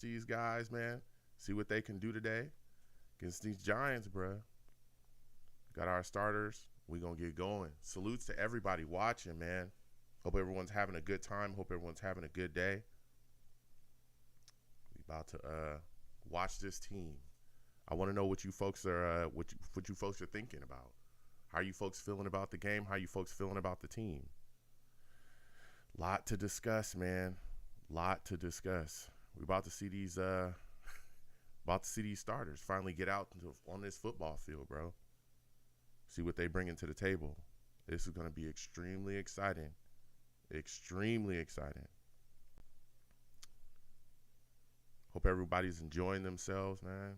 these guys, man. See what they can do today against these Giants, bruh. Got our starters. We gonna get going. Salutes to everybody watching, man. Hope everyone's having a good time. Hope everyone's having a good day. We about to watch this team. I want to know what you folks are what you folks are thinking about. How are you folks feeling about the game? How are you folks feeling about the team? Lot to discuss, man. Lot to discuss. We're about to see these starters finally get out on this football field, bro. See what they bring into the table. This is going to be extremely exciting. Extremely exciting. Hope everybody's enjoying themselves, man.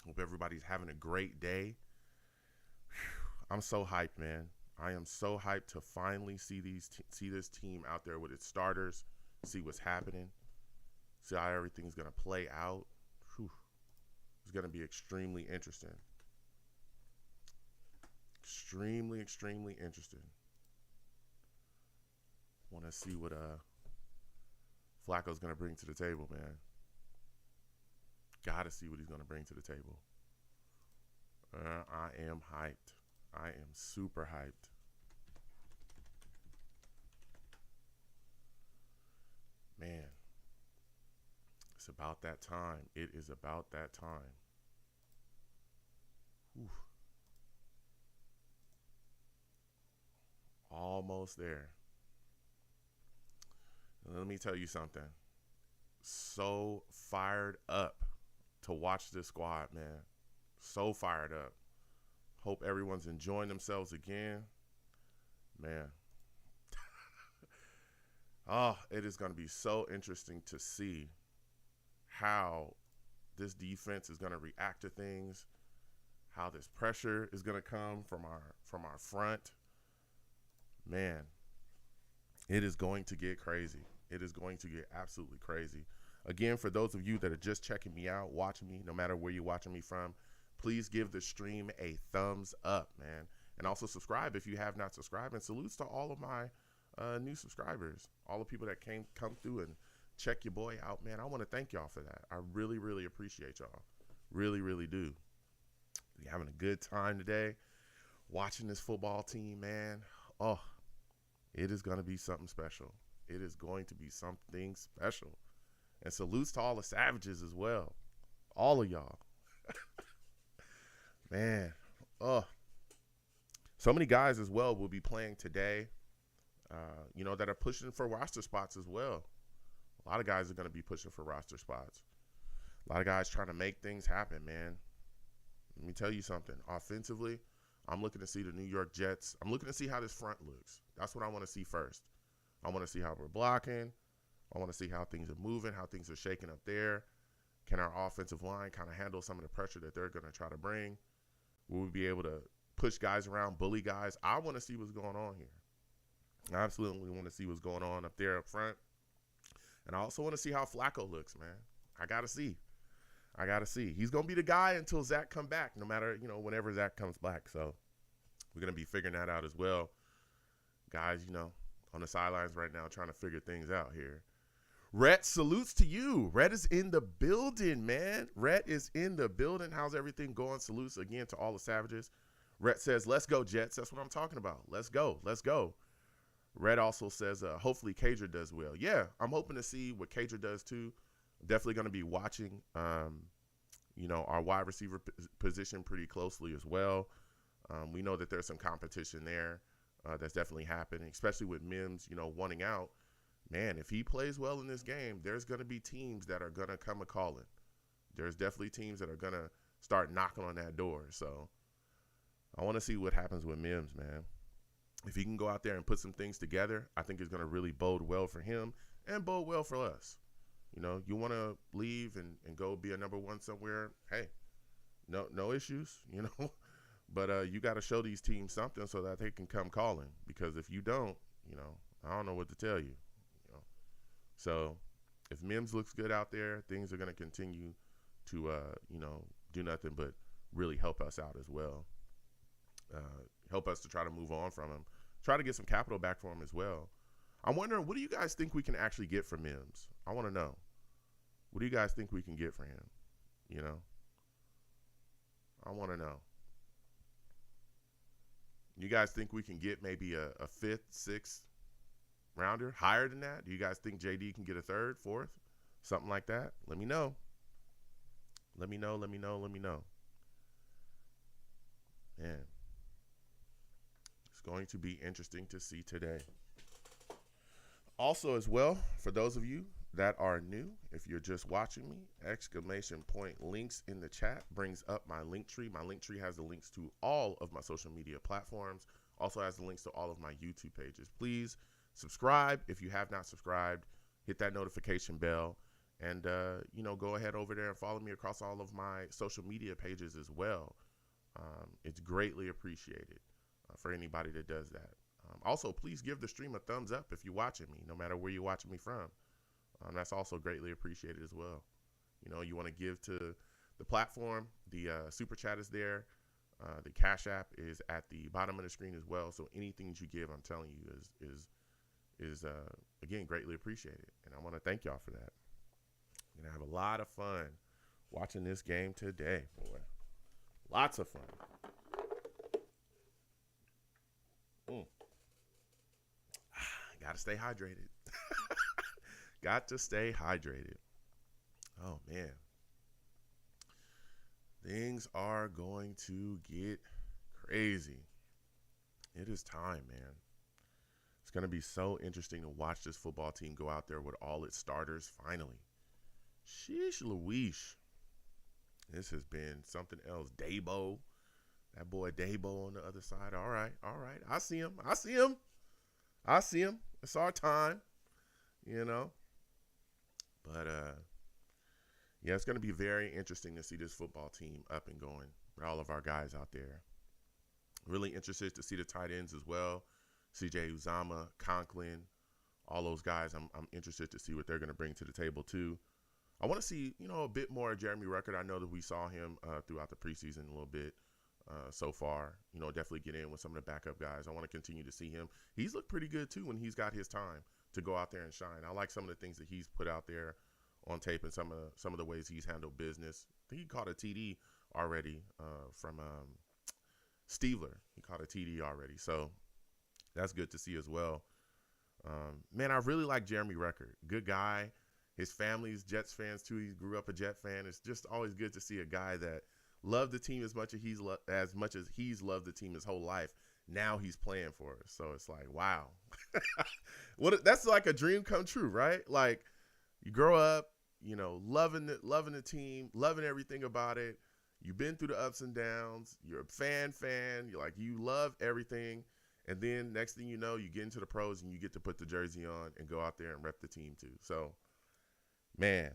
Hope everybody's having a great day. Whew, I'm so hyped, man. I am so hyped to finally see this team out there with its starters, see what's happening, see how everything's going to play out. Whew. It's going to be extremely interesting. Extremely, extremely interesting. Want to see what Flacco's going to bring to the table, man. Got to see what he's going to bring to the table. I am hyped. I am super hyped. Man, it's about that time. It is about that time. Whew. Almost there. Let me tell you something. So fired up to watch this squad, man. So fired up. Hope everyone's enjoying themselves again. Man. Oh, it is going to be so interesting to see how this defense is going to react to things, how this pressure is going to come from our front. Man, it is going to get crazy. It is going to get absolutely crazy. Again, for those of you that are just checking me out, watching me, no matter where you're watching me from, please give the stream a thumbs up, man. And also subscribe if you have not subscribed. And salutes to all of my new subscribers, all the people that come through and check your boy out, man. I want to thank y'all for that. I really, really appreciate y'all. Really, really do. We're having a good time today watching this football team, man. Oh, it is going to be something special. It is going to be something special. And salutes to all the Savages as well. All of y'all. Man. Oh. So many guys as well will be playing today, that are pushing for roster spots as well. A lot of guys are going to be pushing for roster spots. A lot of guys trying to make things happen, man. Let me tell you something. Offensively, I'm looking to see the New York Jets. I'm looking to see how this front looks. That's what I want to see first. I want to see how we're blocking. I want to see how things are moving, how things are shaking up there. Can our offensive line kind of handle some of the pressure that they're going to try to bring? Will we be able to push guys around, bully guys? I want to see what's going on here. I absolutely want to see what's going on up there up front. And I also want to see how Flacco looks, man. I got to see. He's going to be the guy until Zach come back, no matter, whenever Zach comes back. So we're going to be figuring that out as well. Guys, on the sidelines right now trying to figure things out here. Rhett, salutes to you. Rhett is in the building, man. Rhett is in the building. How's everything going? Salutes again to all the Savages. Rhett says, let's go, Jets. That's what I'm talking about. Let's go. Let's go. Rhett also says, hopefully Cager does well. Yeah, I'm hoping to see what Cager does too. Definitely going to be watching, our wide receiver position pretty closely as well. We know that there's some competition there that's definitely happening, especially with Mims, wanting out. Man, if he plays well in this game, there's going to be teams that are going to come a-calling. There's definitely teams that are going to start knocking on that door. So I want to see what happens with Mims, man. If he can go out there and put some things together, I think it's going to really bode well for him and bode well for us. You want to leave and go be a number one somewhere, hey, no issues, But you got to show these teams something so that they can come calling. Because if you don't, I don't know what to tell you. So if Mims looks good out there, things are going to continue to, do nothing but really help us out as well. Help us to try to move on from him. Try to get some capital back for him as well. I'm wondering, what do you guys think we can actually get from Mims? I want to know. What do you guys think we can get for him? You know, I want to know. You guys think we can get maybe a fifth, sixth rounder, higher than that? Do you guys think JD can get a third, fourth, something like that? Let me know. Let me know. Man, it's going to be interesting to see today. Also, as well, for those of you that are new, if you're just watching me, ! Links in the chat brings up my link tree. My link tree has the links to all of my social media platforms. Also has the links to all of my YouTube pages. Please subscribe if you have not subscribed. Hit that notification bell. And, go ahead over there and follow me across all of my social media pages as well. It's greatly appreciated for anybody that does that. Also, please give the stream a thumbs up if you're watching me, no matter where you're watching me from. That's also greatly appreciated as well. You want to give to the platform. The Super Chat is there. The Cash App is at the bottom of the screen as well. So anything that you give, I'm telling you, is again, greatly appreciated. And I want to thank y'all for that. I'm going to have a lot of fun watching this game today, boy. Lots of fun. Got to stay hydrated. Got to stay hydrated. Oh, man. Things are going to get crazy. It is time, man. It's going to be so interesting to watch this football team go out there with all its starters finally. Sheesh Louise. This has been something else. Dabo. That boy Dabo on the other side. All right. I see him. It's our time, But, yeah, it's going to be very interesting to see this football team up and going with all of our guys out there. Really interested to see the tight ends as well. CJ Uzama, Conklin, all those guys. I'm interested to see what they're going to bring to the table too. I want to see, a bit more of Jeremy Ruckert. I know that we saw him throughout the preseason a little bit so far. Definitely get in with some of the backup guys. I want to continue to see him. He's looked pretty good too when he's got his time to go out there and shine. I like some of the things that he's put out there on tape and some of the ways he's handled business. I think he caught a TD already from Steveler. He caught a TD already, so that's good to see as well. Man, I really like Jeremy Ruckert. Good guy. His family's Jets fans too. He grew up a Jet fan. It's just always good to see a guy that loved the team as much as he's loved the team his whole life. Now he's playing for us, so it's like, wow, that's like a dream come true, right? Like you grow up, loving the team, loving everything about it. You've been through the ups and downs. You're a fan. You're like, you love everything. And then next thing you know, you get into the pros and you get to put the jersey on and go out there and rep the team too. So, man,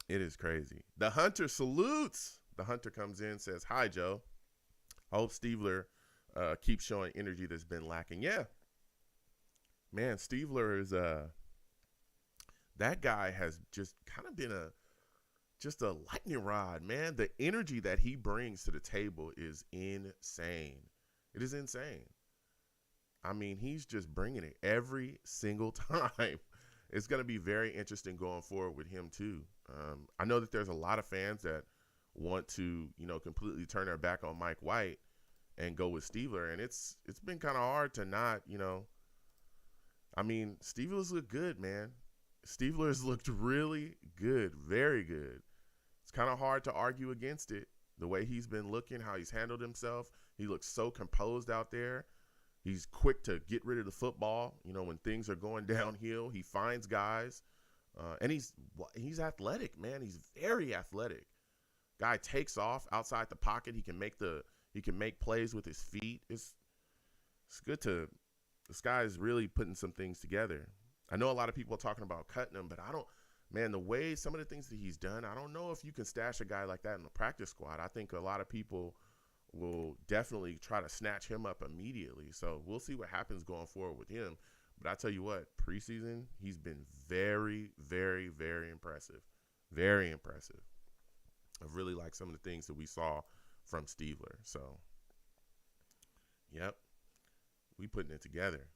it is crazy. The Hunter salutes. The Hunter comes in, says, "Hi, Joe. I hope Steveler keeps showing energy that's been lacking." Yeah. Man, Steveler is that guy has just kind of been just a lightning rod, man. The energy that he brings to the table is insane. It is insane. I mean, he's just bringing it every single time. It's going to be very interesting going forward with him, too. I know that there's a lot of fans that want to, completely turn their back on Mike White and go with Steveler. And it's been kind of hard to not, I mean, Steveler's looked good, man. Steveler's looked really good, very good. It's kind of hard to argue against it. The way he's been looking, how he's handled himself. He looks so composed out there. He's quick to get rid of the football. When things are going downhill, he finds guys. And he's athletic, man. He's very athletic. Guy takes off outside the pocket. He can make plays with his feet. It's good to – this guy is really putting some things together. I know a lot of people are talking about cutting him, but the way some of the things that he's done, I don't know if you can stash a guy like that in the practice squad. I think a lot of people – will definitely try to snatch him up immediately. So we'll see what happens going forward with him. But I tell you what, preseason, he's been very, very, very impressive. Very impressive. I really like some of the things that we saw from Steveler. So, yep, we putting it together.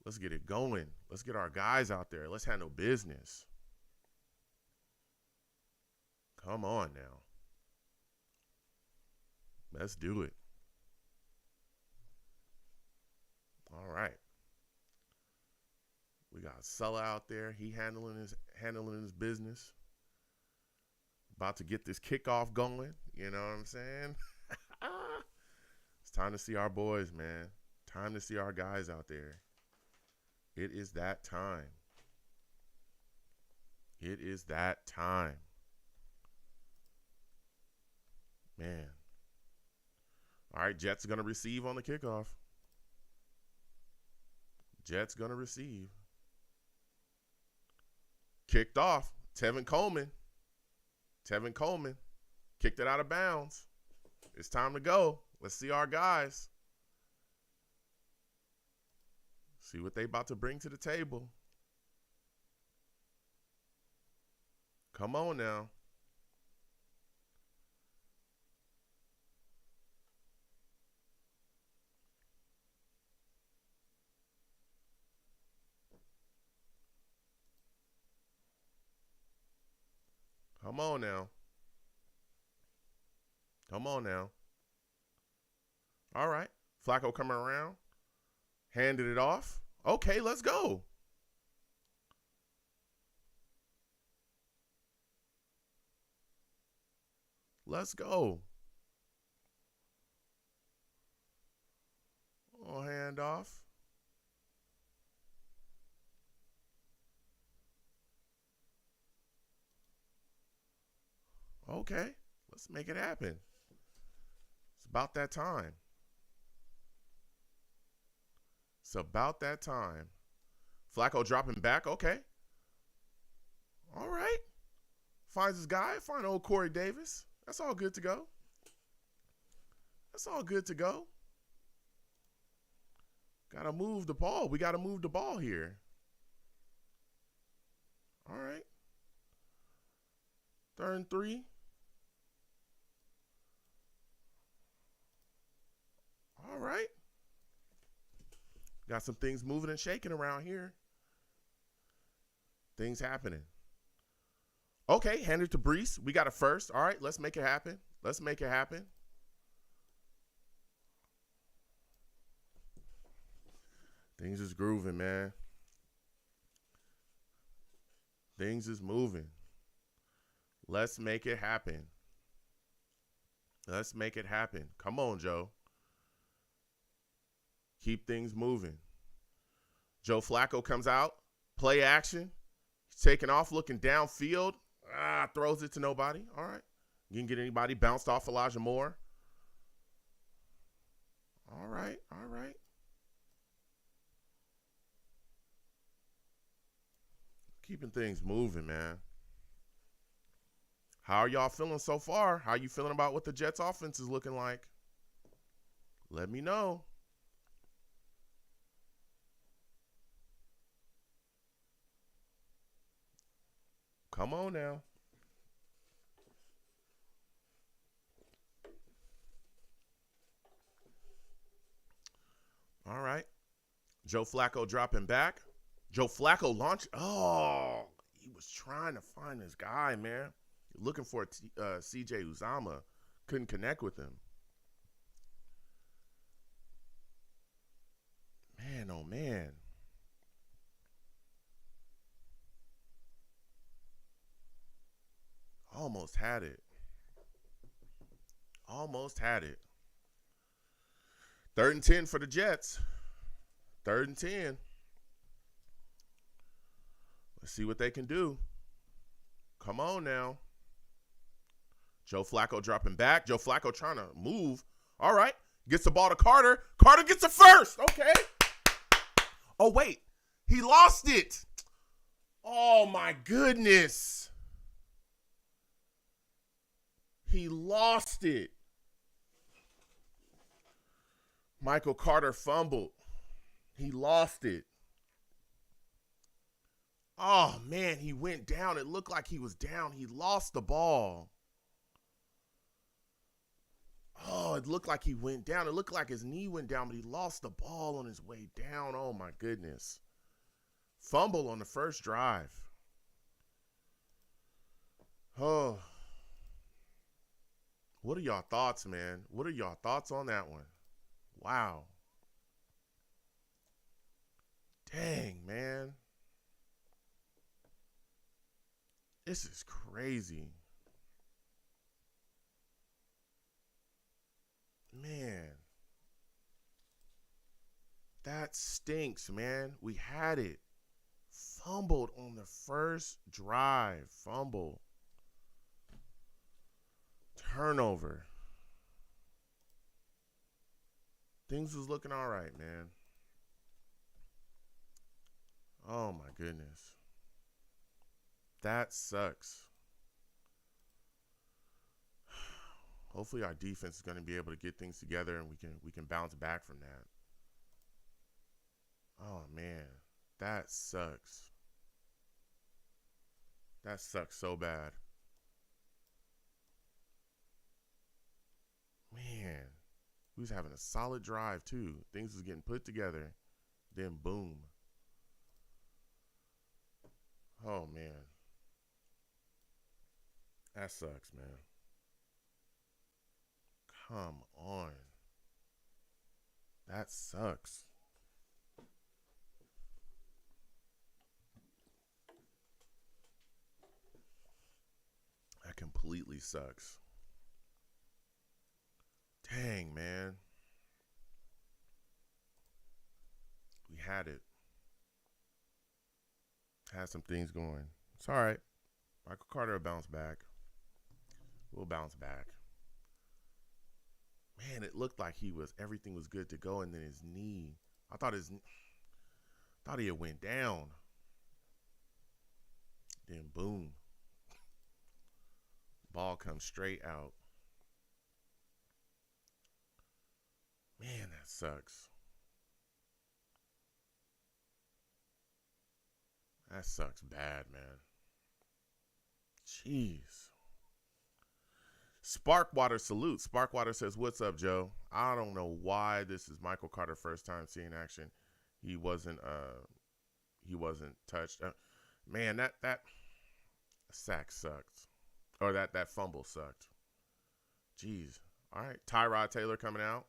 Let's get it going. Let's get our guys out there. Let's handle business. Come on now. Let's do it. All right. We got Sulla out there. He handling his business. About to get this kickoff going. You know what I'm saying? It's time to see our boys, man. Time to see our guys out there. It is that time. It is that time. Man. All right, Jets going to receive on the kickoff. Jets going to receive. Kicked off. Tevin Coleman. Kicked it out of bounds. It's time to go. Let's see our guys. See what they about to bring to the table. Come on now. Come on now. Come on now. All right. Flacco coming around. Handed it off. Okay, let's go. Let's go. Oh, hand off. Okay, let's make it happen. It's about that time. It's about that time. Flacco dropping back. Okay. All right. Finds his guy. Find old Corey Davis. That's all good to go. That's all good to go. Got to move the ball. We got to move the ball here. All right. 3rd and 3. All right. Got some things moving and shaking around here. Things happening. Okay, hand it to Brees. We got a first. All right, let's make it happen. Let's make it happen. Things is grooving, man. Things is moving. Let's make it happen. Let's make it happen. Come on, Joe. Keep things moving. Joe Flacco comes out. Play action. He's taking off, looking downfield. Throws it to nobody. All right. You can get anybody. Bounced off Elijah Moore. All right. All right. Keeping things moving, man. How are y'all feeling so far? How are you feeling about what the Jets offense is looking like? Let me know. Come on now. All right. Joe Flacco dropping back. Joe Flacco launched. Oh, he was trying to find this guy, man. Looking for C.J. Uzomah. Couldn't connect with him. Man, oh, man. Almost had it. Almost had it. 3rd and 10 for the Jets. 3rd and 10. Let's see what they can do. Come on now. Joe Flacco dropping back. Joe Flacco trying to move. All right. Gets the ball to Carter. Carter gets it first. Okay. Oh, wait. He lost it. Oh, my goodness. He lost it. Michael Carter fumbled. He lost it. Oh, man, he went down. It looked like he was down. He lost the ball. Oh, it looked like he went down. It looked like his knee went down, but he lost the ball on his way down. Oh, my goodness. Fumble on the first drive. Oh. What are y'all thoughts, man? What are y'all thoughts on that one? Wow. Dang, man. This is crazy. Man. That stinks, man. We had it. Fumbled on the first drive. Fumble. Turnover. Things was looking all right, man. Oh, my goodness. That sucks. Hopefully our defense is going to be able to get things together and we can bounce back from that. Oh, man. That sucks. That sucks so bad. Man. We was having a solid drive, too. Things was getting put together. Then, boom. Oh, man. That sucks, man. Come on. That sucks. That completely sucks. Dang, man. We had it. Had some things going. It's all right. Michael Carter will bounce back. We'll bounce back. Man, it looked like everything was good to go, and then his knee. I thought he had went down. Then boom. Ball comes straight out. Man, that sucks. That sucks bad, man. Jeez. Sparkwater salute. Sparkwater says, "What's up, Joe? I don't know why this is Michael Carter first time seeing action. He wasn't touched. Man, that sack sucked. Or that fumble sucked. Jeez. All right. Tyrod Taylor coming out.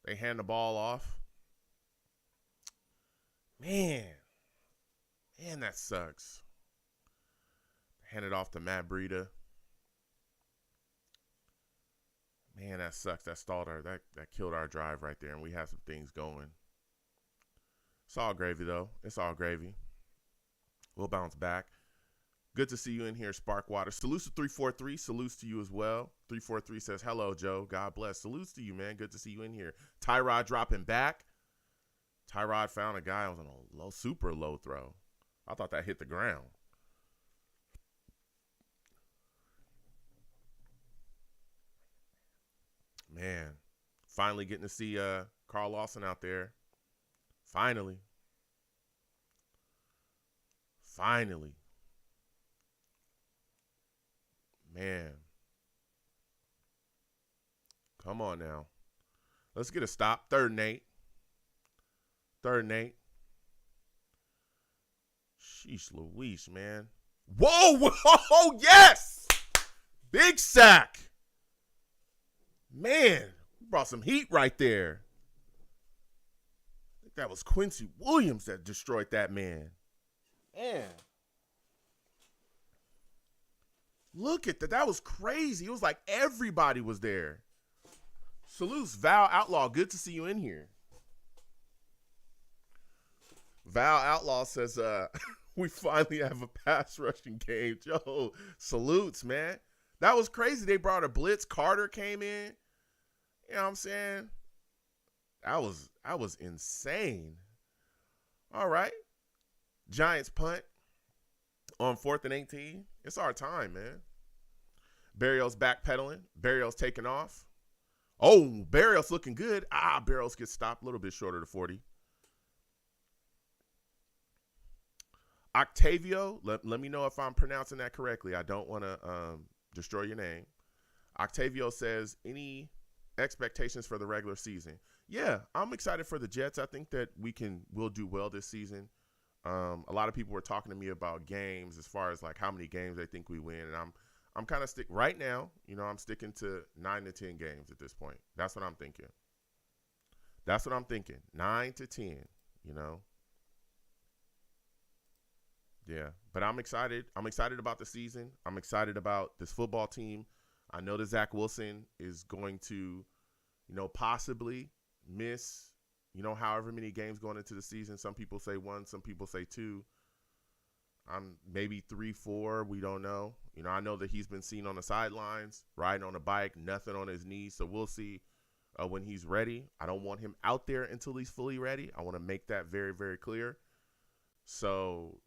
They hand the ball off. Man, that sucks. Hand it off to Matt Breida. Man, that sucks. That stalled that killed our drive right there, and we have some things going. It's all gravy, though. It's all gravy. We'll bounce back. Good to see you in here, Sparkwater. Salutes to 343. Salutes to you as well. 343 says, "Hello, Joe. God bless." Salutes to you, man. Good to see you in here. Tyrod dropping back. Tyrod found a guy on a super low throw. I thought that hit the ground. Man, finally getting to see Carl Lawson out there. Finally. Man. Come on now. Let's get a stop. 3rd and 8. Sheesh Louise, man. Whoa, yes! Big sack. Man, brought some heat right there. I think that was Quincy Williams that destroyed that man. Man. Look at that. That was crazy. It was like everybody was there. Salutes, Val Outlaw. Good to see you in here. Val Outlaw says, we finally have a pass rushing game. Yo, salutes, man. That was crazy. They brought a blitz. Carter came in. You know what I'm saying? That was insane. All right. Giants punt on 4th and 18. It's our time, man. Barrios backpedaling. Barrios taking off. Oh, Barrios looking good. Barrios gets stopped a little bit short of the 40. Octavio, let me know if I'm pronouncing that correctly. I don't want to destroy your name. Octavio says, any expectations for the regular season? Yeah, I'm excited for the Jets. I think that we'll do well this season. A lot of people were talking to me about games as far as like how many games they think we win, and I'm kind of right now. I'm sticking to 9 to 10 games at this point. That's what I'm thinking. 9 to 10. Yeah, but I'm excited. I'm excited about the season. I'm excited about this football team. I know that Zach Wilson is going to, possibly miss, however many games going into the season. Some people say 1, some people say 2. Maybe 3, 4. We don't know. I know that he's been seen on the sidelines, riding on a bike, nothing on his knees. So we'll see when he's ready. I don't want him out there until he's fully ready. I want to make that very, very clear. So,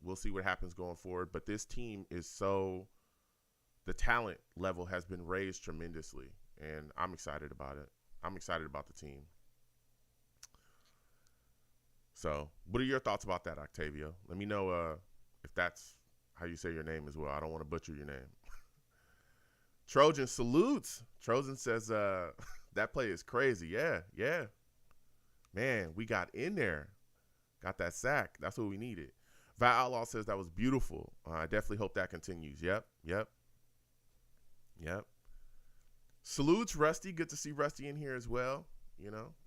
we'll see what happens going forward. But this team the talent level has been raised tremendously, and I'm excited about it. I'm excited about the team. So, what are your thoughts about that, Octavio? Let me know if that's how you say your name as well. I don't want to butcher your name. Trojan salutes. Trojan says that play is crazy. Yeah. Man, we got in there. Got that sack. That's what we needed. Val Outlaw says that was beautiful. I definitely hope that continues. Yep. Salutes, Rusty. Good to see Rusty in here as well.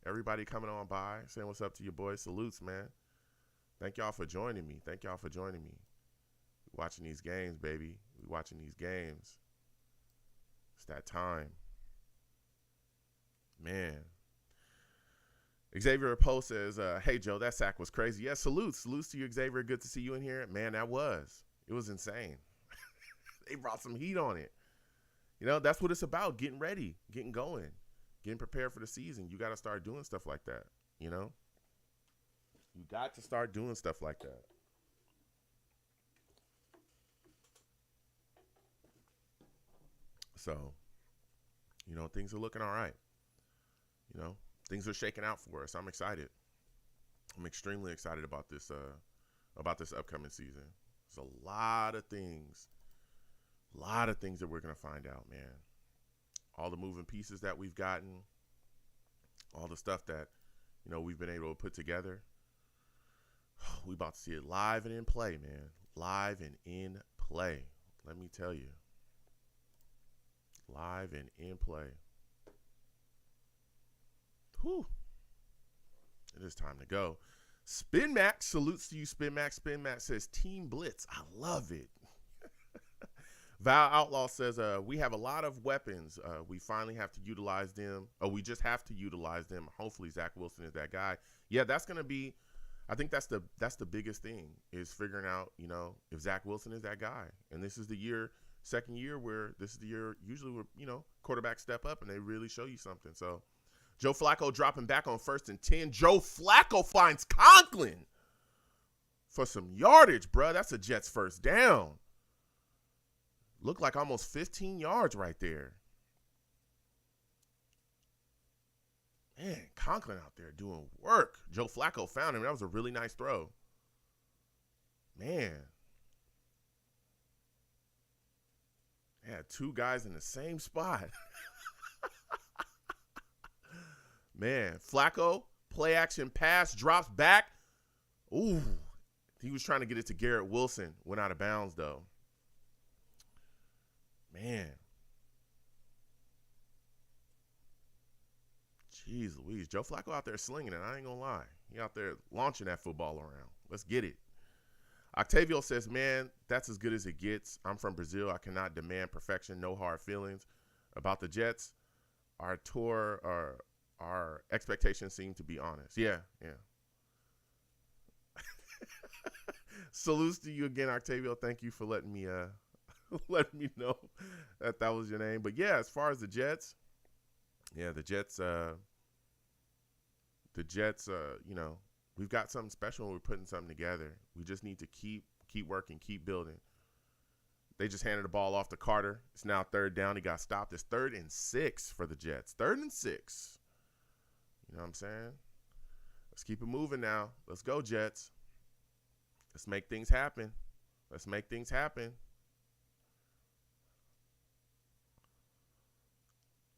Everybody coming on by, saying what's up to your boys. Salutes, man. Thank y'all for joining me. Watching these games, baby. We watching these games. It's that time. Man. Xavier Post says, hey, Joe, that sack was crazy. Yeah, salutes. Salutes to you, Xavier. Good to see you in here. Man, it was insane. They brought some heat on it. That's what it's about, getting ready, getting going, getting prepared for the season. You got to start doing stuff like that, You got to start doing stuff like that. So, things are looking all right. Things are shaking out for us. I'm excited. I'm extremely excited about this upcoming season. There's a lot of things that we're going to find out, man. All the moving pieces that we've gotten, all the stuff that, we've been able to put together. We about to see it live and in play, man. Live and in play. Let me tell you. Live and in play. Whew. It is time to go. Spin Max salutes to you, Spin Max. Spin Max says Team Blitz. I love it. Val Outlaw says we have a lot of weapons. We finally have to utilize them. We just have to utilize them. Hopefully Zach Wilson is that guy. Yeah, that's gonna be. I think that's the biggest thing is figuring out if Zach Wilson is that guy. And this is the second year where this is the year usually where quarterbacks step up and they really show you something. So. Joe Flacco dropping back on 1st and 10. Joe Flacco finds Conklin for some yardage, bro. That's a Jets first down. Looked like almost 15 yards right there. Man, Conklin out there doing work. Joe Flacco found him. That was a really nice throw. Man. Yeah, 2 guys in the same spot. Man, Flacco, play action pass, drops back. Ooh, he was trying to get it to Garrett Wilson. Went out of bounds, though. Man. Jeez Louise. Joe Flacco out there slinging it. I ain't going to lie. He out there launching that football around. Let's get it. Octavio says, man, that's as good as it gets. I'm from Brazil. I cannot demand perfection. No hard feelings. About the Jets, our expectations seem to be honest. Yeah. Salutes to you again, Octavio. Thank you for letting me know that was your name. But yeah, as far as the Jets, the Jets, we've got something special when we're putting something together. We just need to keep working, keep building. They just handed the ball off to Carter. It's now 3rd down. He got stopped. It's 3rd and 6 for the Jets. 3rd and 6. You know what I'm saying? Let's keep it moving now. Let's go, Jets. Let's make things happen.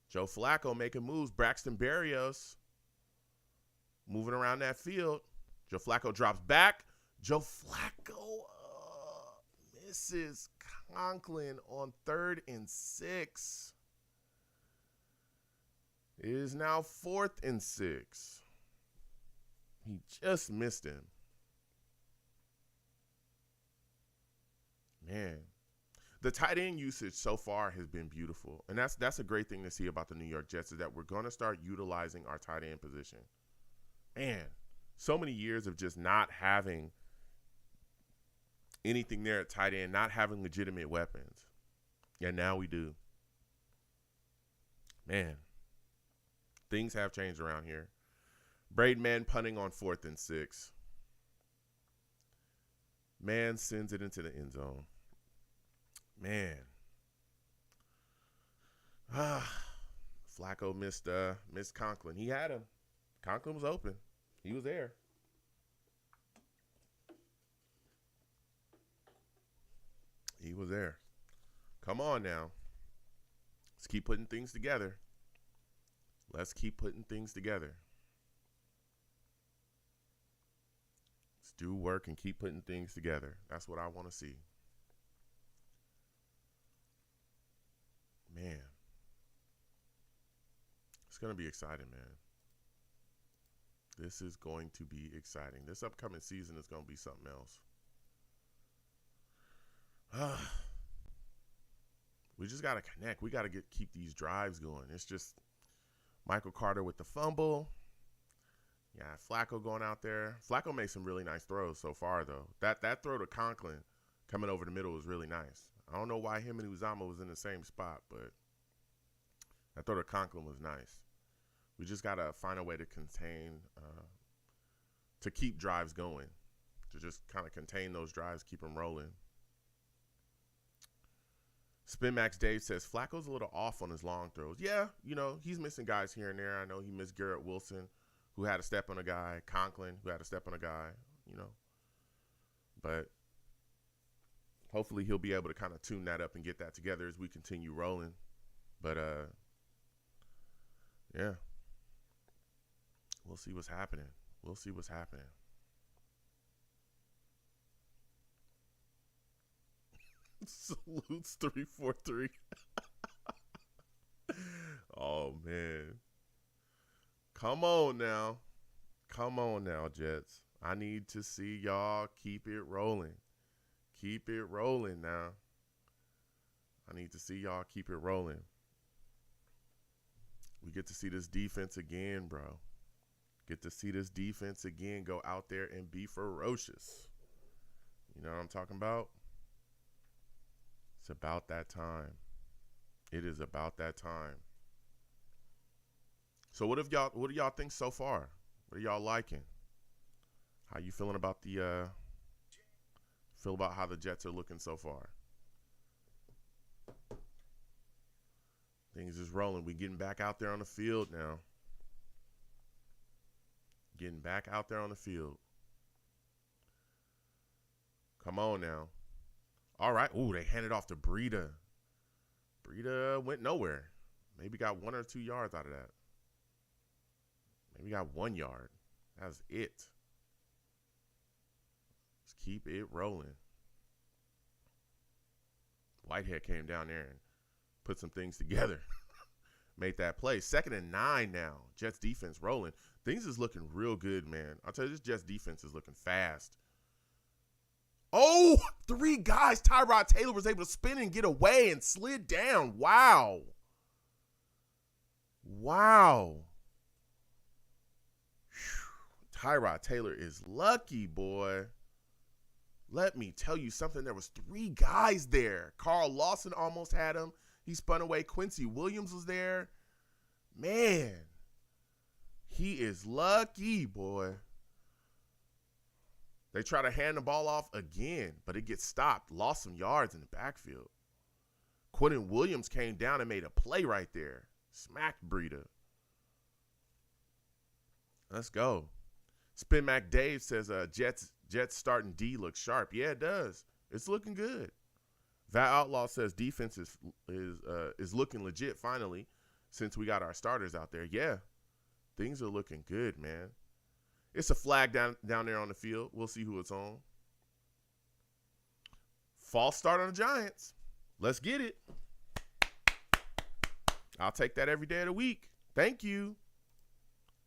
Joe Flacco making moves. Braxton Berrios moving around that field. Joe Flacco drops back. Joe Flacco misses Conklin on 3rd and 6. It is now 4th and 6. He just missed him. Man. The tight end usage so far has been beautiful. And that's a great thing to see about the New York Jets, is that we're going to start utilizing our tight end position. Man, so many years of just not having anything there at tight end, not having legitimate weapons. And now we do. Man, things have changed around here. Braidman punting on 4th and 6. Man sends it into the end zone. Man. Flacco missed Conklin. He had him. Conklin was open. He was there. He was there. Come on now. Let's keep putting things together. Let's keep putting things together. Let's do work and keep putting things together. That's what I want to see. Man. It's going to be exciting, man. This is going to be exciting. This upcoming season is going to be something else. We just got to connect. We got to keep these drives going. It's just Michael Carter with the fumble. Yeah, Flacco going out there. Flacco made some really nice throws so far, though. That throw to Conklin coming over the middle was really nice. I don't know why him and Uzama was in the same spot, but that throw to Conklin was nice. We just got to find a way to contain, to keep drives going, to just kind of contain those drives, keep them rolling. Spin Max Dave says, Flacco's a little off on his long throws. Yeah, he's missing guys here and there. I know he missed Garrett Wilson, who had a step on a guy, Conklin, who had a step on a guy, But hopefully he'll be able to kind of tune that up and get that together as we continue rolling. But, yeah. We'll see what's happening. We'll see what's happening. Salutes 343. Oh, man. Come on now. Come on now, Jets. I need to see y'all keep it rolling. Keep it rolling now. I need to see y'all keep it rolling. We get to see this defense again, bro. Get to see this defense again go out there and be ferocious. You know what I'm talking about? It's about that time. It is about that time. So what do y'all think so far? What are y'all liking? How you feeling about about how the Jets are looking so far? Things is rolling. We getting back out there on the field now. Getting back out there on the field. Come on now. All right. Ooh, they handed off to Breida. Breida went nowhere. Maybe got 1 or 2 yards out of that. Maybe got 1 yard. That's it. Let's keep it rolling. Whitehead came down there and put some things together. Made that play. 2nd and 9 now. Jets defense rolling. Things is looking real good, man. I'll tell you, this Jets defense is looking fast. Oh, 3 guys. Tyrod Taylor was able to spin and get away and slid down. Wow. Wow. Whew. Tyrod Taylor is lucky, boy. Let me tell you something. There was 3 guys there. Carl Lawson almost had him. He spun away. Quincy Williams was there. Man, he is lucky, boy. They try to hand the ball off again, but it gets stopped. Lost some yards in the backfield. Quentin Williams came down and made a play right there. Smacked Breida. Let's go. Spin Mac Dave says Jets starting D looks sharp. Yeah, it does. It's looking good. Vat Outlaw says defense is looking legit finally since we got our starters out there. Yeah, things are looking good, man. It's a flag down there on the field. We'll see who it's on. False start on the Giants. Let's get it. I'll take that every day of the week. Thank you.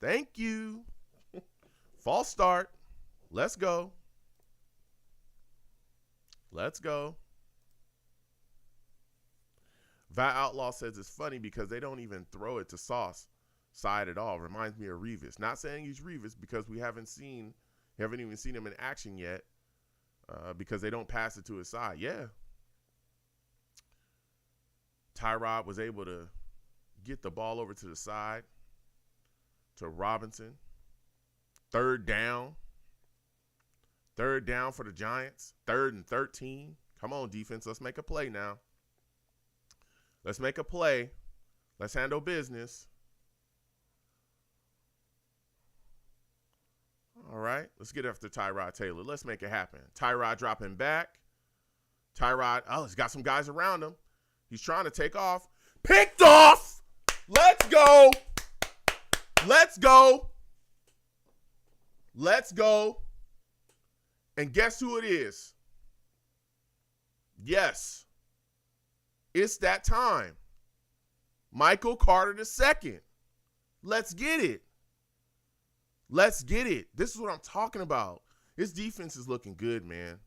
Thank you. False start. Let's go. Let's go. Vi Outlaw says it's funny because they don't even throw it to Sauce side at all. Reminds me of Revis. Not saying he's Revis because we haven't even seen him in action yet because they don't pass it to his side. Yeah. Tyrod was able to get the ball over to the side to Robinson. Third down. Third down for the Giants. 3rd and 13. Come on, defense. Let's make a play now. Let's make a play. Let's handle business. All right. Let's get after Tyrod Taylor. Let's make it happen. Tyrod dropping back. Tyrod, he's got some guys around him. He's trying to take off. Picked off. Let's go. Let's go. Let's go. And guess who it is? Yes. It's that time. Michael Carter II. Let's get it. Let's get it. This is what I'm talking about. His defense is looking good, man.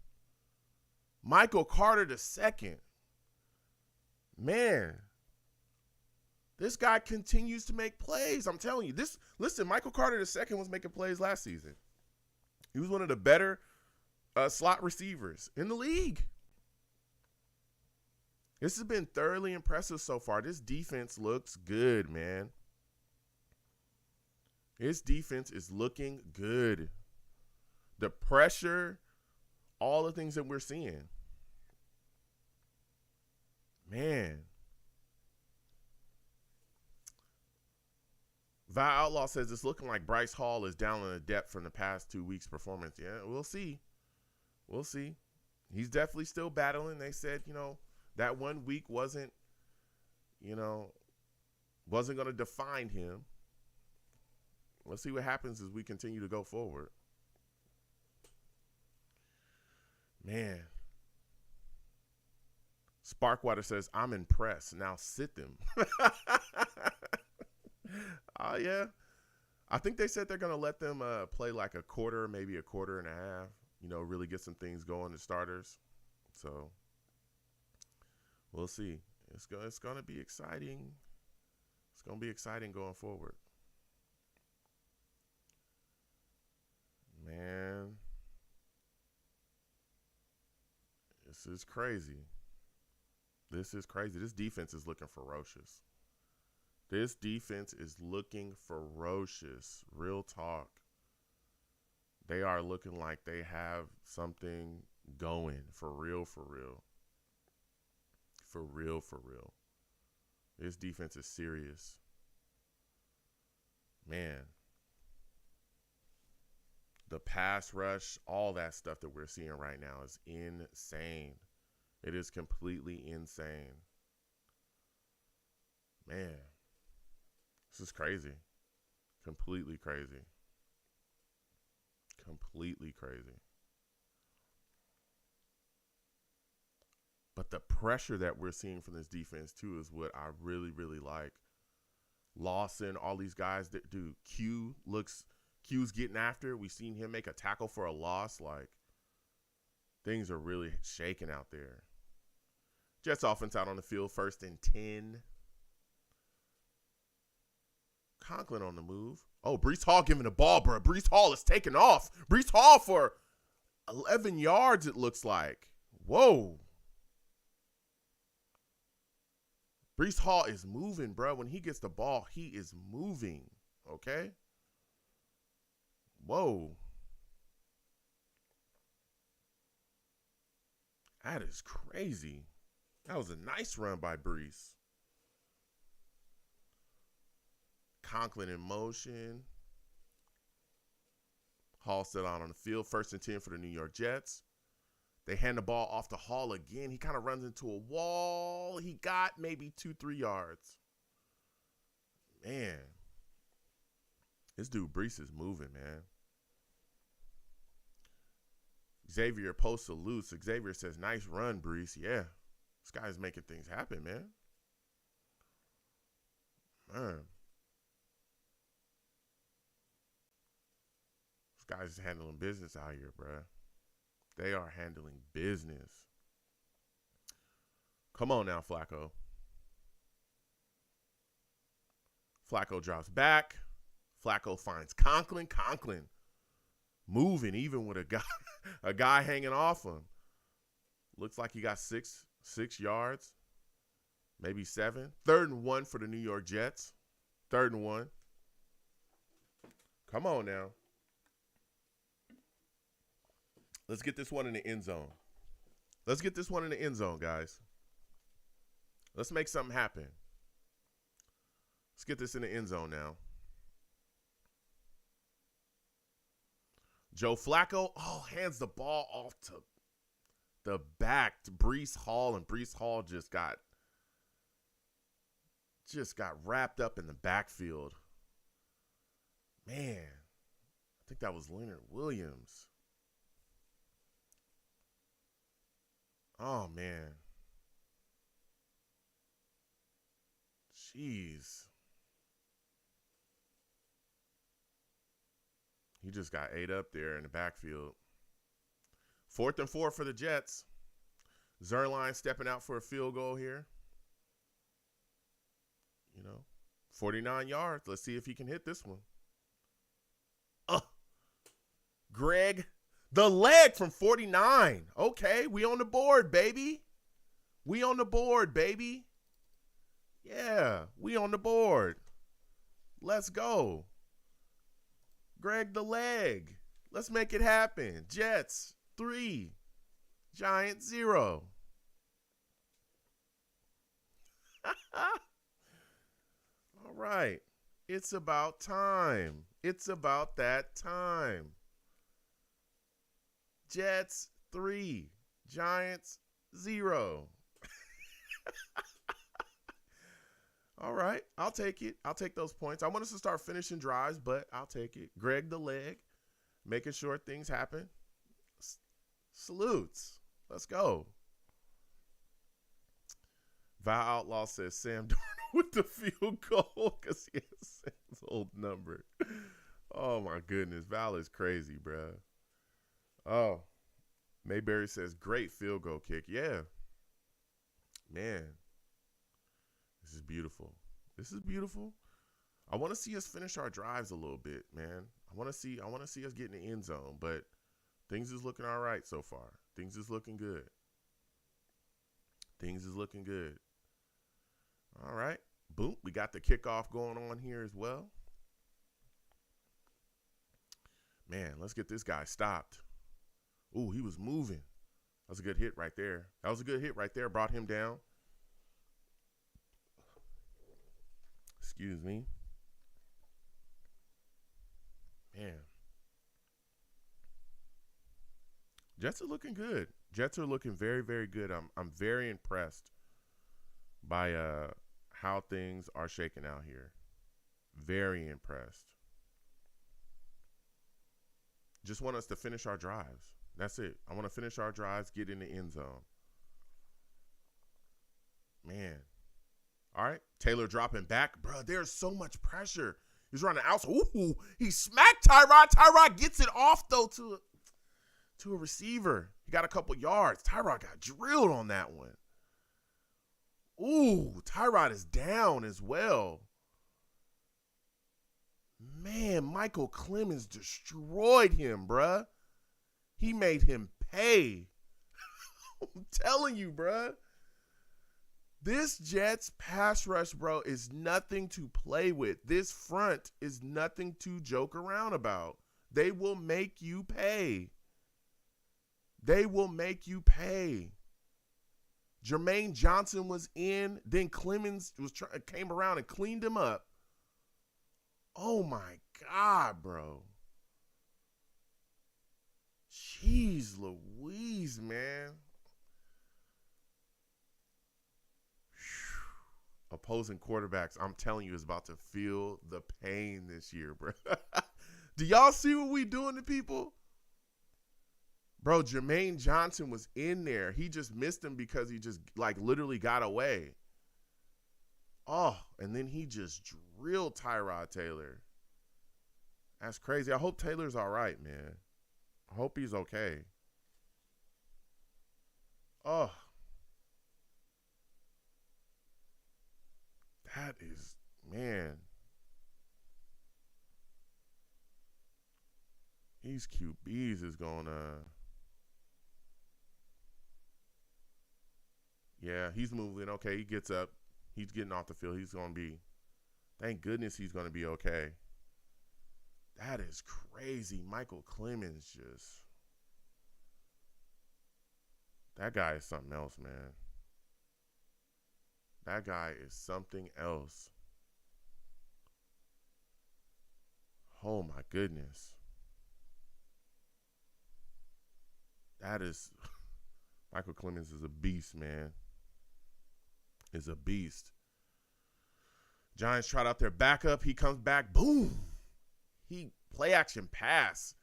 Michael Carter II. Man. This guy continues to make plays. I'm telling you. Listen, Michael Carter II was making plays last season. He was one of the better slot receivers in the league. This has been thoroughly impressive so far. This defense looks good, man. His defense is looking good. The pressure, all the things that we're seeing. Man. Vi Outlaw says it's looking like Bryce Hall is down in the depth from the past 2 weeks' performance. Yeah, we'll see. We'll see. He's definitely still battling. They said, that 1 week wasn't going to define him. Let's see what happens as we continue to go forward. Man. Sparkwater says, I'm impressed. Now sit them. Oh, yeah. I think they said they're going to let them play like a quarter, maybe a quarter and a half, really get some things going to starters. So we'll see. It's going to be exciting. It's going to be exciting going forward. Man. This is crazy. This is crazy. This defense is looking ferocious. This defense is looking ferocious. Real talk. They are looking like they have something going. For real, for real. For real, for real. This defense is serious. Man. The pass rush, all that stuff that we're seeing right now is insane. It is completely insane. Man. This is crazy. Completely crazy. Completely crazy. But the pressure that we're seeing from this defense, too, is what I really, really like. Lawson, all these guys that do. Q's getting after it. We've seen him make a tackle for a loss. Like, things are really shaking out there. Jets offense out on the field, 1st and 10. Conklin on the move. Oh, Breece Hall giving the ball, bro. Breece Hall is taking off. Breece Hall for 11 yards, it looks like. Whoa. Breece Hall is moving, bro. When he gets the ball, he is moving. Okay? Whoa. That is crazy. That was a nice run by Breece. Conklin in motion. Hall still out on the field. 1st and 10 for the New York Jets. They hand the ball off to Hall again. He kind of runs into a wall. He got maybe 2-3 yards. Man. This dude Breece is moving, man. Xavier posts salutes. Xavier says, nice run, Brees. Yeah. This guy's making things happen, man. Man. This guy's handling business out here, bruh. They are handling business. Come on now, Flacco. Flacco drops back. Flacco finds Conklin. Conklin moving even with a guy hanging off him. Looks like he got six yards, maybe 7. 3rd and 1 for the New York Jets. 3rd and 1. Come on now. Let's get this one in the end zone. Let's get this one in the end zone, guys. Let's make something happen. Let's get this in the end zone now. Joe Flacco, hands the ball off to the back to Breece Hall, and Breece Hall just got wrapped up in the backfield. Man, I think that was Leonard Williams. Oh, man. Jeez. He just got ate up there in the backfield. 4th and 4 for the Jets. Zerline stepping out for a field goal here. 49 yards. Let's see if he can hit this one. Greg, the leg from 49. Okay, we on the board, baby. We on the board, baby. Yeah, we on the board. Let's go. Greg the leg. Let's make it happen. Jets 3, Giants 0. All right. It's about time. It's about that time. Jets 3, Giants 0. All right, I'll take it. I'll take those points. I want us to start finishing drives, but I'll take it. Greg the leg, making sure things happen. Salutes. Let's go. Val Outlaw says Sam Darnold with the field goal because he has Sam's old number. Oh, my goodness. Val is crazy, bro. Oh, Mayberry says great field goal kick. Yeah. Man. This is beautiful. This is beautiful. I want to see us finish our drives a little bit, man. I want to see us get in the end zone, but things is looking all right so far. Things is looking good. Things is looking good. All right. Boom. We got the kickoff going on here as well. Man, let's get this guy stopped. Ooh, he was moving. That was a good hit right there. That was a good hit right there. Brought him down. Excuse me. Man. Jets are looking good. Jets are looking very, very good. I'm very impressed by how things are shaking out here. Very impressed. Just want us to finish our drives. That's it. I want to finish our drives, get in the end zone. Man. All right. Taylor dropping back. Bro, there's so much pressure. He's running out. Ooh, he smacked Tyrod. Tyrod gets it off, though, to a receiver. He got a couple yards. Tyrod got drilled on that one. Ooh, Tyrod is down as well. Man, Michael Clemens destroyed him, bruh. He made him pay. I'm telling you, bruh. This Jets pass rush, bro, is nothing to play with. This front is nothing to joke around about. They will make you pay. They will make you pay. Jermaine Johnson was in. Then Clemens came around and cleaned him up. Oh, my God, bro. Jeez Louise, man. Opposing quarterbacks, I'm telling you, is about to feel the pain this year, bro. Do y'all see what we doing to people? Bro, Jermaine Johnson was in there. He just missed him because he just, like, literally got away. Oh, and then he just drilled Tyrod Taylor. That's crazy. I hope Taylor's all right, man. I hope he's okay. Oh. That is, man. These QBs is going to. Yeah, he's moving. Okay, he gets up. He's getting off the field. He's going to be. Thank goodness he's going to be okay. That is crazy. Michael Clemens just. That guy is something else, man. That guy is something else. Oh, my goodness. That is. Michael Clemens is a beast, man. Is a beast. Giants trot out their backup. He comes back. Boom. He play action pass.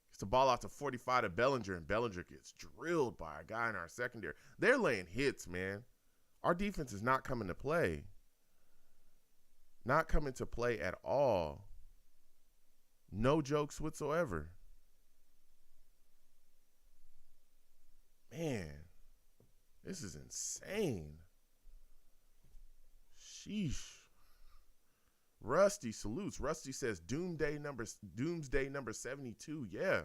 Gets the ball out to 45 to Bellinger, and Bellinger gets drilled by a guy in our secondary. They're laying hits, man. Our defense is not coming to play. Not coming to play at all. No jokes whatsoever. Man, this is insane. Sheesh. Rusty salutes. Rusty says doomsday number 72. Yeah.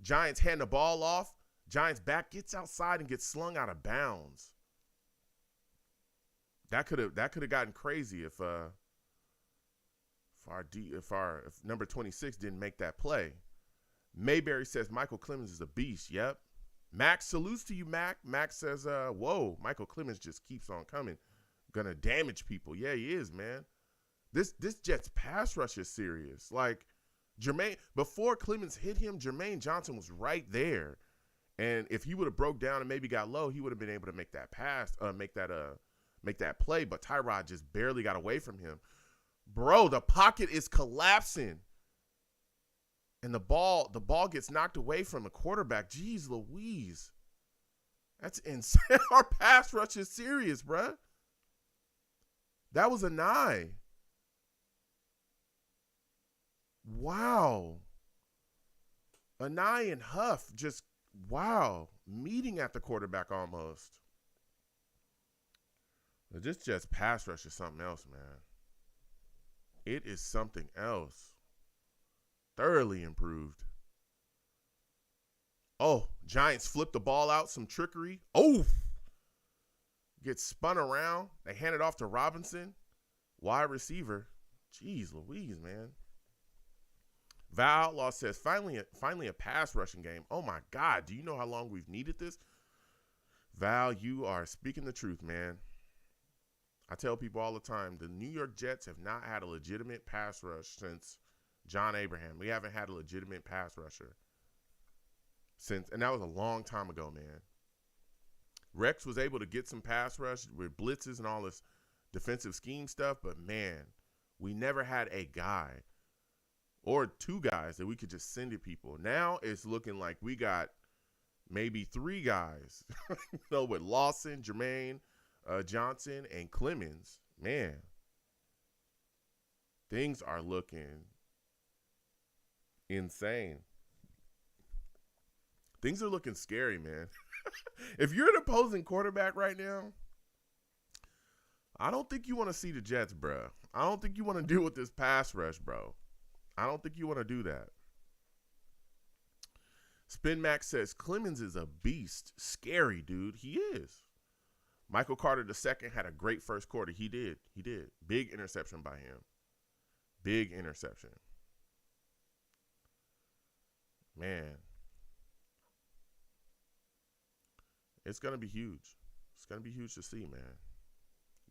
Giants hand the ball off. Giants back gets outside and gets slung out of bounds. That could have gotten crazy if number 26 didn't make that play. Mayberry says Michael Clemens is a beast. Yep. Max salutes to you, Mac. Max says, whoa, Michael Clemens just keeps on coming. Gonna damage people. Yeah, he is, man. This Jets pass rush is serious. Like, before Clemens hit him, Jermaine Johnson was right there. And if he would have broke down and maybe got low, he would have been able to make that pass, make that play. But Tyrod just barely got away from him. Bro, the pocket is collapsing. And the ball gets knocked away from the quarterback. Jeez Louise. That's insane. Our pass rush is serious, bruh. That was a 9. Wow. A 9 and Huff just, wow. Meeting at the quarterback almost. This Jets pass rush is something else, man. It is something else. Thoroughly improved. Oh, Giants flip the ball out. Some trickery. Oh! Gets spun around. They hand it off to Robinson. Wide receiver. Jeez Louise, man. Val Outlaw says, finally a pass rushing game. Oh, my God. Do you know how long we've needed this? Val, you are speaking the truth, man. I tell people all the time, the New York Jets have not had a legitimate pass rush since John Abraham. We haven't had a legitimate pass rusher since, and that was a long time ago, man. Rex was able to get some pass rush with blitzes and all this defensive scheme stuff, but man, we never had a guy or 2 guys that we could just send to people. Now it's looking like we got maybe 3 guys, with Lawson, Jermaine Johnson, and Clemens. Man, things are looking insane. Things are looking scary, man. If you're an opposing quarterback right now, I don't think you want to see the Jets, bro. I don't think you want to deal with this pass rush, bro. I don't think you want to do that. Spin Max says Clemens is a beast. Scary, dude. He is. Michael Carter II had a great first quarter. He did. Big interception by him. Big interception. Man. It's going to be huge. It's going to be huge to see, man.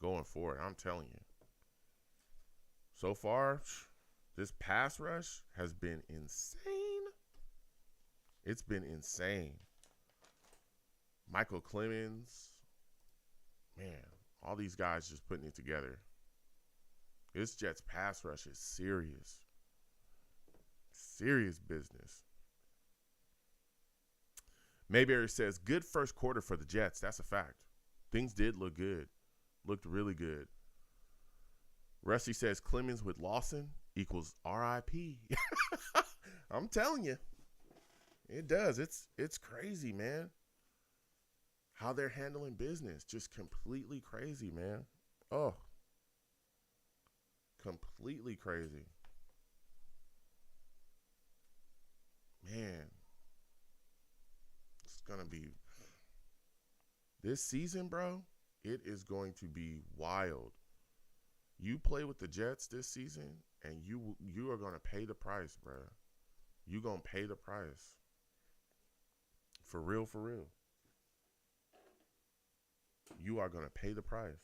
Going forward, I'm telling you. So far, this pass rush has been insane. It's been insane. Michael Clemens. Man, all these guys just putting it together. This Jets pass rush is serious. Serious business. Mayberry says, good first quarter for the Jets. That's a fact. Things did look good. Looked really good. Rusty says, Clemens with Lawson equals RIP. I'm telling you. It does. It's crazy, man. How they're handling business. Just completely crazy, man. Oh. Completely crazy. Man. It's going to be. This season, bro, it is going to be wild. You play with the Jets this season, and you are going to pay the price, bro. You going to pay the price. For real, for real. You are going to pay the price.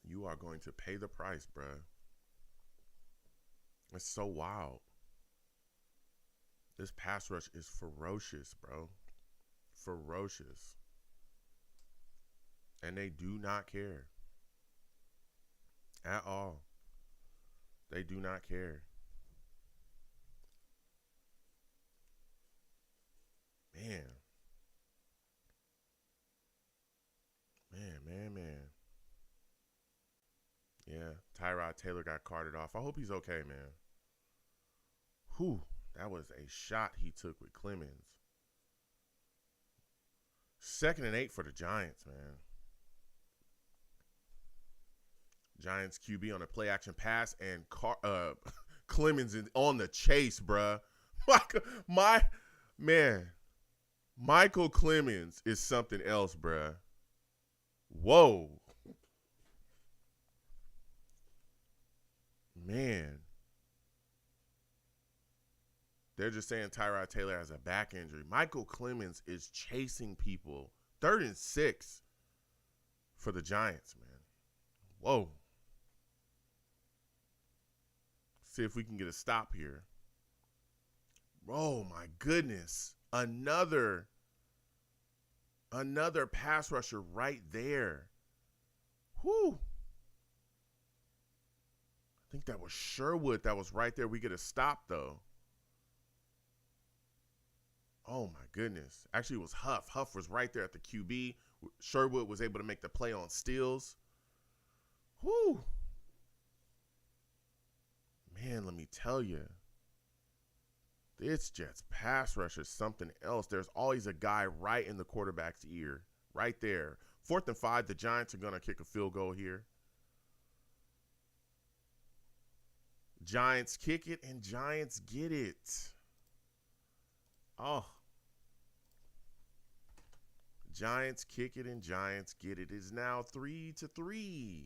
You are going to pay the price, bro. It's so wild. This pass rush is ferocious, bro. Ferocious. And they do not care. At all. They do not care. Man. Man. Yeah, Tyrod Taylor got carted off. I hope he's okay, man. Whew, that was a shot he took with Clemens. 2nd and 8 for the Giants, man. Giants QB on a play action pass, and Clemens is on the chase, bruh. Michael Clemens is something else, bruh. Whoa. Man. They're just saying Tyrod Taylor has a back injury. Michael Clemens is chasing people. 3rd and 6 for the Giants, man. Whoa. See if we can get a stop here. Oh, my goodness. Another pass rusher right there. Whew. I think that was Sherwood that was right there. We get a stop, though. Oh, my goodness. Actually, it was Huff. Huff was right there at the QB. Sherwood was able to make the play on steals. Whew. Man, let me tell you. This Jets pass rush is something else. There's always a guy right in the quarterback's ear. Right there. 4th and 5. The Giants are going to kick a field goal here. Giants kick it, and Giants get it. Oh. Giants kick it, and Giants get it. It is now 3-3.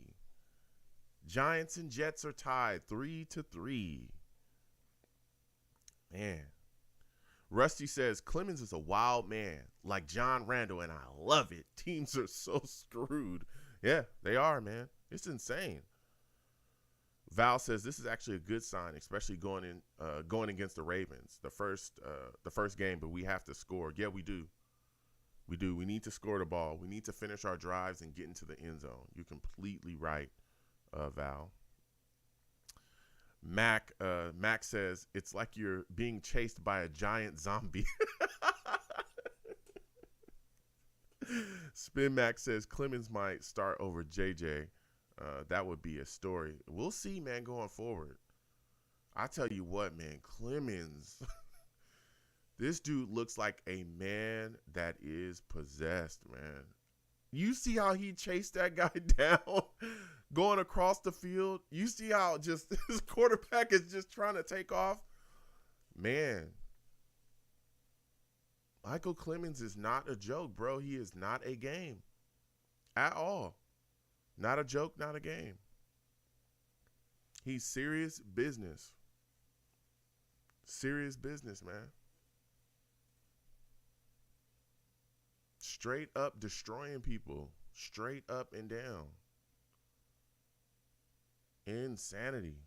Giants and Jets are tied 3-3. Man. Rusty says, Clemens is a wild man, like John Randall, and I love it. Teams are so screwed. Yeah, they are, man. It's insane. Val says this is actually a good sign, especially going against the Ravens, the first game, but we have to score. Yeah, we do. We do. We need to score the ball. We need to finish our drives and get into the end zone. You're completely right, Val. Mac says it's like you're being chased by a giant zombie. Spin Mac says Clemens might start over JJ. That would be a story. We'll see, man, going forward. I tell you what, man, Clemens, this dude looks like a man that is possessed, man. You see how he chased that guy down going across the field? You see how just his quarterback is just trying to take off? Man, Michael Clemens is not a joke, bro. He is not a game at all. Not a joke, not a game. He's serious business. Serious business, man. Straight up destroying people. Straight up and down. Insanity.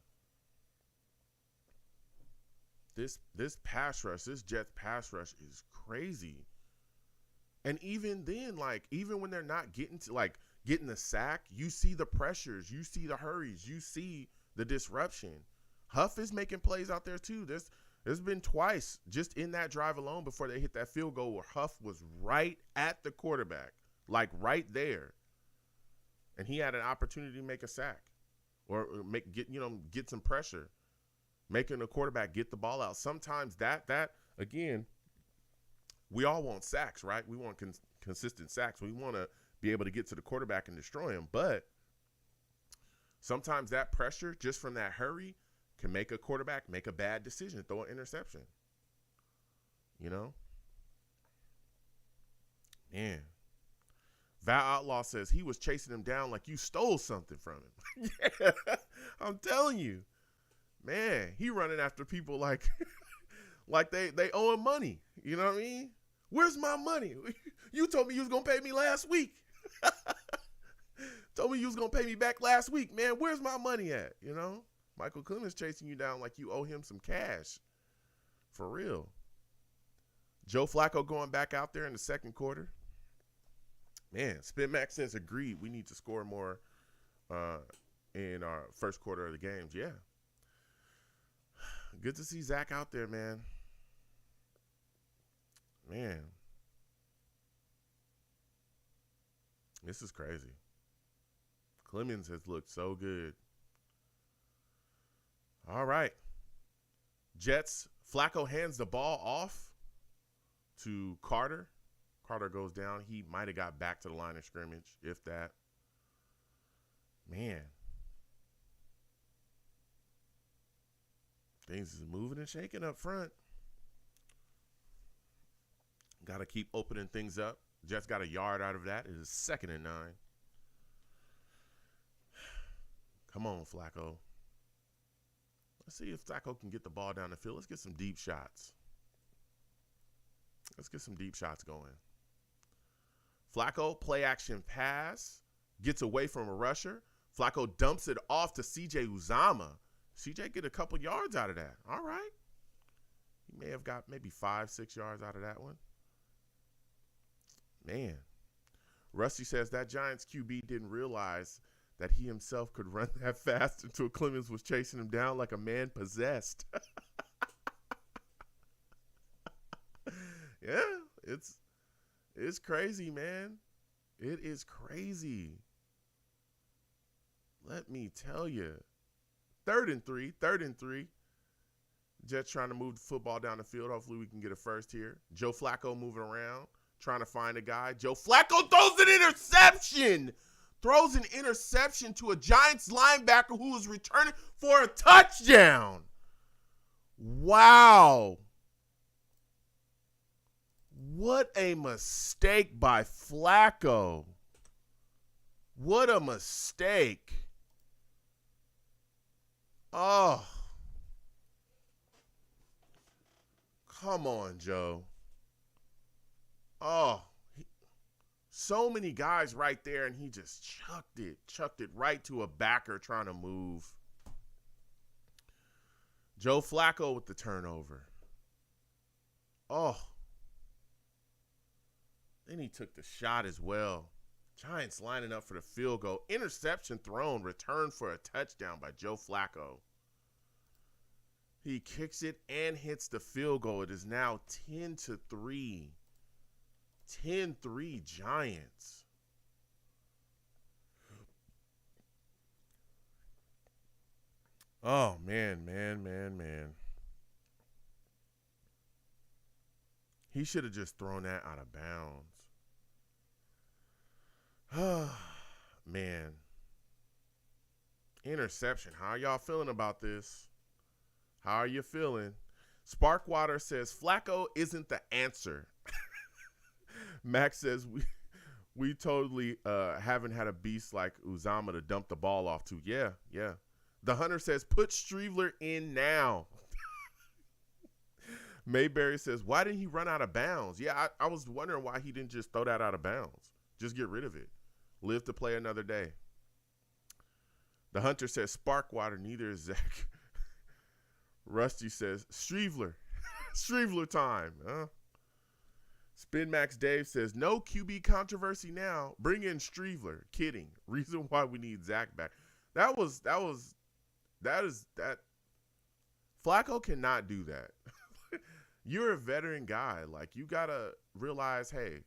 This pass rush, this Jets pass rush is crazy. And even then, even when they're not getting the sack, you see the pressures, you see the hurries, you see the disruption. Huff is making plays out there too. There's been twice just in that drive alone before they hit that field goal where Huff was right at the quarterback, like right there, and he had an opportunity to make a sack or get some pressure, making the quarterback get the ball out. Sometimes that again, we all want sacks, right? We want consistent sacks. We want to be able to get to the quarterback and destroy him, but sometimes that pressure just from that hurry can make a quarterback make a bad decision, throw an interception. You know? Man. Val Outlaw says he was chasing him down like you stole something from him. Yeah, I'm telling you. Man, he running after people like like they owe him money. You know what I mean? Where's my money? You told me you was going to pay me last week. Told me you was going to pay me back last week. Man, where's my money at? You know? Michael Clemens chasing you down like you owe him some cash. For real. Joe Flacco going back out there in the second quarter. Man, Spin Max says agreed. We need to score more in our first quarter of the games. Yeah. Good to see Zach out there, man. Man. This is crazy. Clemens has looked so good. All right. Jets, Flacco hands the ball off to Carter. Carter goes down. He might have got back to the line of scrimmage, if that. Man. Things is moving and shaking up front. Got to keep opening things up. Jets got a yard out of that. It is 2nd and 9. Come on, Flacco. Let's see if Flacco can get the ball down the field. Let's get some deep shots. Let's get some deep shots going. Flacco, play action pass. Gets away from a rusher. Flacco dumps it off to C.J. Uzama. C.J. get a couple yards out of that. All right. He may have got maybe 5-6 yards out of that one. Man. Rusty says that Giants QB didn't realize that he himself could run that fast until Clemens was chasing him down like a man possessed. Yeah, it's crazy, man. It is crazy. Let me tell you. 3rd and 3. Jets trying to move the football down the field. Hopefully we can get a first here. Joe Flacco moving around, trying to find a guy. Joe Flacco throws an interception. Throws an interception to a Giants linebacker who was returning for a touchdown. Wow. What a mistake by Flacco. What a mistake. Oh. Come on, Joe. Oh. So many guys right there, and he just chucked it right to a backer trying to move. Joe Flacco with the turnover. Oh. Then he took the shot as well. Giants lining up for the field goal. Interception thrown, return for a touchdown by Joe Flacco. He kicks it and hits the field goal. It is now 10-3. 10-3 Giants. Oh, man. He should have just thrown that out of bounds. Man. Interception. How are y'all feeling about this? How are you feeling? Sparkwater says, Flacco isn't the answer. Max says, we totally haven't had a beast like Uzama to dump the ball off to. Yeah. The Hunter says, put Streveler in now. Mayberry says, why didn't he run out of bounds? Yeah, I was wondering why he didn't just throw that out of bounds. Just get rid of it. Live to play another day. The Hunter says, Sparkwater, neither is Zach. Rusty says, Streveler. Streveler time. Huh? Spin Max Dave says, no QB controversy now. Bring in Streveler. Kidding. Reason why we need Zach back. That Flacco cannot do that. You're a veteran guy. Like, you got to realize, hey,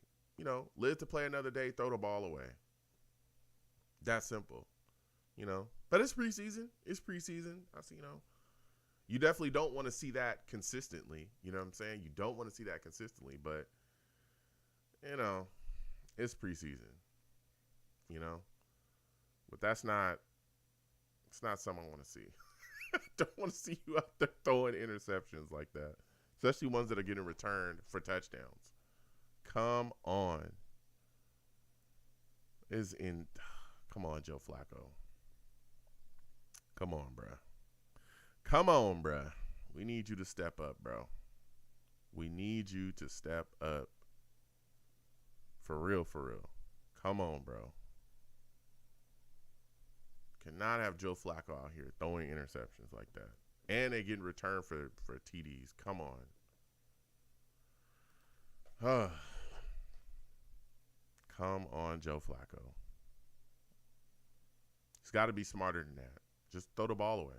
live to play another day, throw the ball away. That simple, But it's preseason. It's preseason. You definitely don't want to see that consistently. You know what I'm saying? You don't want to see that consistently, but, it's preseason, But it's not something I want to see. I don't want to see you out there throwing interceptions like that, especially ones that are getting returned for touchdowns. Come on. Come on, Joe Flacco. Come on, bruh. Come on, bruh. We need you to step up, bro. We need you to step up. For real, for real. Come on, bro. Cannot have Joe Flacco out here throwing interceptions like that. And they getting returned for TDs. Come on. Come on, Joe Flacco. He's got to be smarter than that. Just throw the ball away.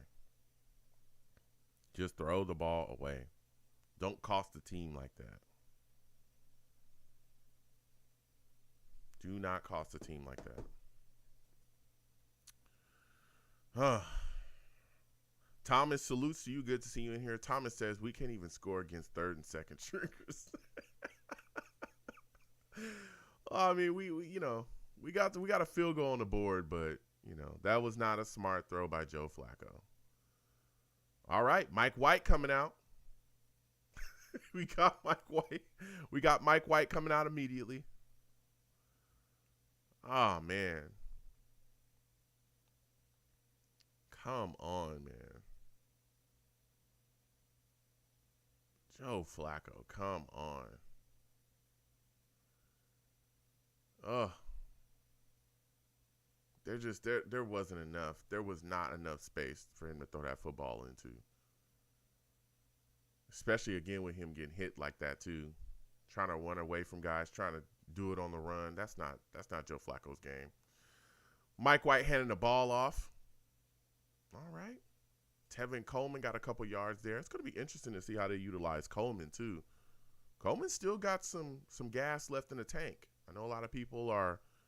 Just throw the ball away. Don't cost the team like that. Do not cost a team like that. Thomas, salutes to you. Good to see you in here. Thomas says we can't even score against third and second stringers. I mean, we got a field goal on the board, but that was not a smart throw by Joe Flacco. All right, Mike White coming out. We got Mike White coming out immediately. Oh, man. Come on, man. Joe Flacco, come on. Ugh. There wasn't enough. There was not enough space for him to throw that football into. Especially, again, with him getting hit like that, too. Trying to run away from guys, trying to do it on the run. That's not Joe Flacco's game. Mike White handing the ball off. All right. Tevin Coleman got a couple yards there. It's going to be interesting to see how they utilize Coleman, too. Coleman still got some gas left in the tank. I know a lot of people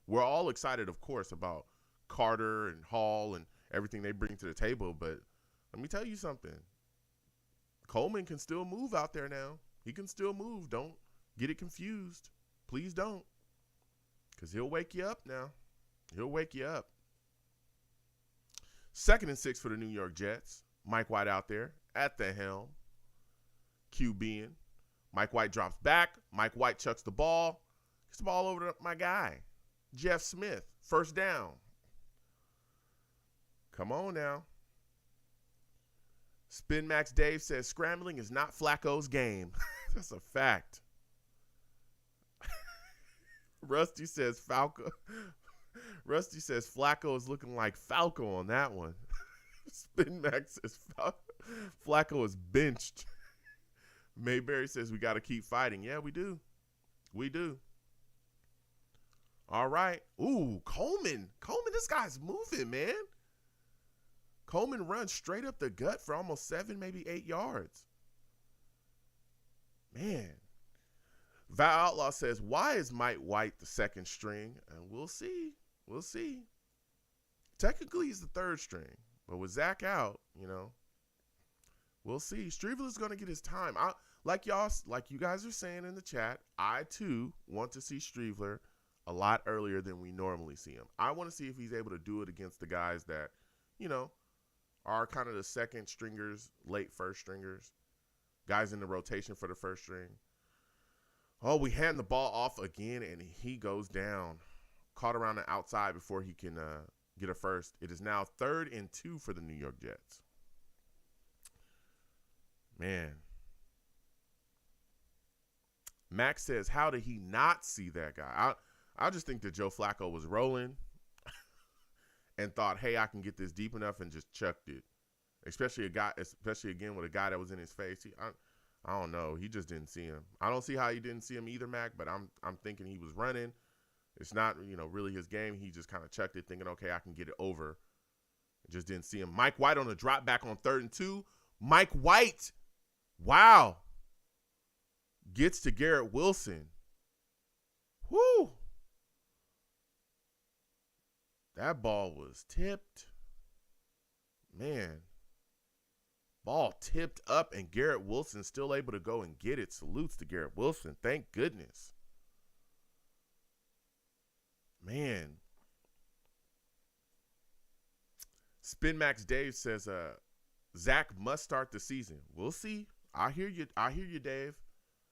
we're all excited, of course, about Carter and Hall and everything they bring to the table, but let me tell you something. Coleman can still move out there now. He can still move. Don't get it confused. Please don't. Because he'll wake you up now. He'll wake you up. 2nd and 6 for the New York Jets. Mike White out there at the helm. QBing. Mike White drops back. Mike White chucks the ball. Gets the ball over to my guy, Jeff Smith. First down. Come on now. Spin Max Dave says scrambling is not Flacco's game. That's a fact. Rusty says Flacco is looking like Falco on that one. Spin Max says Flacco is benched. Mayberry says we got to keep fighting. Yeah, we do. We do. All right. Ooh, Coleman, this guy's moving, man. Coleman runs straight up the gut for almost 7, maybe 8 yards. Man. Val Outlaw says, why is Mike White the second string? And we'll see. We'll see. Technically, he's the third string. But with Zach out, we'll see. Streveler's going to get his time. Like you guys are saying in the chat, I, too, want to see Streveler a lot earlier than we normally see him. I want to see if he's able to do it against the guys that, are kind of the second stringers, late first stringers, guys in the rotation for the first string. Oh, we hand the ball off again, and he goes down. Caught around the outside before he can get a first. It is now 3rd and 2 for the New York Jets. Man. Max says, how did he not see that guy? I just think that Joe Flacco was rolling and thought, hey, I can get this deep enough, and just chucked it. Especially again with a guy that was in his face. I don't know. He just didn't see him. I don't see how he didn't see him either, Mac, but I'm thinking he was running. It's not, really his game. He just kind of chucked it thinking, okay, I can get it over. Just didn't see him. Mike White on a drop back on 3rd and 2. Mike White, wow, gets to Garrett Wilson. Whoo. That ball was tipped. Man. Ball tipped up, and Garrett Wilson still able to go and get it. Salutes to Garrett Wilson. Thank goodness. Man. Spin Max Dave says, Zach must start the season. We'll see. I hear you, Dave.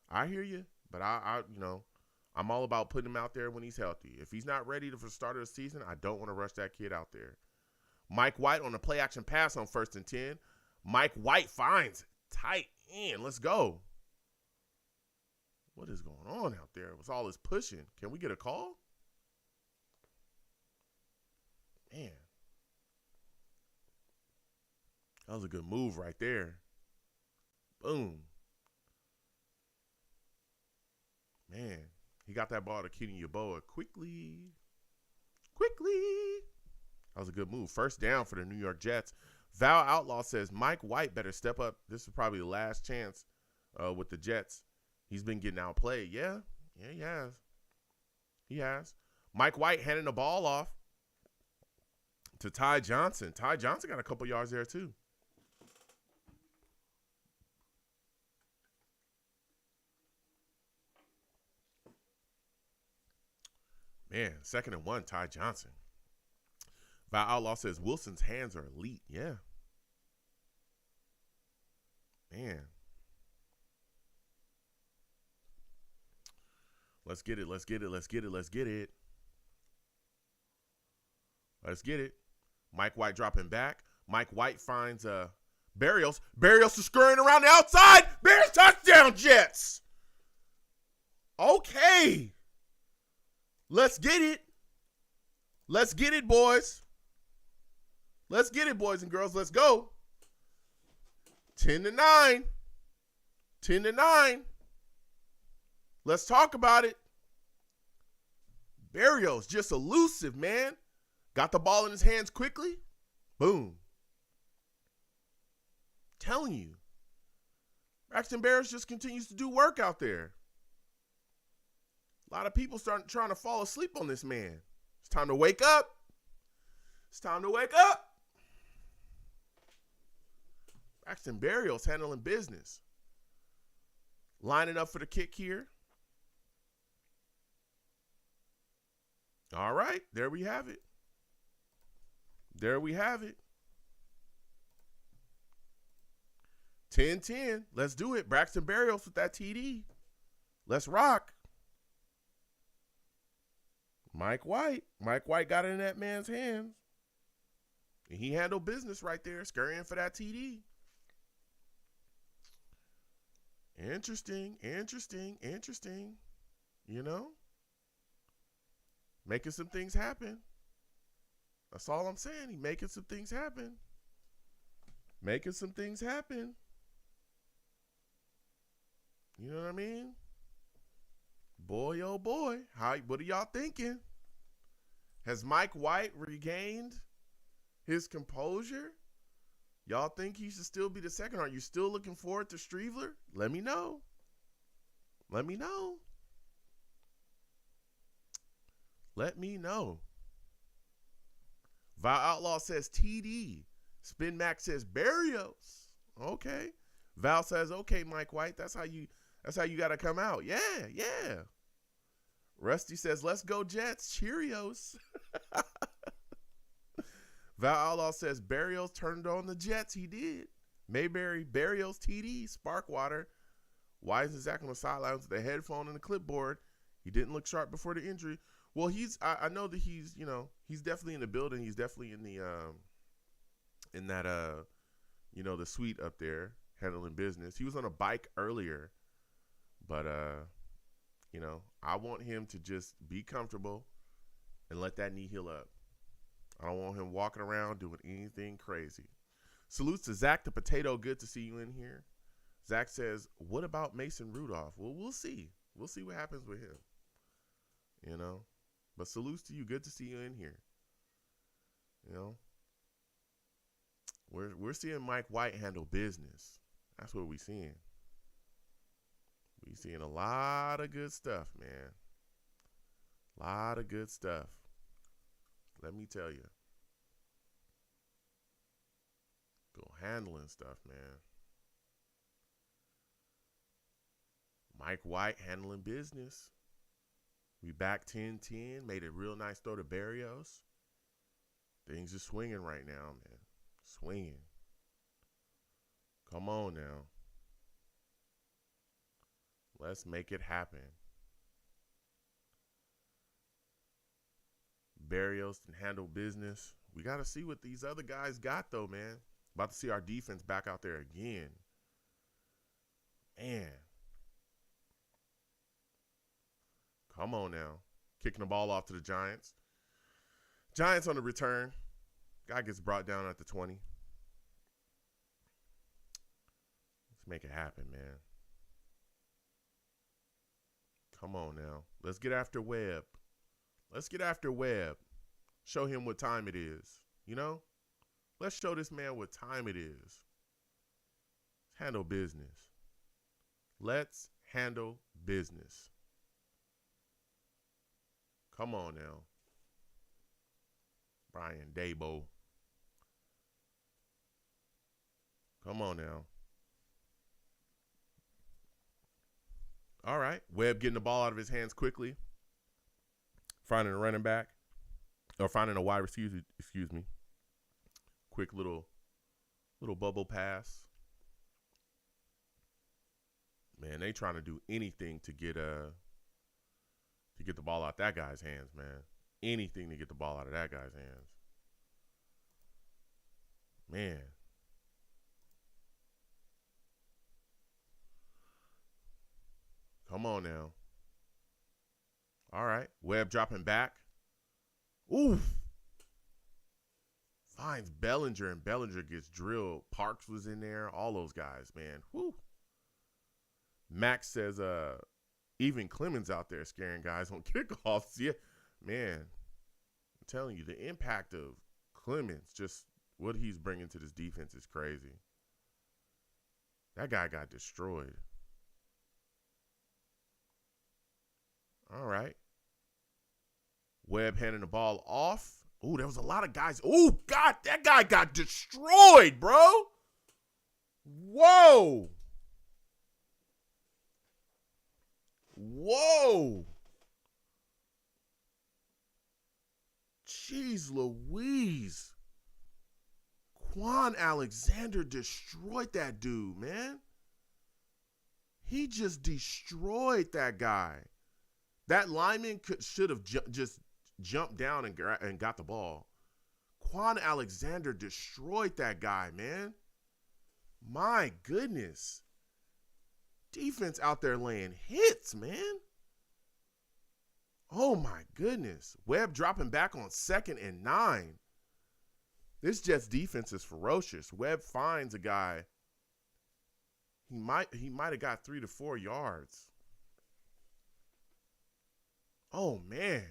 I hear you. But I'm all about putting him out there when he's healthy. If he's not ready for the start of the season, I don't want to rush that kid out there. Mike White on a play action pass on 1st and 10. Mike White finds tight end. Let's go. What is going on out there with all this pushing? Can we get a call? Man. That was a good move right there. Boom. Man. He got that ball to Kenny Yeboah quickly. That was a good move. 1st down for the New York Jets. Val Outlaw says Mike White better step up. This is probably the last chance with the Jets. He's been getting outplayed. Yeah, he has. He has. Mike White handing the ball off to Ty Johnson. Ty Johnson got a couple yards there too. Man, 2nd and 1, Ty Johnson. Val Outlaw says Wilson's hands are elite. Yeah. Man. Let's get it. Let's get it. Mike White dropping back. Mike White finds Barrios. Barrios is scurrying around the outside. Bears touchdown, Jets. Okay. Let's get it. Let's get it, boys. Let's get it, boys and girls. Let's go. 10-9. 10-9. Let's talk about it. Barrios just elusive, man. Got the ball in his hands quickly. Boom. Telling you. Braxton Barrios just continues to do work out there. A lot of people start trying to fall asleep on this man. It's time to wake up. It's time to wake up. Braxton Barrios handling business. Lining up for the kick here. All right, there we have it. There we have it. 10-10. Let's do it. Braxton Barrios with that TD. Let's rock. Mike White. Mike White got it in that man's hands. And he handled business right there, scurrying for that TD. Interesting. You know? Making some things happen. That's all I'm saying. He making some things happen. Making some things happen. You know what I mean? Boy, oh boy. What are y'all thinking? Has Mike White regained his composure? Y'all think he should still be the second? Are you still looking forward to Streveler? Let me know. Let me know. Let me know. Val Outlaw says TD. Spin Max says Barrios. Okay. Val says, okay, Mike White, that's how you got to come out. Yeah. Rusty says, let's go Jets. Cheerios. Val Outlaw says Barrios turned on the Jets. He did. Mayberry, Barrios, TD, Sparkwater. Why isn't Zach on the sidelines with the headphone and the clipboard? He didn't look sharp before the injury. Well, I know that he's definitely in the building. He's definitely in the the suite up there handling business. He was on a bike earlier, but I want him to just be comfortable and let that knee heal up. I don't want him walking around doing anything crazy. Salutes to Zach the Potato. Good to see you in here. Zach says, what about Mason Rudolph? Well, we'll see. We'll see what happens with him. But salutes to you. Good to see you in here. We're seeing Mike White handle business. That's what we're seeing. We're seeing a lot of good stuff, man. A lot of good stuff. Let me tell you. Go handling stuff, man. Mike White handling business. We back 10-10. Made a real nice throw to Berrios. Things are swinging right now, man. Swinging. Come on now. Let's make it happen. Berrios can handle business. We got to see what these other guys got, though, man. About to see our defense back out there again. Man. Come on now. Kicking the ball off to the Giants. Giants on the return. Guy gets brought down at the 20. Let's make it happen, man. Come on now. Let's get after Webb. Let's get after Webb. Show him what time it is. You know? Let's show this man what time it is. Let's handle business. Let's handle business. Come on now. Brian Dabo. Come on now. All right. Webb getting the ball out of his hands quickly. Finding a running back. Or finding a wide receiver, excuse me. Quick little bubble pass. Man, they trying to do anything to get the ball out that guy's hands, man. Anything to get the ball out of that guy's hands. Man. Come on now. All right. Webb dropping back. Oof. Finds Bellinger, and Bellinger gets drilled. Parks was in there. All those guys, man. Whew. Max says, even Clemens out there scaring guys on kickoffs. Yeah, man. I'm telling you, the impact of Clemens, just what he's bringing to this defense is crazy. That guy got destroyed. All right. Webb handing the ball off. Ooh, there was a lot of guys. Ooh, God, that guy got destroyed, bro. Whoa. Whoa. Jeez Louise. Quan Alexander destroyed that dude, man. He just destroyed that guy. That lineman should have just jumped down and got the ball. Quan Alexander destroyed that guy, man. My goodness. Defense out there laying hits, man. Oh, my goodness. Webb dropping back on 2nd and 9. This Jets defense is ferocious. Webb finds a guy. He might have got 3 to 4 yards. Oh, man.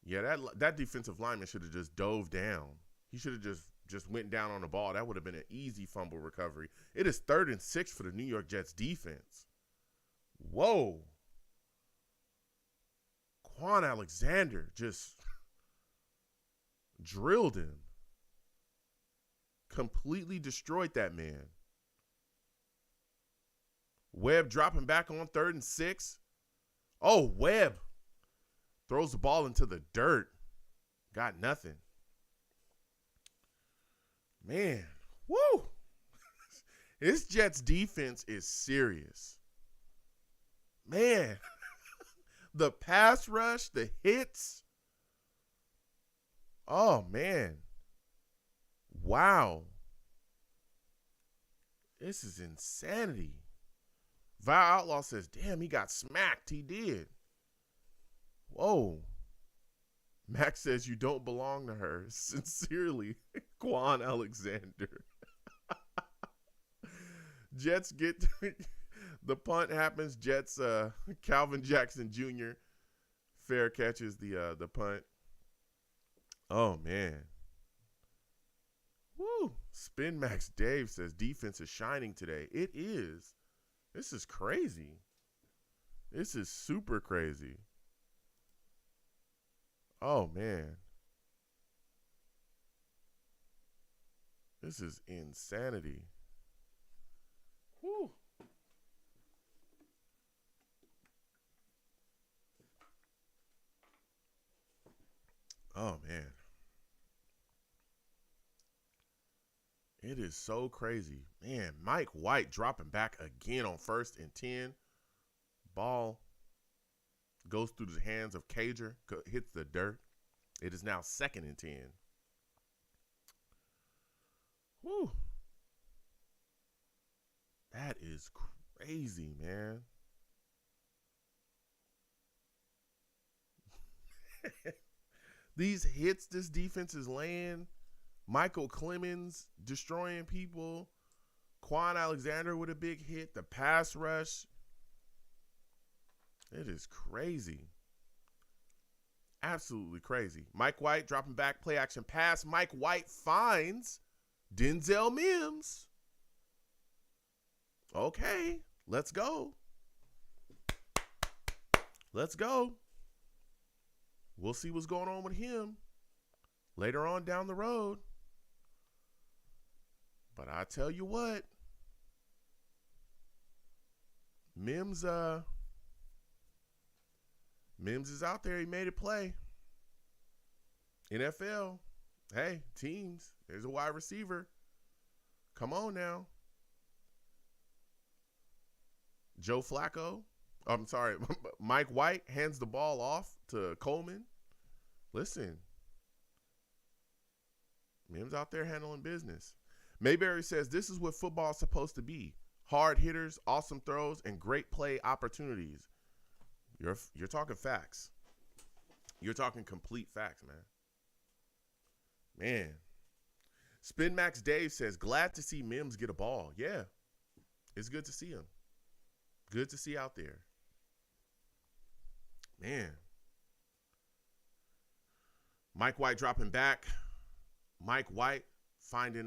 Yeah, that defensive lineman should have just dove down. He should have just went down on the ball. That would have been an easy fumble recovery. It is 3rd and 6 for the New York Jets defense. Whoa. Quan Alexander just drilled him. Completely destroyed that man. Webb dropping back on 3rd and 6. Oh, Webb throws the ball into the dirt. Got nothing. Man, woo. This Jets defense is serious. Man, the pass rush, the hits. Oh, man. Wow. This is insanity. Val Outlaw says, damn, he got smacked. He did. Whoa. Max says, you don't belong to her. Sincerely, Quan Alexander. Jets get the punt happens. Jets, Calvin Jackson Jr. fair catches the punt. Oh, man. Woo. Spin Max Dave says defense is shining today. It is. This is crazy. This is super crazy. Oh, man. This is insanity. Woo. Oh, man. It is so crazy. Man, Mike White dropping back again on 1st and 10. Ball goes through the hands of Cager, hits the dirt. It is now 2nd and 10. Whew. That is crazy, man. These hits this defense is laying. Michael Clemens destroying people. Quan Alexander with a big hit. The pass rush. It is crazy. Absolutely crazy. Mike White dropping back, play action pass. Mike White finds Denzel Mims. Okay, let's go. Let's go. We'll see what's going on with him later on down the road. But I tell you what, Mims is out there. He made it play. NFL, hey, teams, there's a wide receiver. Come on now. Joe Flacco, I'm sorry, Mike White hands the ball off to Coleman. Listen, Mims out there handling business. Mayberry says this is what football is supposed to be. Hard hitters, awesome throws, and great play opportunities. You're talking facts. You're talking complete facts, man. Man. Spin Max Dave says, glad to see Mims get a ball. Yeah, it's good to see him. Good to see out there. Man. Mike White dropping back. Mike White finding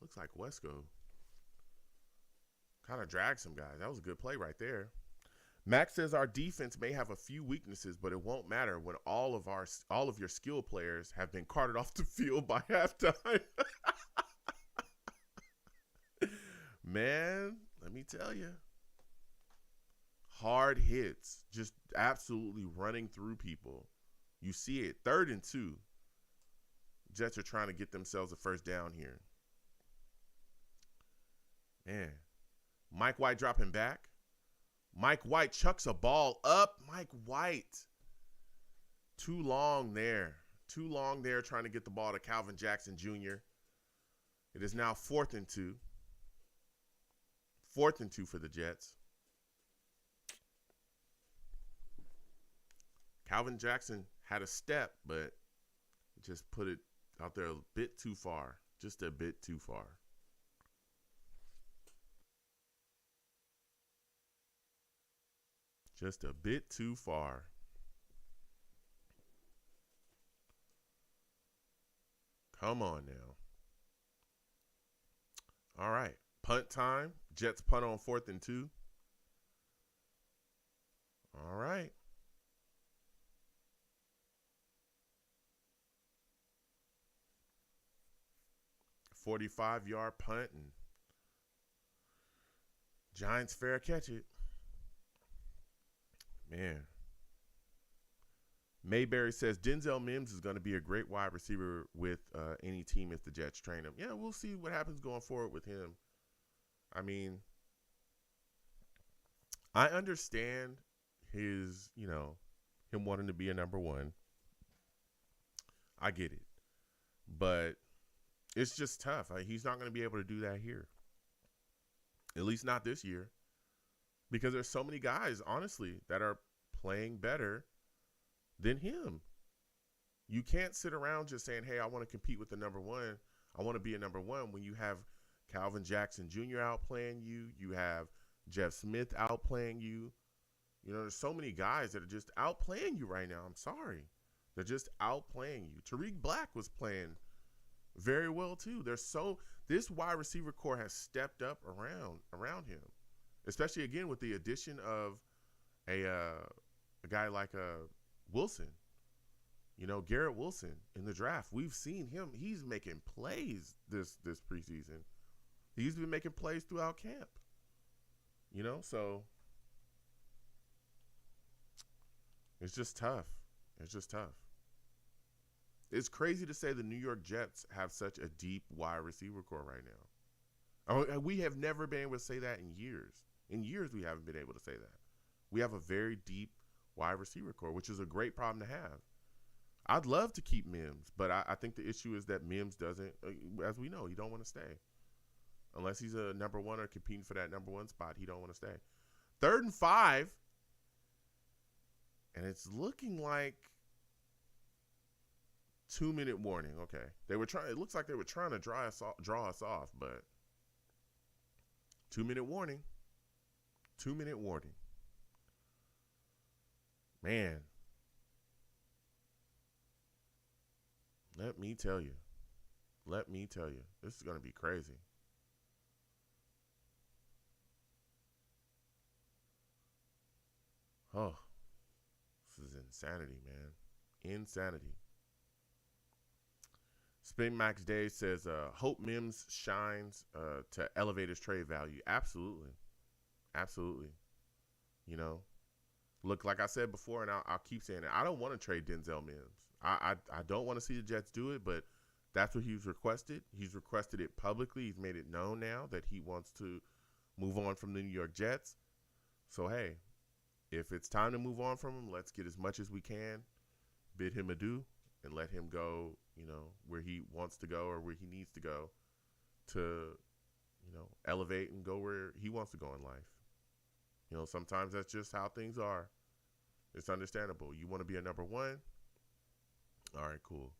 looks like Wesco. Kind of dragged some guys. That was a good play right there. Max says our defense may have a few weaknesses, but it won't matter when all of your skill players have been carted off the field by halftime. Man, let me tell you. Hard hits, just absolutely running through people. You see it, 3rd and 2. Jets are trying to get themselves a first down here. Man, Mike White dropping back. Mike White chucks a ball up. Mike White. Too long there. Too long there trying to get the ball to Calvin Jackson Jr. It is now 4th and 2. 4th and 2 for the Jets. Calvin Jackson had a step, but just put it out there a bit too far. Just a bit too far. Just a bit too far. Come on now. All right. Punt time. Jets punt on 4th and 2. All right. 45-yard punt, and Giants fair catch it. Man. Mayberry says Denzel Mims is going to be a great wide receiver with any team if the Jets train him. Yeah, we'll see what happens going forward with him. I mean, I understand his, him wanting to be a number one. I get it. But it's just tough. He's not going to be able to do that here. At least not this year. Because there's so many guys, honestly, that are playing better than him. You can't sit around just saying, hey, I want to compete with the number one. I want to be a number one when you have Calvin Jackson Jr. outplaying you. You have Jeff Smith outplaying you. There's so many guys that are just outplaying you right now. I'm sorry. They're just outplaying you. Tariq Black was playing very well too. This wide receiver core has stepped up around him, especially again with the addition of a guy like Wilson. Garrett Wilson in the draft. We've seen him. He's making plays this preseason. He's been making plays throughout camp. So it's just tough. It's just tough. It's crazy to say the New York Jets have such a deep wide receiver core right now. We have never been able to say that in years. In years, we haven't been able to say that. We have a very deep wide receiver core, which is a great problem to have. I'd love to keep Mims, but I think the issue is that Mims doesn't, as we know, he don't want to stay. Unless he's a number one or competing for that number one spot, he don't want to stay. 3rd and 5, and it's looking like 2-minute warning. Okay, it looks like they were trying to draw us off, but 2-minute warning. 2-minute warning. Man. Let me tell you. This is going to be crazy. Oh, this is insanity, man. Insanity. Spin Max Day says, hope Mims shines to elevate his trade value. Absolutely. Look, like I said before, and I'll keep saying it, I don't want to trade Denzel Mims. I don't want to see the Jets do it, but that's what he's requested. He's requested it publicly. He's made it known now that he wants to move on from the New York Jets. So, hey, if it's time to move on from him, let's get as much as we can, bid him adieu, and let him go, where he wants to go or where he needs to go to, elevate and go where he wants to go in life. Sometimes that's just how things are. It's understandable. You want to be a number one? All right, cool.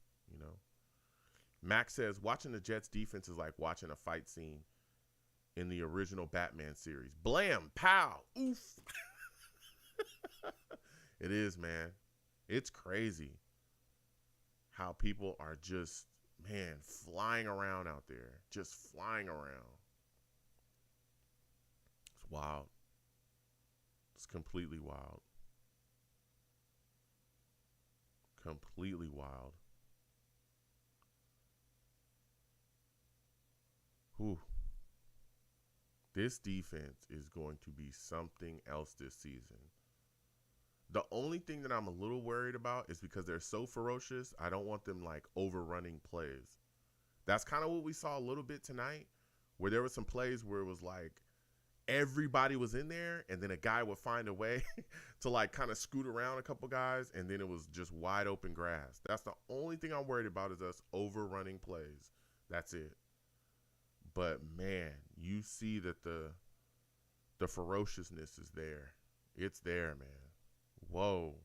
Max says, watching the Jets defense is like watching a fight scene in the original Batman series. Blam, pow, oof. It is, man. It's crazy how people are just, flying around out there. Just flying around. It's wild. It's completely wild. Completely wild. Whew. This defense is going to be something else this season. The only thing that I'm a little worried about is because they're so ferocious, I don't want them overrunning plays. That's kind of what we saw a little bit tonight, where there were some plays where it was everybody was in there, and then a guy would find a way to kind of scoot around a couple guys, and then it was just wide open grass. That's the only thing I'm worried about is us overrunning plays. That's it. But man, you see that the ferociousness is there. It's there, man. Whoa.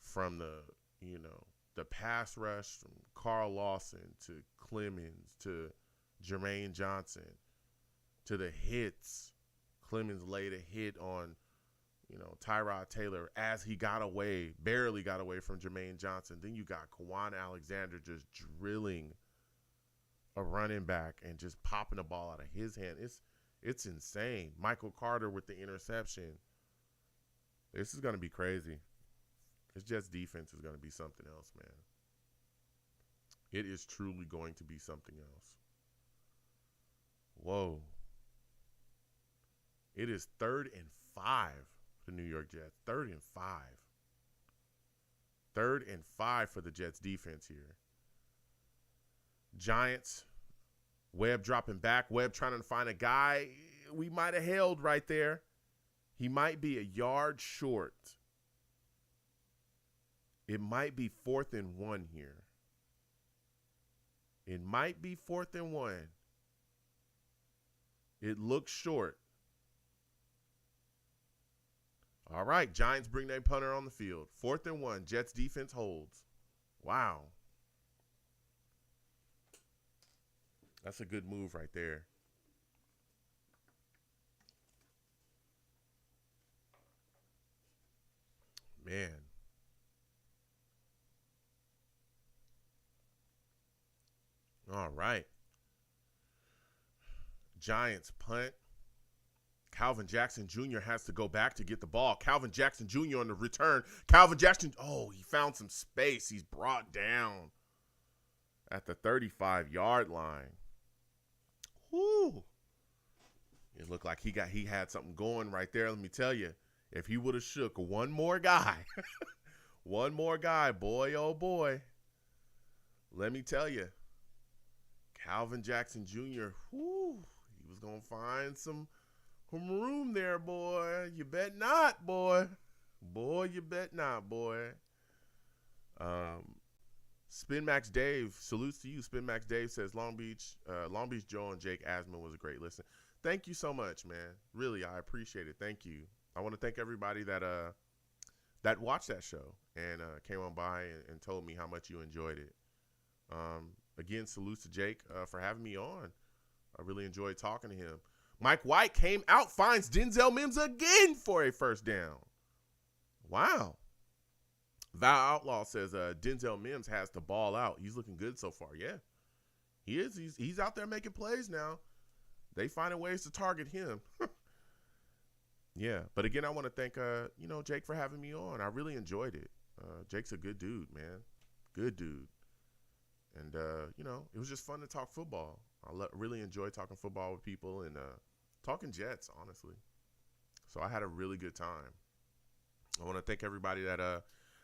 From the pass rush from Carl Lawson to Clemens to Jermaine Johnson to the hits. Clemens laid a hit on, Tyrod Taylor as he barely got away from Jermaine Johnson. Then you got Kwan Alexander just drilling a running back and just popping the ball out of his hand. It's insane. Michael Carter with the interception. This is going to be crazy. This Jets defense is going to be something else, man. It is truly going to be something else. Whoa. It is 3rd and 5 for the New York Jets. 3rd and 5. 3rd and 5 for the Jets defense here. Giants, Webb dropping back. Webb trying to find a guy we might have held right there. He might be a yard short. It might be 4th and 1 here. It might be 4th and 1. It looks short. All right, Giants bring their punter on the field. 4th and 1. Jets defense holds. Wow. That's a good move right there. Man. All right. Giants punt. Calvin Jackson Jr. has to go back to get the ball. Calvin Jackson Jr. on the return. Calvin Jackson, he found some space. He's brought down at the 35-yard line. Whoo. It looked like he had something going right there. Let me tell you, if he would have shook one more guy, boy, oh boy, let me tell you, Calvin Jackson Jr., he was going to find some room there, boy. You bet not, boy. Boy, you bet not, boy. Spin Max Dave, salutes to you. Spin Max Dave says Long Beach Joe and Jake Asman was a great listen. Thank you so much, man. Really, I appreciate it. Thank you. I want to thank everybody that watched that show and came on by and told me how much you enjoyed it. Again, salutes to Jake for having me on. I really enjoyed talking to him. Mike White came out, finds Denzel Mims again for a first down. Wow. Val Outlaw says Denzel Mims has to ball out. He's looking good so far. Yeah, he is. He's out there making plays now. They finding ways to target him. Yeah, but again, I want to thank Jake for having me on. I really enjoyed it. Jake's a good dude, man. Good dude. And it was just fun to talk football. I really enjoy talking football with people and talking Jets, honestly. So I had a really good time. I want to thank everybody that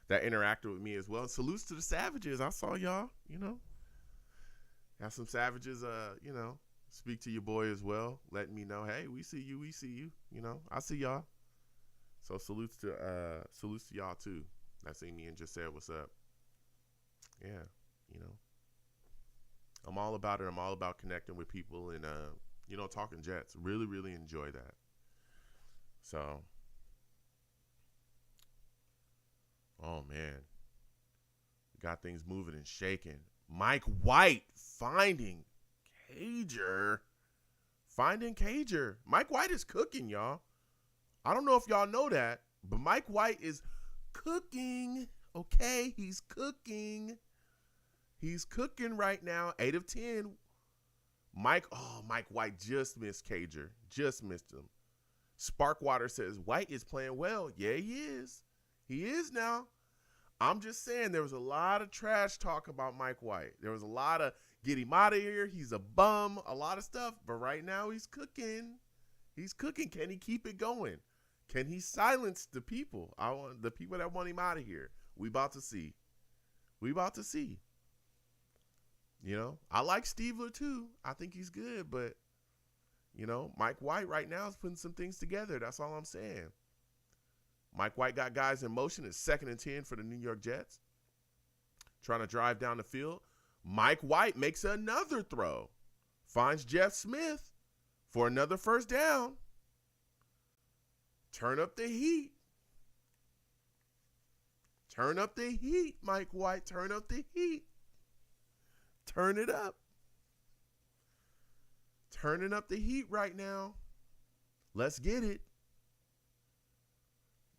interacted with me as well. And salutes to the Savages. I saw y'all, Have some Savages, speak to your boy as well, letting me know, hey, we see you. I see y'all. So salutes to y'all too. That seen me and just said what's up. Yeah, I'm all about it. I'm all about connecting with people and talking Jets. Really, really enjoy that. So, oh man, got things moving and shaking. Mike White finding Cager. Mike White is cooking, y'all. I don't know if y'all know that, but Mike White is cooking. Okay, he's cooking. He's cooking right now. 8 of 10. Mike White just missed Cager. Just missed him. Sparkwater says White is playing well. Yeah, he is. He is now. I'm just saying there was a lot of trash talk about Mike White. There was a lot of get him out of here. He's a bum. A lot of stuff. But right now he's cooking. He's cooking. Can he keep it going? Can he silence the people? The people that want him out of here. We about to see. I like Steveler too. I think he's good, but Mike White right now is putting some things together. That's all I'm saying. Mike White got guys in motion. It's 2nd and 10 for the New York Jets. Trying to drive down the field. Mike White makes another throw. Finds Jeff Smith for another first down. Turn up the heat. Turn up the heat, Mike White. Turn up the heat. Turn it up. Turning up the heat right now. Let's get it.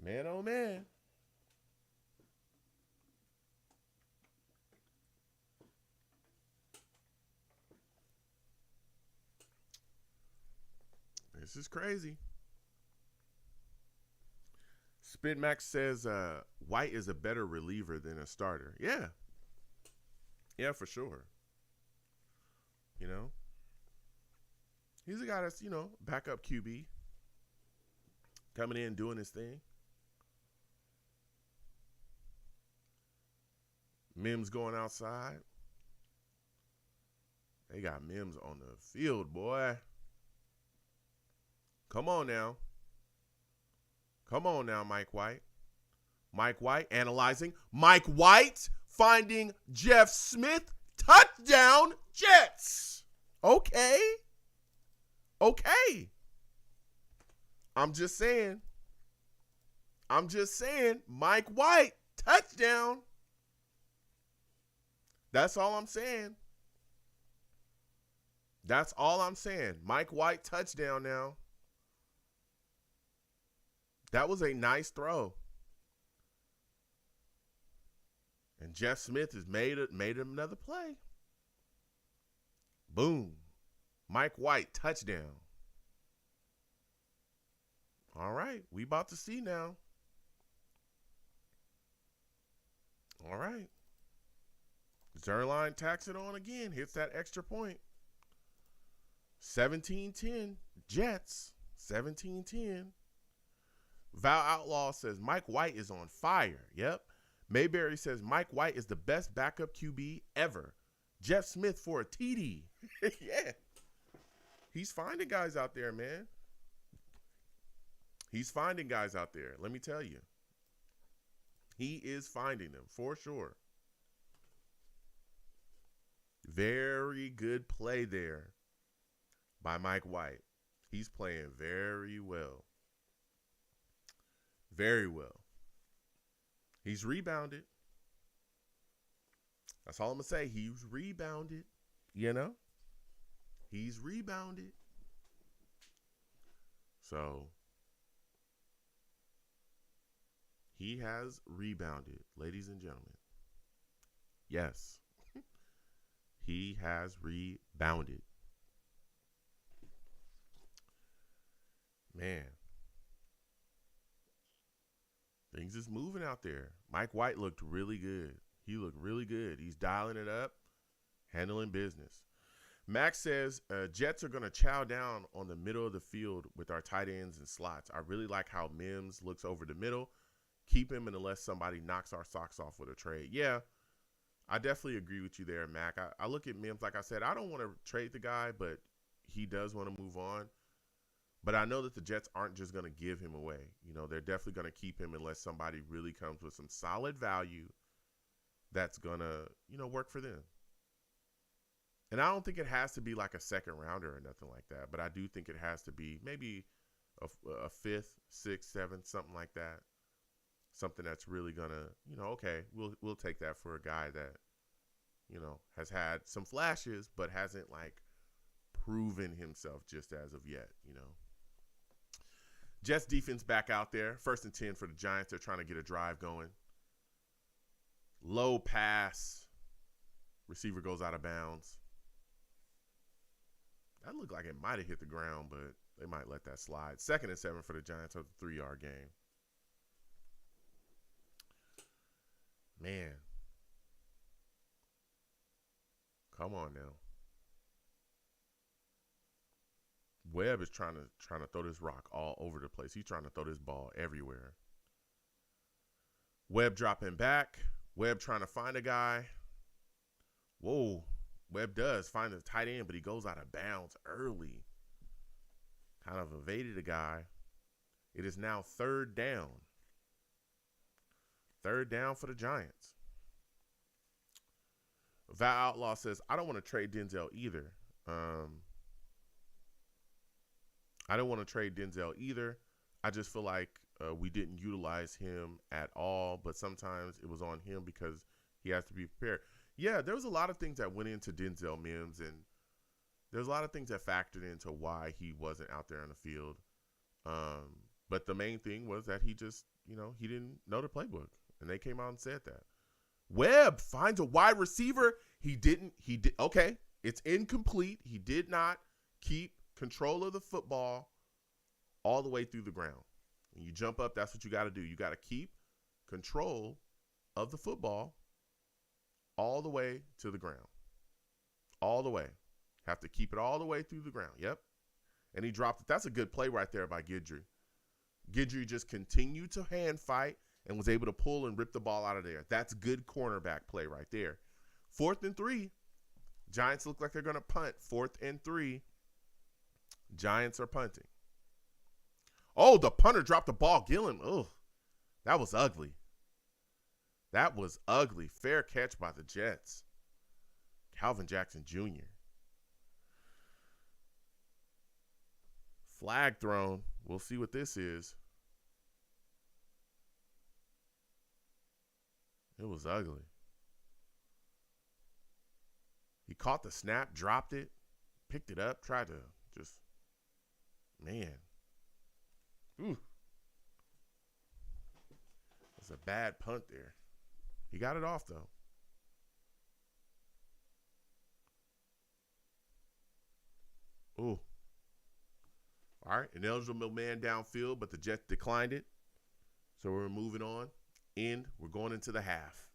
Man, oh man. This is crazy. Spin Max says White is a better reliever than a starter. Yeah. Yeah, for sure. He's a guy that's, backup QB. Coming in, doing his thing. Mims going outside. They got Mims on the field, boy. Come on now. Mike White. Mike White analyzing. Mike White finding Jeff Smith. Touchdown, Jets. Okay. I'm just saying. Mike White, touchdown. That's all I'm saying. Mike White, touchdown now. That was a nice throw. And Jeff Smith has made him another play. Boom. Mike White, touchdown. All right, we about to see now. All right. Zerline tacks it on again, hits that extra point. 17-10, Jets, 17-10. Val Outlaw says Mike White is on fire. Yep. Mayberry says Mike White is the best backup QB ever. Jeff Smith for a TD. Yeah. He's finding guys out there, man. He's finding guys out there. Let me tell you. He is finding them for sure. Very good play there by Mike White. He's playing very well. Very well. He's rebounded. That's all I'm going to say. He's rebounded. You know? He's rebounded. So, he has rebounded, ladies and gentlemen. Yes. He has rebounded. Man. Things is moving out there. Mike White looked really good. He looked really good. He's dialing it up, handling business. Max says, Jets are going to chow down on the middle of the field with our tight ends and slots. I really like how Mims looks over the middle. Keep him unless somebody knocks our socks off with a trade. Yeah, I definitely agree with you there, Mac. I look at Mims, like I said, I don't want to trade the guy, but he does want to move on. But I know that the Jets aren't just going to give him away. You know, they're definitely going to keep him unless somebody really comes with some solid value that's going to, you know, work for them. And I don't think it has to be like a second rounder or nothing like that. But I do think it has to be maybe a fifth, sixth, seventh, something like that. Something that's really going to, you know, okay, we'll take that for a guy that, you know, has had some flashes but hasn't like proven himself just as of yet, you know. Jets defense back out there. 1st and 10 for the Giants. They're trying to get a drive going. Low pass. Receiver goes out of bounds. That looked like it might have hit the ground, but they might let that slide. 2nd and 7 for the Giants of the 3-yard game. Man. Come on now. Webb is trying to throw this rock all over the place. He's trying to throw this ball everywhere. Webb dropping back. Webb trying to find a guy. Whoa. Webb does find the tight end, but he goes out of bounds early. Kind of evaded a guy. It is now 3rd down. 3rd down for the Giants. Val Outlaw says, I don't want to trade Denzel either. I don't want to trade Denzel either. I just feel like we didn't utilize him at all, but sometimes it was on him because he has to be prepared. Yeah, there was a lot of things that went into Denzel Mims, and there's a lot of things that factored into why he wasn't out there on the field. But the main thing was that he just, you know, he didn't know the playbook, and they came out and said that. Webb finds a wide receiver. He did. Okay, it's incomplete. He did not keep control of the football all the way through the ground. When you jump up, that's what you got to do. You got to keep control of the football all the way to the ground. All the way. Have to keep it all the way through the ground. Yep. And he dropped it. That's a good play right there by Guidry. Guidry just continued to hand fight and was able to pull and rip the ball out of there. That's good cornerback play right there. 4th and 3. Giants look like they're going to punt. 4th and 3. Giants are punting. Oh, the punter dropped the ball. Gillen. Oh, that was ugly. That was ugly. Fair catch by the Jets. Calvin Jackson Jr. Flag thrown. We'll see what this is. It was ugly. He caught the snap, dropped it, picked it up, tried to just, man. Ooh. That's a bad punt there. He got it off, though. Ooh. All right. An eligible man downfield, but the Jets declined it. So we're moving on. We're going into the half.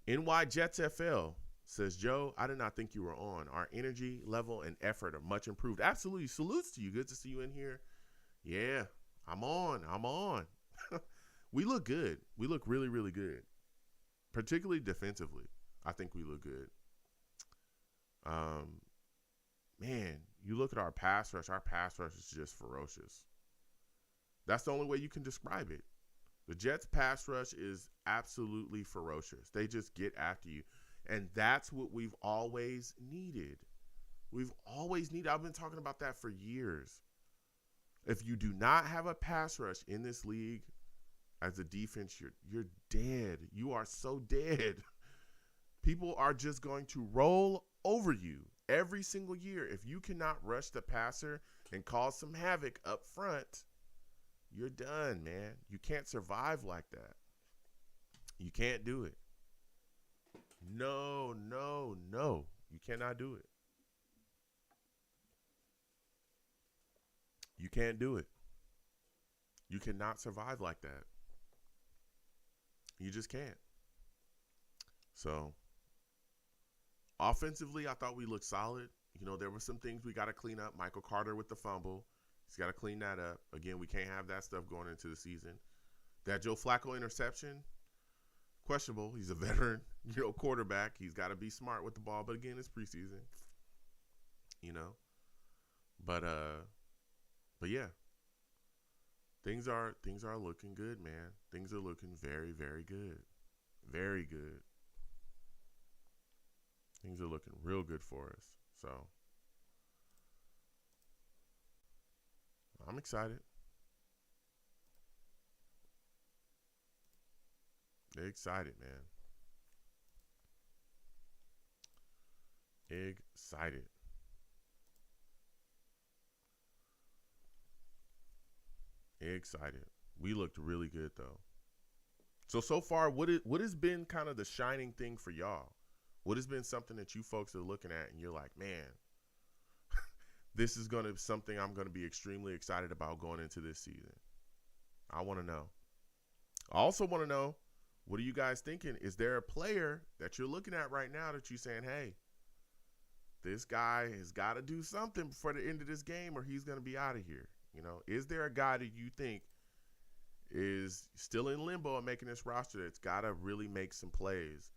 NY Jets FL says, Joe, I did not think you were on. Our energy level and effort are much improved. Absolutely. Salutes to you. Good to see you in here. Yeah, I'm on. We look good. We look really, really good. Particularly defensively. I think we look good. Man, you look at our pass rush. Our pass rush is just ferocious. That's the only way you can describe it. The Jets' pass rush is absolutely ferocious. They just get after you. And that's what we've always needed. I've been talking about that for years. If you do not have a pass rush in this league as a defense, you're dead. You are so dead. People are just going to roll over you every single year. If you cannot rush the passer and cause some havoc up front, you're done, man. You can't survive like that. You can't do it. No. You cannot do it. You can't do it. You cannot survive like that. You just can't. So, offensively, I thought we looked solid. You know, there were some things we got to clean up. Michael Carter with the fumble. He's got to clean that up. Again, we can't have that stuff going into the season. That Joe Flacco interception, questionable. He's a veteran, quarterback. He's got to be smart with the ball. But again, it's preseason, But yeah, things are looking good, man. Things are looking very, very good, very good. Things are looking real good for us. So I'm excited. Excited, man. Excited. Excited. We looked really good, though. So far, what has been kind of the shining thing for y'all? What has been something that you folks are looking at and you're like, man, this is going to be something I'm going to be extremely excited about going into this season? I want to know. I also want to know, what are you guys thinking? Is there a player that you're looking at right now that you're saying, hey, this guy has got to do something before the end of this game or he's going to be out of here? Is there a guy that you think is still in limbo and making this roster that's got to really make some plays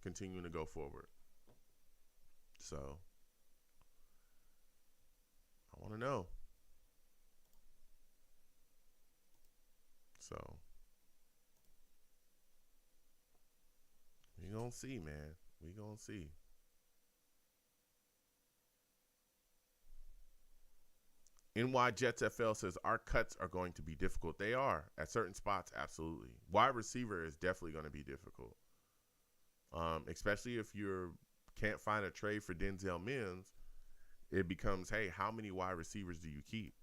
continuing to go forward? So I want to know. So we going to see, man. We going to see. NY Jets FL says our cuts are going to be difficult. They are at certain spots, absolutely. Wide receiver is definitely going to be difficult, especially if you can't find a trade for Denzel Mims. It becomes, hey, how many wide receivers do you keep?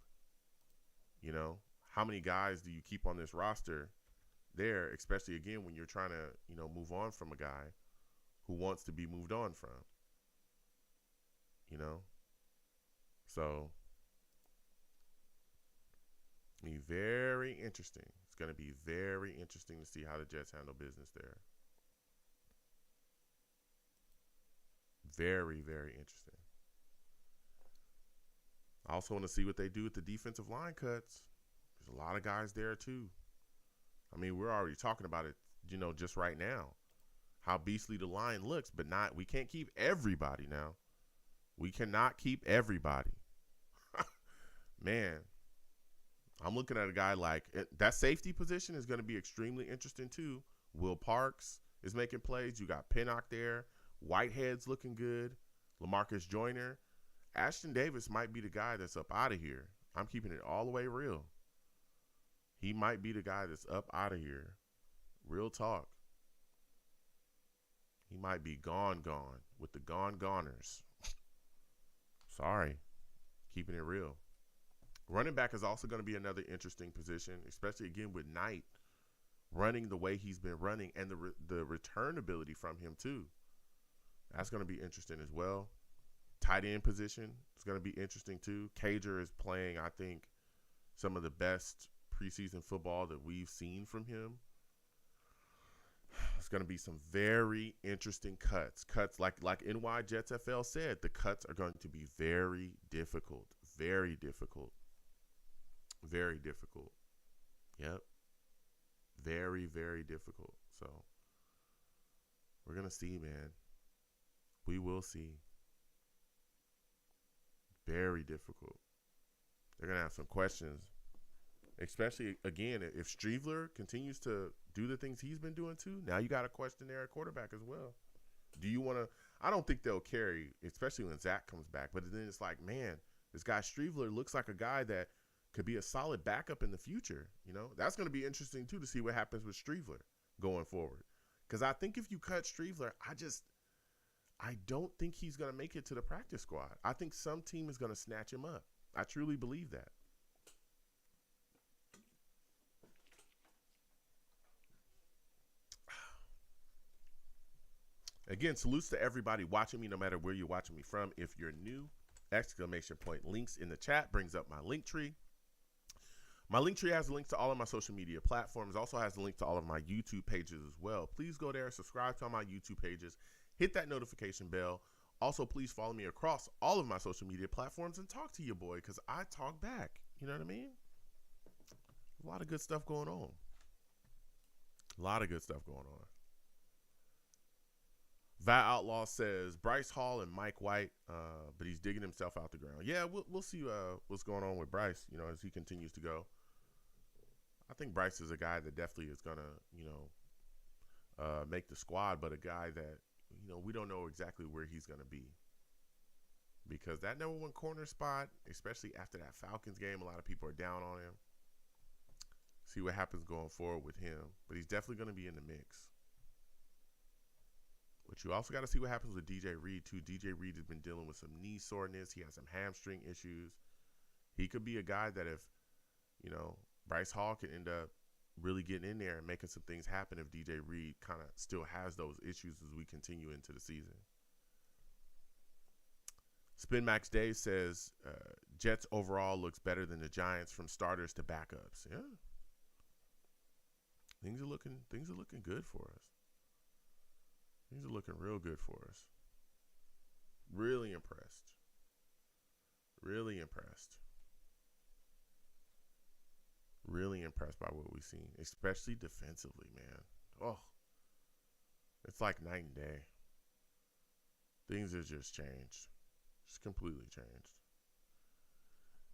How many guys do you keep on this roster there? Especially again when you're trying to move on from a guy who wants to be moved on from. So. Be very interesting. It's going to be very interesting to see how the Jets handle business there. Very, very interesting. I also want to see what they do with the defensive line cuts. There's a lot of guys there too. I mean, we're already talking about it, just right now. How beastly the line looks, but we can't keep everybody now. We cannot keep everybody. Man. I'm looking at a guy like that safety position is going to be extremely interesting too. Will Parks is making plays. You got Pinnock there. Whitehead's looking good. LaMarcus Joyner. Ashton Davis might be the guy that's up out of here. I'm keeping it all the way real. He might be the guy that's up out of here. Real talk. He might be gone with the goners. Sorry. Keeping it real. Running back is also going to be another interesting position, especially again with Knight running the way he's been running and the return ability from him too. That's going to be interesting as well. Tight end position is going to be interesting too. Cager is playing, I think, some of the best preseason football that we've seen from him. It's going to be some very interesting cuts. Cuts like NY Jets FL said, the cuts are going to be very difficult. Very difficult. Very difficult. Yep. Very, very difficult. So we're going to see, man. We will see. Very difficult. They're going to have some questions. Especially, again, if Streveler continues to do the things he's been doing too, now you got a question there at quarterback as well. Do you want to – I don't think they'll carry, especially when Zach comes back. But then it's like, man, this guy Streveler looks like a guy that could be a solid backup in the future. You know, that's going to be interesting too to see what happens with Streveler going forward. Because I think if you cut Streveler, I don't think he's going to make it to the practice squad. I think some team is going to snatch him up. I truly believe that. Again, salutes to everybody watching me, no matter where you're watching me from. If you're new, exclamation point links in the chat brings up my link tree. My link tree has links to all of my social media platforms. Also has a link to all of my YouTube pages as well. Please go there, subscribe to all my YouTube pages, hit that notification bell. Also, please follow me across all of my social media platforms and talk to your boy because I talk back. You know what I mean? A lot of good stuff going on. A lot of good stuff going on. Vat Outlaw says Bryce Hall and Mike White, but he's digging himself out the ground. Yeah, we'll see what's going on with Bryce, you know, as he continues to go. I think Bryce is a guy that definitely is going to, you know, make the squad, but a guy that, you know, we don't know exactly where he's going to be. Because that number one corner spot, especially after that Falcons game, a lot of people are down on him. See what happens going forward with him. But he's definitely going to be in the mix. But you also got to see what happens with DJ Reed, too. DJ Reed has been dealing with some knee soreness. He has some hamstring issues. He could be a guy that if, you know, Bryce Hall could end up really getting in there and making some things happen if DJ Reed kind of still has those issues as we continue into the season. Spin Max Dave says, Jets overall looks better than the Giants from starters to backups. Yeah. Things are looking good for us. Things are looking real good for us. Really impressed. Really impressed. Really impressed by what we've seen, especially defensively, man. Oh, it's like night and day. Things have just changed. Just completely changed.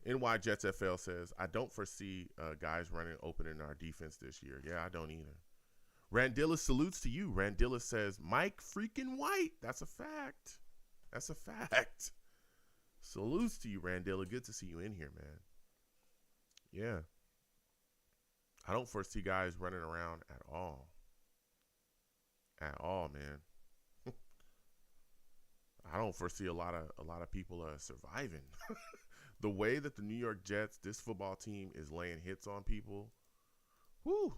NY Jets FL says, I don't foresee guys running open in our defense this year. Yeah, I don't either. Randillis salutes to you. Randillis says, Mike freaking White. That's a fact. That's a fact. Salutes to you, Randilla. Good to see you in here, man. Yeah. I don't foresee guys running around at all. At all, man. I don't foresee a lot of people surviving. The way that the New York Jets, this football team, is laying hits on people. Whew.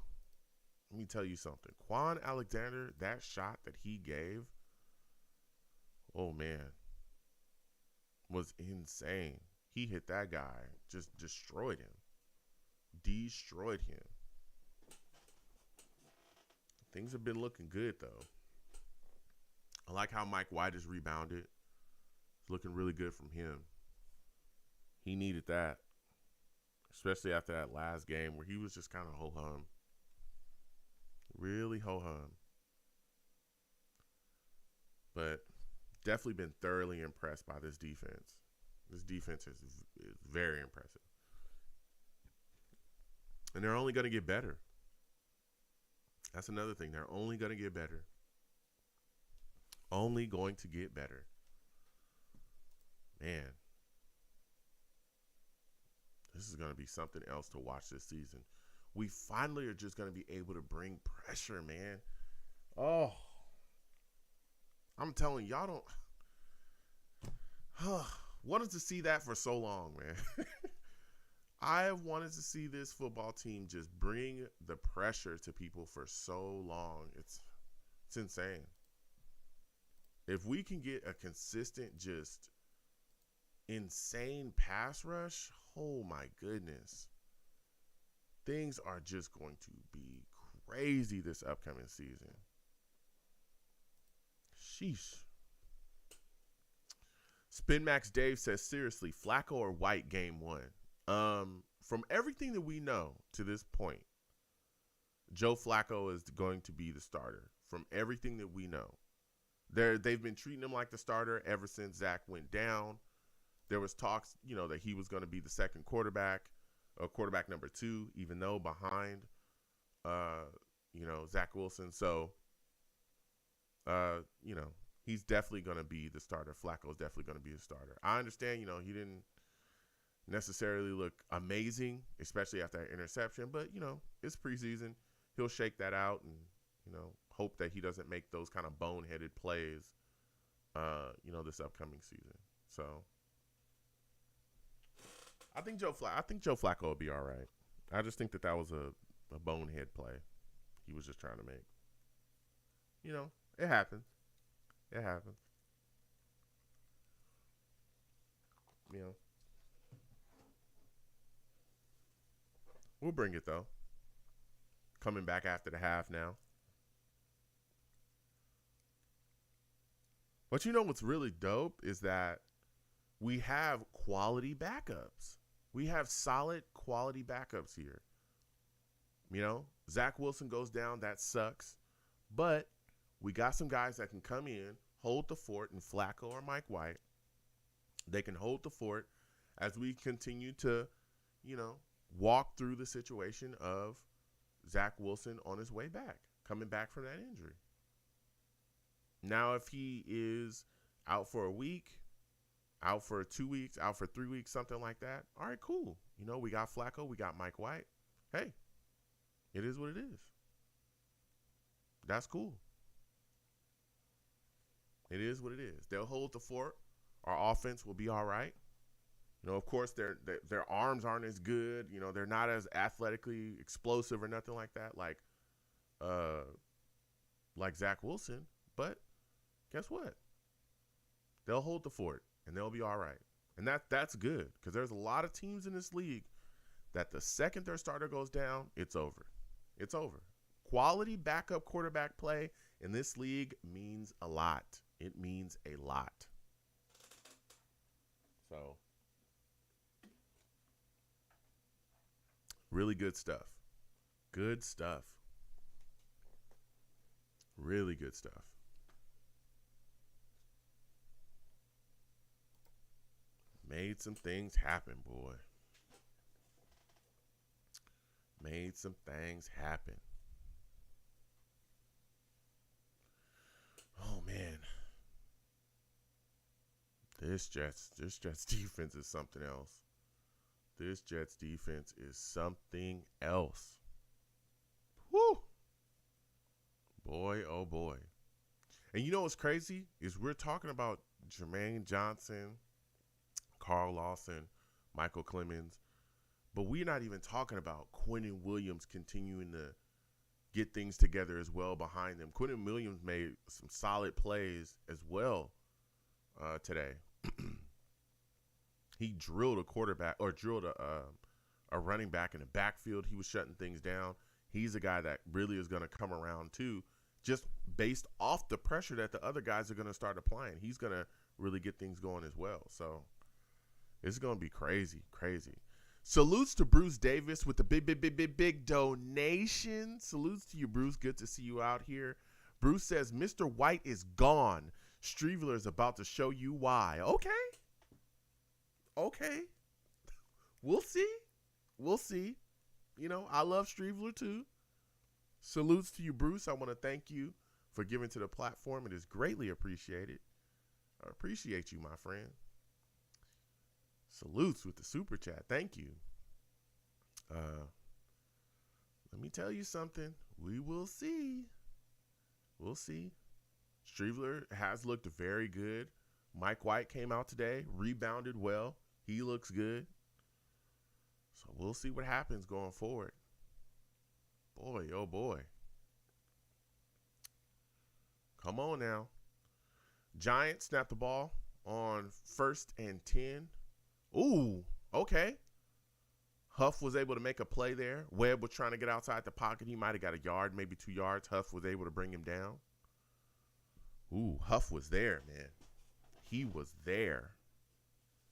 Let me tell you something. Quan Alexander, that shot that he gave, oh, man, was insane. He hit that guy, just destroyed him. Destroyed him. Things have been looking good, though. I like how Mike White has rebounded. It's looking really good from him. He needed that, especially after that last game where he was just kind of ho-hum. Really ho-hum. But definitely been thoroughly impressed by this defense. This defense is very impressive. And they're only going to get better. That's another thing. They're only going to get better. Only going to get better. Man. This is going to be something else to watch this season. We finally are just going to be able to bring pressure, man. Oh. I'm telling y'all don't. Wanted to see that for so long, man. I have wanted to see this football team just bring the pressure to people for so long. It's insane. If we can get a consistent just insane pass rush, oh my goodness. Things are just going to be crazy this upcoming season. Sheesh. Spin Max Dave says, seriously, Flacco or White game 1? From everything that we know to this point, Joe Flacco is going to be the starter. From everything that we know. They've been treating him like the starter ever since Zach went down. There was talks, that he was going to be the second quarterback, or quarterback number 2, even though behind, Zach Wilson. So, he's definitely going to be the starter. Flacco's definitely going to be the starter. I understand, he didn't necessarily look amazing, especially after that interception, but, it's preseason. He'll shake that out and, hope that he doesn't make those kind of boneheaded plays, this upcoming season. So I think Joe Flacco will be all right. I just think that was a bonehead play he was just trying to make. It happens. It happens. We'll bring it, though. Coming back after the half now. But what's really dope is that we have quality backups. We have solid quality backups here. Zach Wilson goes down. That sucks. But we got some guys that can come in, hold the fort, and Flacco or Mike White. They can hold the fort as we continue to, walk through the situation of Zach Wilson on his way back, coming back from that injury. Now, if he is out for a week, out for 2 weeks, out for 3 weeks, something like that, all right, cool. We got Flacco, we got Mike White. Hey, it is what it is. That's cool. It is what it is. They'll hold the fort. Our offense will be all right. Of course, their arms aren't as good. They're not as athletically explosive or nothing like that, like Zach Wilson. But guess what? They'll hold the fort, and they'll be all right. And that's good, because there's a lot of teams in this league that the second their starter goes down, it's over. It's over. Quality backup quarterback play in this league means a lot. It means a lot. So, really good stuff. Good stuff. Really good stuff. Made some things happen, boy. Made some things happen. Oh, man. This Jets defense is something else. This Jets defense is something else. Woo! Boy, oh boy. And what's crazy is we're talking about Jermaine Johnson, Carl Lawson, Michael Clemens, but we're not even talking about Quinnen Williams continuing to get things together as well behind them. Quinnen Williams made some solid plays as well today. He drilled a quarterback, or drilled a running back in the backfield. He was shutting things down. He's a guy that really is going to come around too, just based off the pressure that the other guys are going to start applying. He's going to really get things going as well. So it's going to be crazy, crazy. Salutes to Bruce Davis with the big donation. Salutes to you, Bruce. Good to see you out here. Bruce says, Mr. White is gone. Streveler is about to show you why. Okay. We'll see. I love Streveler too. Salutes to you, Bruce. I want to thank you for giving to the platform. It is greatly appreciated. I appreciate you, my friend. Salutes with the super chat. Thank you. Let me tell you something. We will see. We'll see. Streveler has looked very good. Mike White came out today, rebounded well. He looks good. So we'll see what happens going forward. Boy, oh boy. Come on now. Giants snap the ball on 1st and 10 Ooh, okay. Huff was able to make a play there. Webb was trying to get outside the pocket. He might have got a yard, maybe 2 yards. Huff was able to bring him down. Ooh, Huff was there, man. He was there.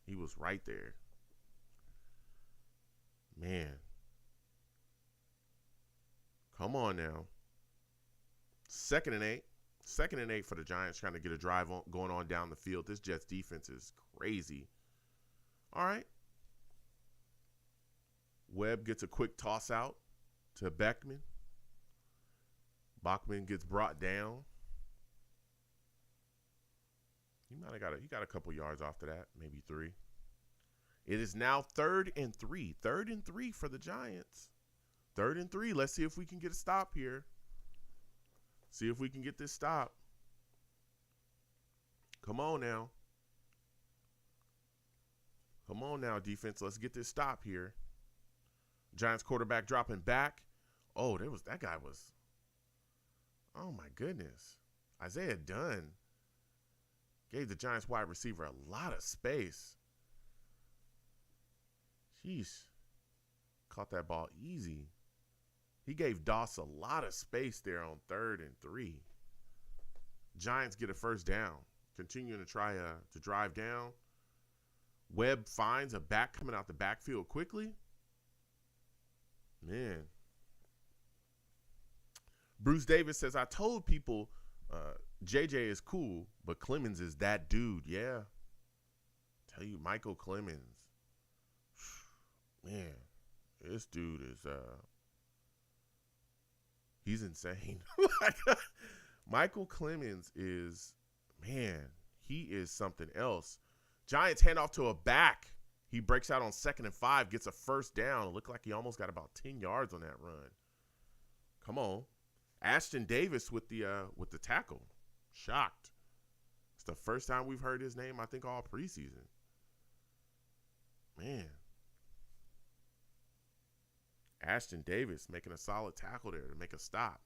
He was right there. Man. Come on now. 2nd and 8. 2nd and 8 for the Giants trying to get a drive going on down the field. This Jets defense is crazy. All right. Webb gets a quick toss out to Beckman. Bachman gets brought down. He got a couple yards after that, maybe 3. It is now 3rd and 3. 3rd and 3 for the Giants. 3rd and 3. Let's see if we can get a stop here. See if we can get this stop. Come on now. Come on now, defense. Let's get this stop here. Giants quarterback dropping back. Oh, that guy was. Oh my goodness. Isaiah Dunn gave the Giants wide receiver a lot of space. Jeez. Caught that ball easy. He gave Doss a lot of space there on 3rd and 3. Giants get a first down. Continuing to try to drive down. Webb finds a back coming out the backfield quickly. Man. Bruce Davis says, I told people JJ is cool, but Clemens is that dude. Yeah. Tell you, Michael Clemens. Man, this dude is he's insane. Michael Clemens is, man, he is something else. Giants hand off to a back. He breaks out on 2nd and 5, gets a first down. It looked like he almost got about 10 yards on that run. Come on. Ashton Davis with the tackle. Shocked. It's the first time we've heard his name, I think, all preseason. Man. Ashton Davis making a solid tackle there to make a stop.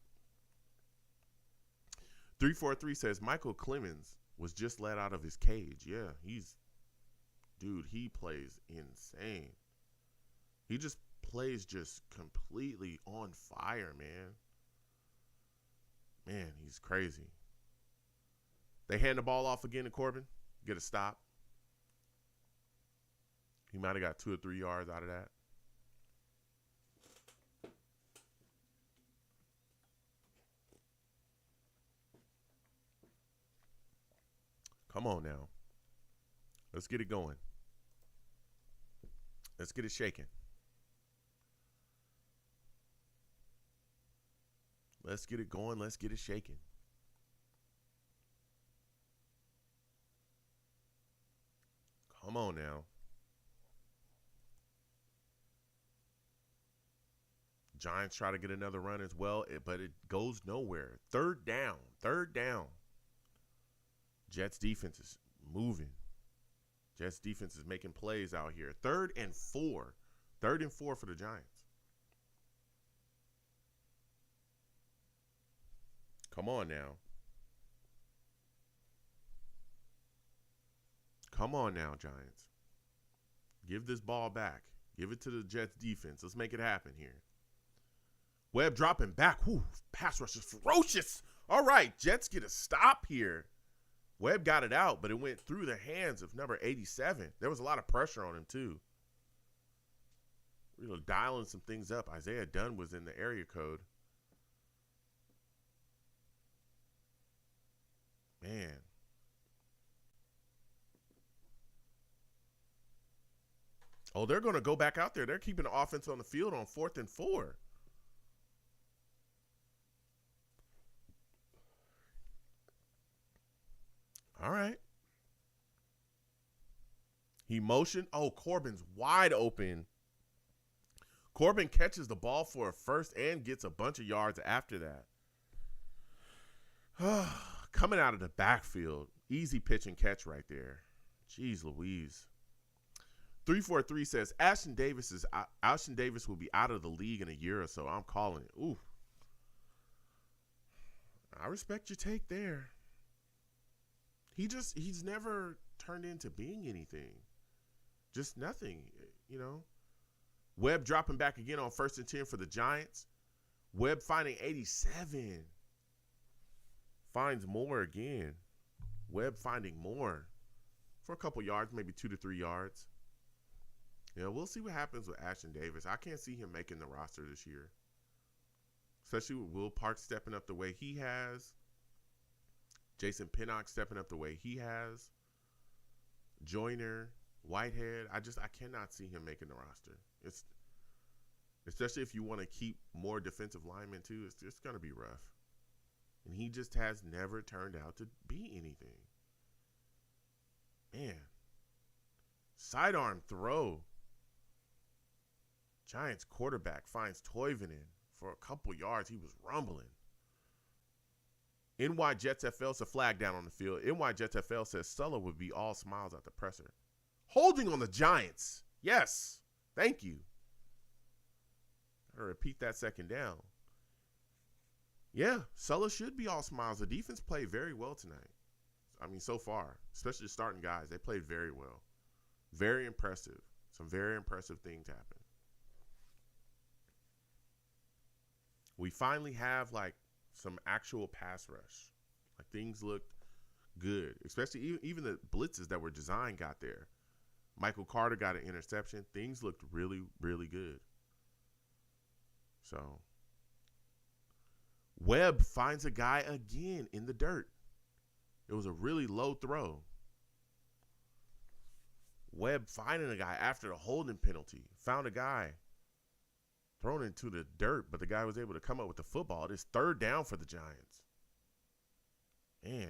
343 says Michael Clemens was just let out of his cage. Yeah, he plays insane. He just plays just completely on fire, man. Man, he's crazy. They hand the ball off again to Corbin. Get a stop. He might have got 2 or 3 yards out of that. Come on now. Let's get it going. Let's get it shaking. Let's get it going. Let's get it shaking. Come on now. Giants try to get another run as well, but it goes nowhere. 3rd down. 3rd down. Jets defense is moving. Jets defense is making plays out here. 3rd and 4. 3rd and 4 for the Giants. Come on now. Come on now, Giants. Give this ball back. Give it to the Jets defense. Let's make it happen here. Webb dropping back. Whew, pass rush is ferocious. All right, Jets get a stop here. Webb got it out, but it went through the hands of number 87. There was a lot of pressure on him, too. We were dialing some things up. Isaiah Dunn was in the area code. Man. Oh, they're going to go back out there. They're keeping the offense on the field on 4th and 4. All right. He motioned. Oh, Corbin's wide open. Corbin catches the ball for a first and gets a bunch of yards after that. Coming out of the backfield. Easy pitch and catch right there. Jeez Louise. 343 says Ashton Davis will be out of the league in a year or so. I'm calling it. Ooh. I respect your take there. He's never turned into being anything. Just nothing, you know. Webb dropping back again on 1st and 10 for the Giants. Webb finding 87. Finds more again. Webb finding more for a couple yards, maybe 2 to 3 yards. You know, we'll see what happens with Ashton Davis. I can't see him making the roster this year, especially with Will Parks stepping up the way he has. Jason Pinnock stepping up the way he has. Joyner, Whitehead. I cannot see him making the roster. It's especially if you want to keep more defensive linemen too. It's going to be rough. And he just has never turned out to be anything. Man. Sidearm throw. Giants quarterback finds Toivonen for a couple yards. He was rumbling. NY Jets FL's a flag down on the field. NY Jets FL says Sulla would be all smiles at the presser. Holding on the Giants. Yes. Thank you. I'll repeat that second down. Yeah, Sulla should be all smiles. The defense played very well tonight. I mean, so far, especially the starting guys, they played very well. Very impressive. Some very impressive things happened. We finally have, like, some actual pass rush. Like, things looked good, especially even the blitzes that were designed got there. Michael Carter got an interception. Things looked really, really good. So, Webb finds a guy again in the dirt. It was a really low throw. Webb finding a guy after the holding penalty. Found a guy thrown into the dirt, but the guy was able to come up with the football. It is 3rd down for the Giants. Man.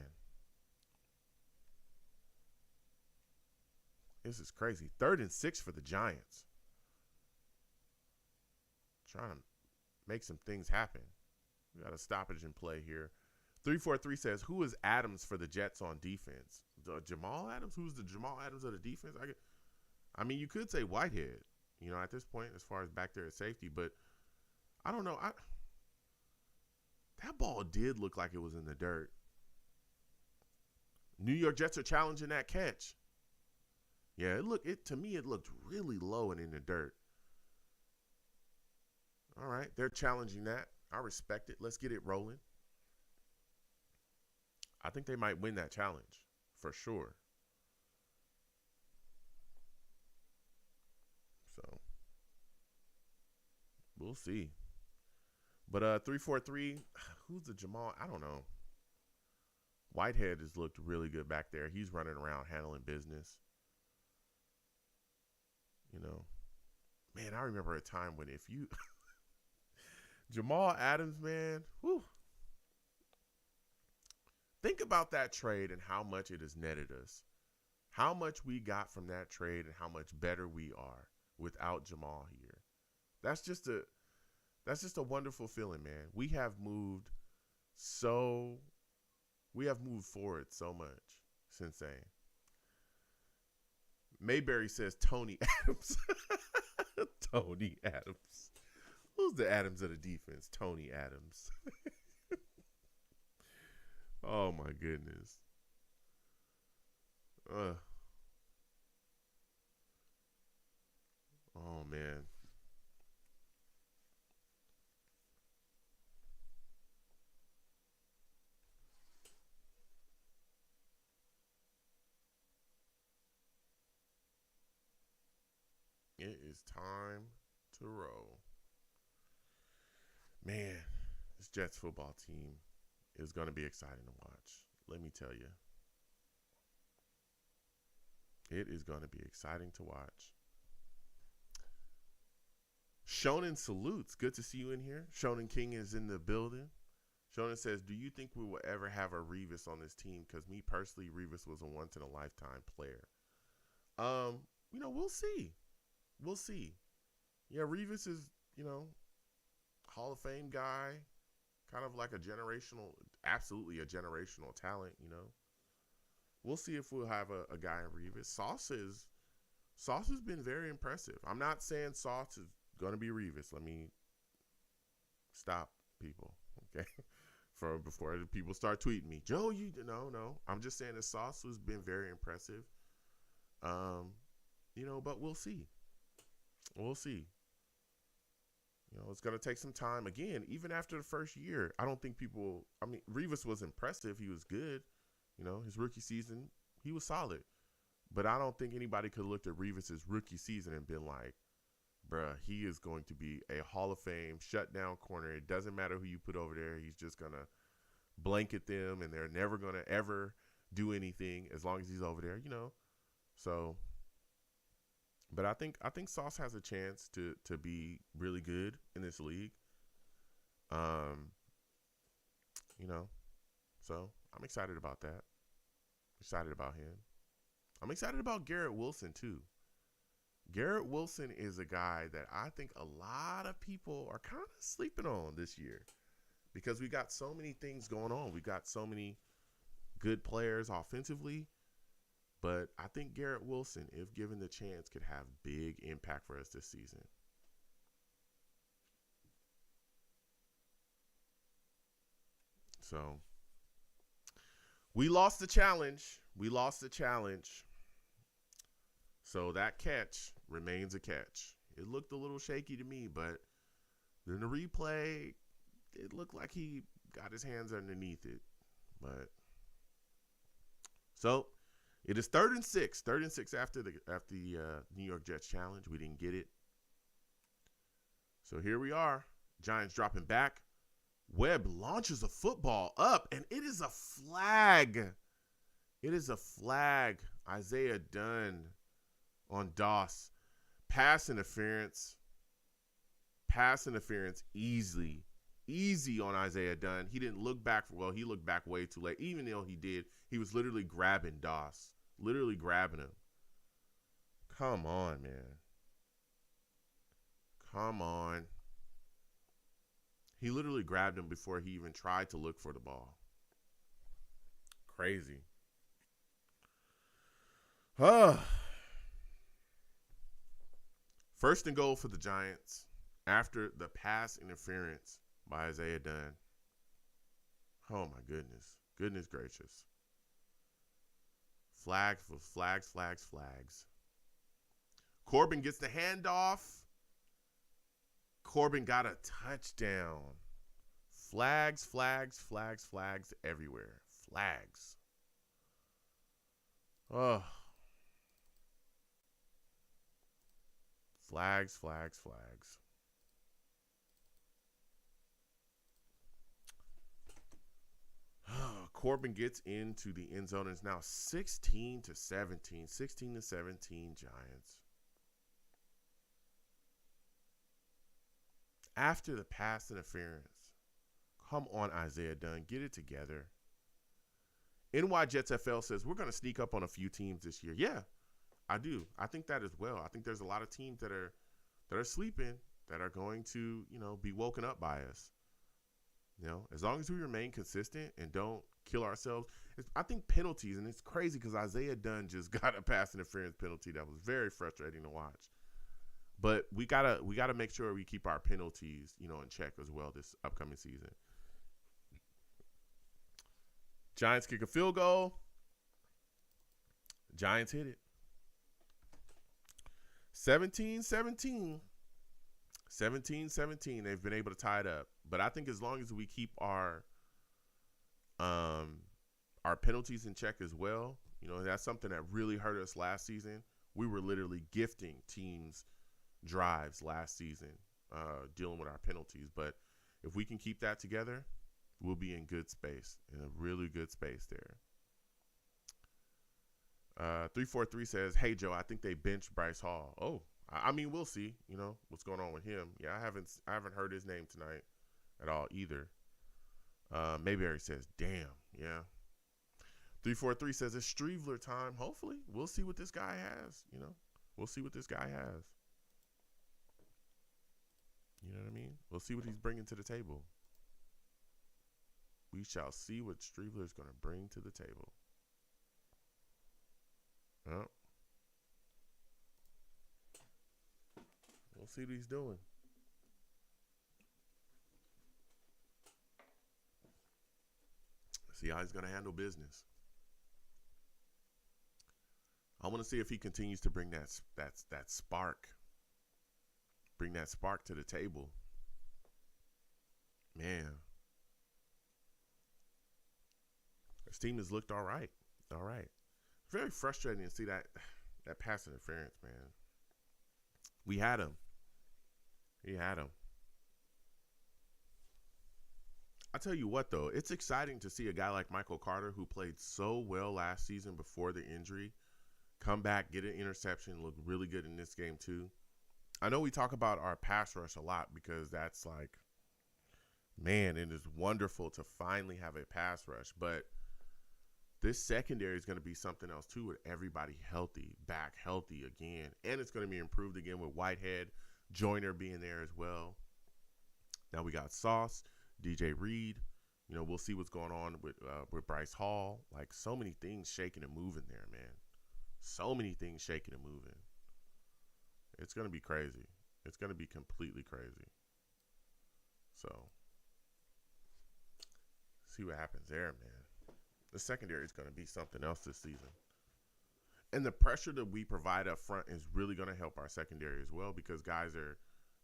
This is crazy. 3rd and 6 for the Giants. Trying to make some things happen. We got a stoppage in play here. 343 says, who is Adams for the Jets on defense? Jamal Adams? Who's the Jamal Adams of the defense? I mean, you could say Whitehead, you know, at this point, as far as back there at safety, but I don't know. That ball did look like it was in the dirt. New York Jets are challenging that catch. Yeah, to me, it looked really low and in the dirt. All right, they're challenging that. I respect it. Let's get it rolling. I think they might win that challenge for sure. So, we'll see. But 343, who's the Jamal? I don't know. Whitehead has looked really good back there. He's running around handling business. You know, man, I remember a time when if you Jamal Adams, man, whew. Think about that trade and how much it has netted us. How much we got from that trade and how much better we are without Jamal here. That's just a wonderful feeling, man. We have moved forward so much since then. Mayberry says Tony Adams. Tony Adams. Who's the Adams of the defense? Tony Adams. Oh, my goodness. Oh, man. It is time to roll. Man, this Jets football team is going to be exciting to watch. Let me tell you. It is going to be exciting to watch. Shonen salutes. Good to see you in here. Shonen King is in the building. Shonen says, do you think we will ever have a Revis on this team? Because me personally, Revis was a once-in-a-lifetime player. You know, we'll see. We'll see. Yeah, Revis is, you know, Hall of Fame guy. Kind of like absolutely a generational talent, you know. We'll see if we'll have a guy in Revis. Sauce has been very impressive. I'm not saying Sauce is going to be Revis. Let me stop people, okay? Before people start tweeting me, Joe, no. I'm just saying that Sauce has been very impressive. But we'll see. We'll see. It's going to take some time. Again, even after the first year, I don't think people. I mean, Revis was impressive. He was good. His rookie season, he was solid. But I don't think anybody could have looked at Revis's rookie season and been like, bruh, he is going to be a Hall of Fame shutdown corner. It doesn't matter who you put over there. He's just going to blanket them, and they're never going to ever do anything as long as he's over there, So, but I think Sauce has a chance to be really good in this league. So I'm excited about that. Excited about him. I'm excited about Garrett Wilson too. Garrett Wilson is a guy that I think a lot of people are kind of sleeping on this year because we got so many things going on. We got so many good players offensively, but I think Garrett Wilson, if given the chance, could have big impact for us this season. So we lost the challenge. So that catch remains a catch. It looked a little shaky to me, but in the replay, it looked like he got his hands underneath it. But so it is 3rd and 6. 3rd and 6 after the New York Jets challenge. We didn't get it. So here we are. Giants dropping back. Webb launches a football up, and it is a flag. It is a flag. Isaiah Dunn on Doss. Pass interference. Easy on Isaiah Dunn. He didn't look back. He looked back way too late. Even though he did, he was literally grabbing Doss. Literally grabbing him. Come on, man. Come on. He literally grabbed him before he even tried to look for the ball. Crazy. First and goal for the Giants after the pass interference by Isaiah Dunn. Oh, my goodness. Goodness gracious. Flags. Corbin gets the handoff. Corbin got a touchdown. Flags everywhere. Flags. Oh. Flags. Corbin gets into the end zone. It's now 16-17. 16-17 Giants. After the pass interference. Come on, Isaiah Dunn. Get it together. NY Jets FL says we're going to sneak up on a few teams this year. Yeah, I do. I think that as well. I think there's a lot of teams that are sleeping that are going to, be woken up by us. As long as we remain consistent and don't kill ourselves. I think penalties, and it's crazy because Isaiah Dunn just got a pass interference penalty that was very frustrating to watch. But we gotta make sure we keep our penalties, in check as well this upcoming season. Giants kick a field goal. Giants hit it. 17-17. 17-17. They've been able to tie it up. But I think as long as we keep our penalties in check as well, that's something that really hurt us last season. We were literally gifting teams drives last season, dealing with our penalties. But if we can keep that together, we'll be in good space, in a really good space there. 343 says, "Hey Joe, I think they benched Bryce Hall." Oh, I mean, we'll see. What's going on with him. Yeah, I haven't heard his name tonight at all either. Mayberry says, "Damn, yeah." 343 says it's Streveler time. Hopefully, we'll see what this guy has. We'll see what this guy has. You know what I mean? We'll see what he's bringing to the table. We shall see what Streveler is going to bring to the table. Well, we'll see what he's doing. See how he's going to handle business. I want to see if he continues to bring that spark. Bring that spark to the table. Man. This team has looked all right. All right. Very frustrating to see that pass interference, man. We had him. He had him. I tell you what, though, it's exciting to see a guy like Michael Carter, who played so well last season before the injury, come back, get an interception, look really good in this game too. I know we talk about our pass rush a lot because that's like, man, it is wonderful to finally have a pass rush. But this secondary is going to be something else too, with everybody healthy, back healthy again. And it's going to be improved again with Whitehead, Joyner being there as well. Now we got Sauce, DJ Reed. You know, we'll see what's going on with Bryce Hall. Like, so many things shaking and moving there, man. So many things shaking and moving. It's going to be crazy. It's going to be completely crazy. So, see what happens there, man. The secondary is going to be something else this season. And the pressure that we provide up front is really going to help our secondary as well, because guys are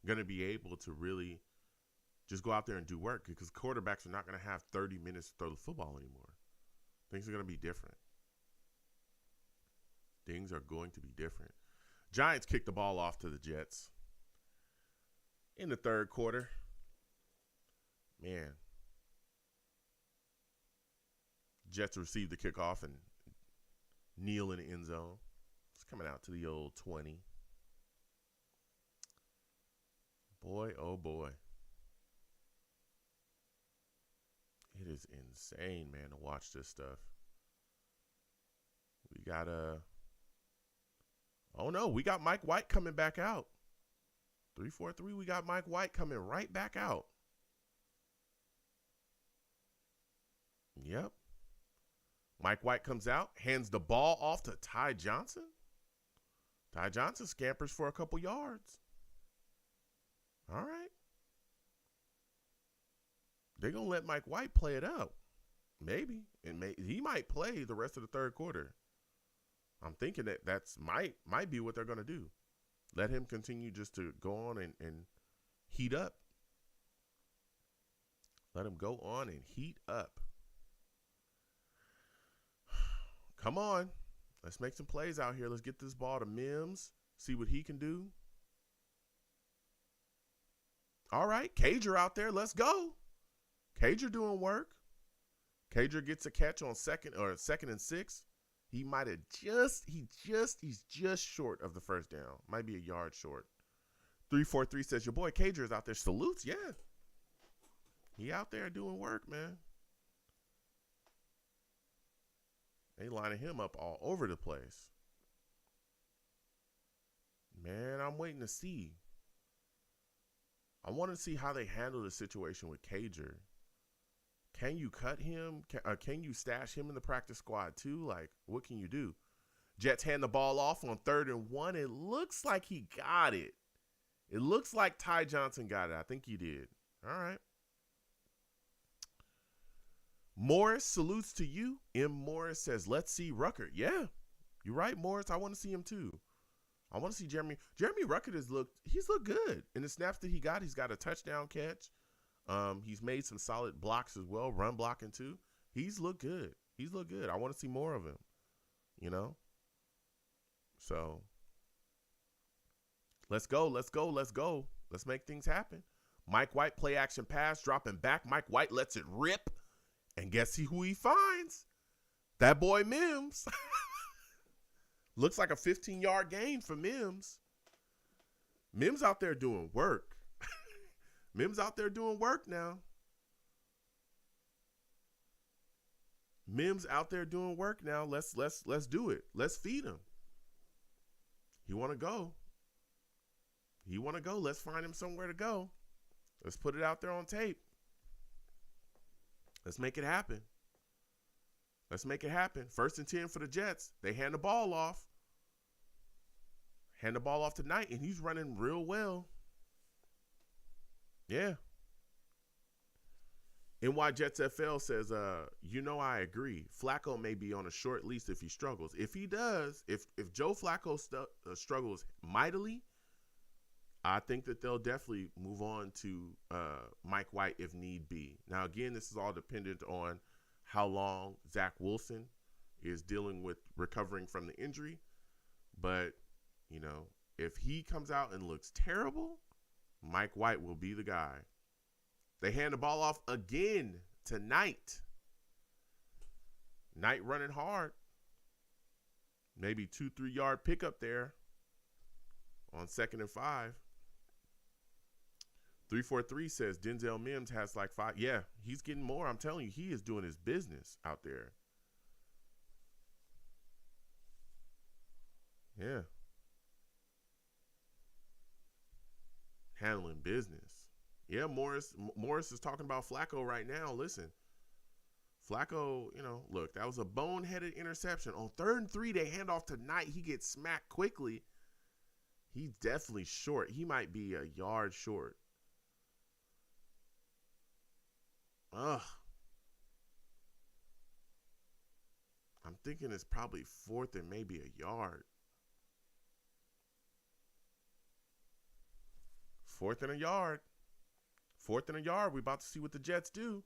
going to be able to really just go out there and do work, because quarterbacks are not going to have 30 minutes to throw the football anymore. Things are going to be different. Things are going to be different. Giants kicked the ball off to the Jets in the third quarter. Man. Jets received the kickoff and kneel in the end zone. It's coming out to the old 20. Boy, oh boy. It is insane, man, to watch this stuff. We got oh no, we got Mike White coming back out. 3-4-3, we got Mike White coming right back out. Yep. Mike White comes out, hands the ball off to Ty Johnson. Ty Johnson scampers for a couple yards. All right. They're going to let Mike White play it out. Maybe. And he might play the rest of the third quarter. I'm thinking that might be what they're going to do. Let him continue just to go on and heat up. Let him go on and heat up. Come on. Let's make some plays out here. Let's get this ball to Mims. See what he can do. All right. Cager out there. Let's go. Cager doing work. Cager gets a catch on second and 6. He might have he's just short of the first down. Might be a yard short. 343 says, your boy Cager is out there. Salutes, yeah. He out there doing work, man. They lining him up all over the place. Man, I'm waiting to see. I want to see how they handle the situation with Cager. Can you cut him? Can you stash him in the practice squad too? Like, what can you do? Jets hand the ball off on 3rd and 1. It looks like he got it. It looks like Ty Johnson got it. I think he did. All right. Morris salutes to you. M. Morris says, let's see Ruckert. Yeah, you're right, Morris. I want to see him too. I want to see Jeremy. Jeremy Ruckert he's looked good. In the snaps that he's got a touchdown catch. He's made some solid blocks as well, run blocking too. He's looked good. He's looked good. I want to see more of him, you know? So let's go. Let's go. Let's go. Let's make things happen. Mike White, play action pass, dropping back. Mike White lets it rip. And guess who he finds? That boy Mims. Looks like a 15-yard gain for Mims. Mims out there doing work. Mims out there doing work now. Mims out there doing work now. Let's do it. Let's feed him. He want to go. Let's find him somewhere to go. Let's put it out there on tape. Let's make it happen. Let's make it happen. 1st and 10 for the Jets. They hand the ball off. Hand the ball off to Knight, and he's running real well. Yeah. NY Jets FL says, I agree. Flacco may be on a short lease if he struggles. If he does, if Joe Flacco struggles mightily, I think that they'll definitely move on to Mike White if need be. Now, again, this is all dependent on how long Zach Wilson is dealing with recovering from the injury. But, if he comes out and looks terrible, Mike White will be the guy. They hand the ball off again tonight. Knight running hard. Maybe 2-3 yard pickup there on 2nd and 5. 343 says Denzel Mims has like 5. Yeah, he's getting more. I'm telling you, he is doing his business out there. Yeah. Handling business. Yeah, Morris is talking about Flacco right now. Listen, Flacco, look, that was a boneheaded interception. On 3rd and 3, they hand off to Knight. He gets smacked quickly. He's definitely short. He might be a yard short. Ugh. I'm thinking it's probably 4th and maybe a yard. 4th and a yard. 4th and a yard. We're about to see what the Jets do.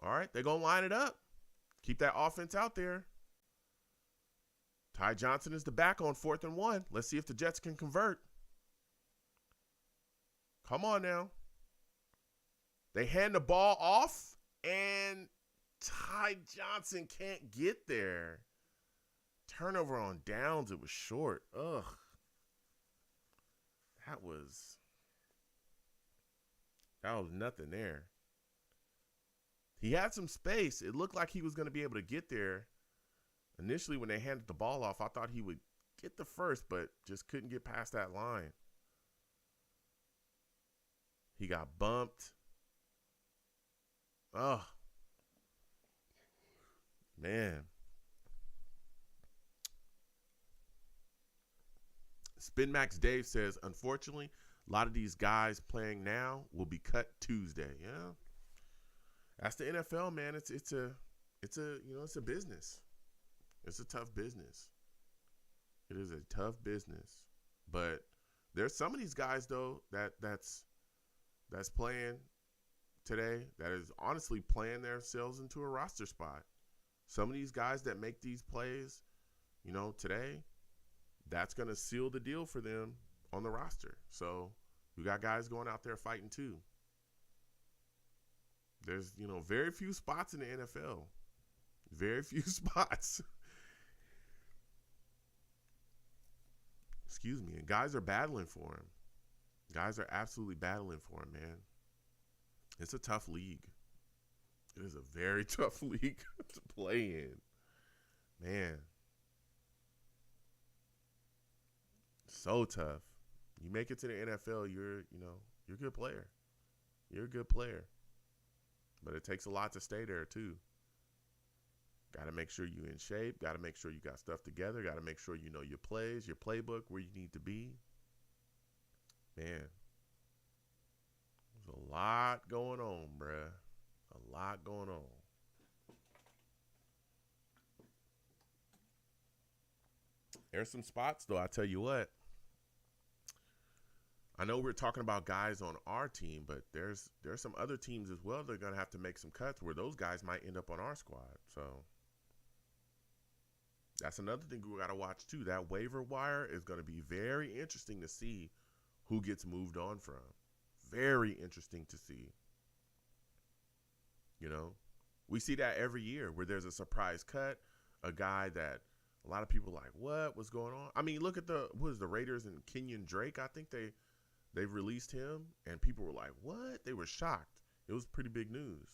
All right, they're going to line it up. Keep that offense out there. Ty Johnson is the back on 4th and 1. Let's see if the Jets can convert. Come on now. They hand the ball off, and Ty Johnson can't get there. Turnover on downs. It was short. Ugh. That was nothing there. He had some space. It looked like he was going to be able to get there. Initially, when they handed the ball off, I thought he would get the first, but just couldn't get past that line. He got bumped. Oh, man. Spin Max Dave says, unfortunately, a lot of these guys playing now will be cut Tuesday. Yeah, that's the NFL, man. It's a business. It's a tough business. It is a tough business. But there's some of these guys though that's playing today that is honestly playing themselves into a roster spot. Some of these guys that make these plays, today, that's going to seal the deal for them on the roster. So we got guys going out there fighting too. There's, very few spots in the NFL. Very few spots. Excuse me. And guys are battling for him. Guys are absolutely battling for him, man. It's a tough league. It is a very tough league to play in. Man. So tough. You make it to the NFL, you're a good player. You're a good player. But it takes a lot to stay there too. Got to make sure you're in shape. Got to make sure you got stuff together. Got to make sure you know your plays, your playbook, where you need to be. Man, there's a lot going on, bruh. A lot going on. There's some spots, though, I tell you what. I know we're talking about guys on our team, but there's some other teams as well that are going to have to make some cuts where those guys might end up on our squad. So that's another thing we got to watch, too. That waiver wire is going to be very interesting to see who gets moved on from. Very interesting to see. We see that every year where there's a surprise cut, a guy that a lot of people are like, what? What's going on? I mean, look at the Raiders and Kenyon Drake. I think they've released him, and people were like, what? They were shocked. It was pretty big news,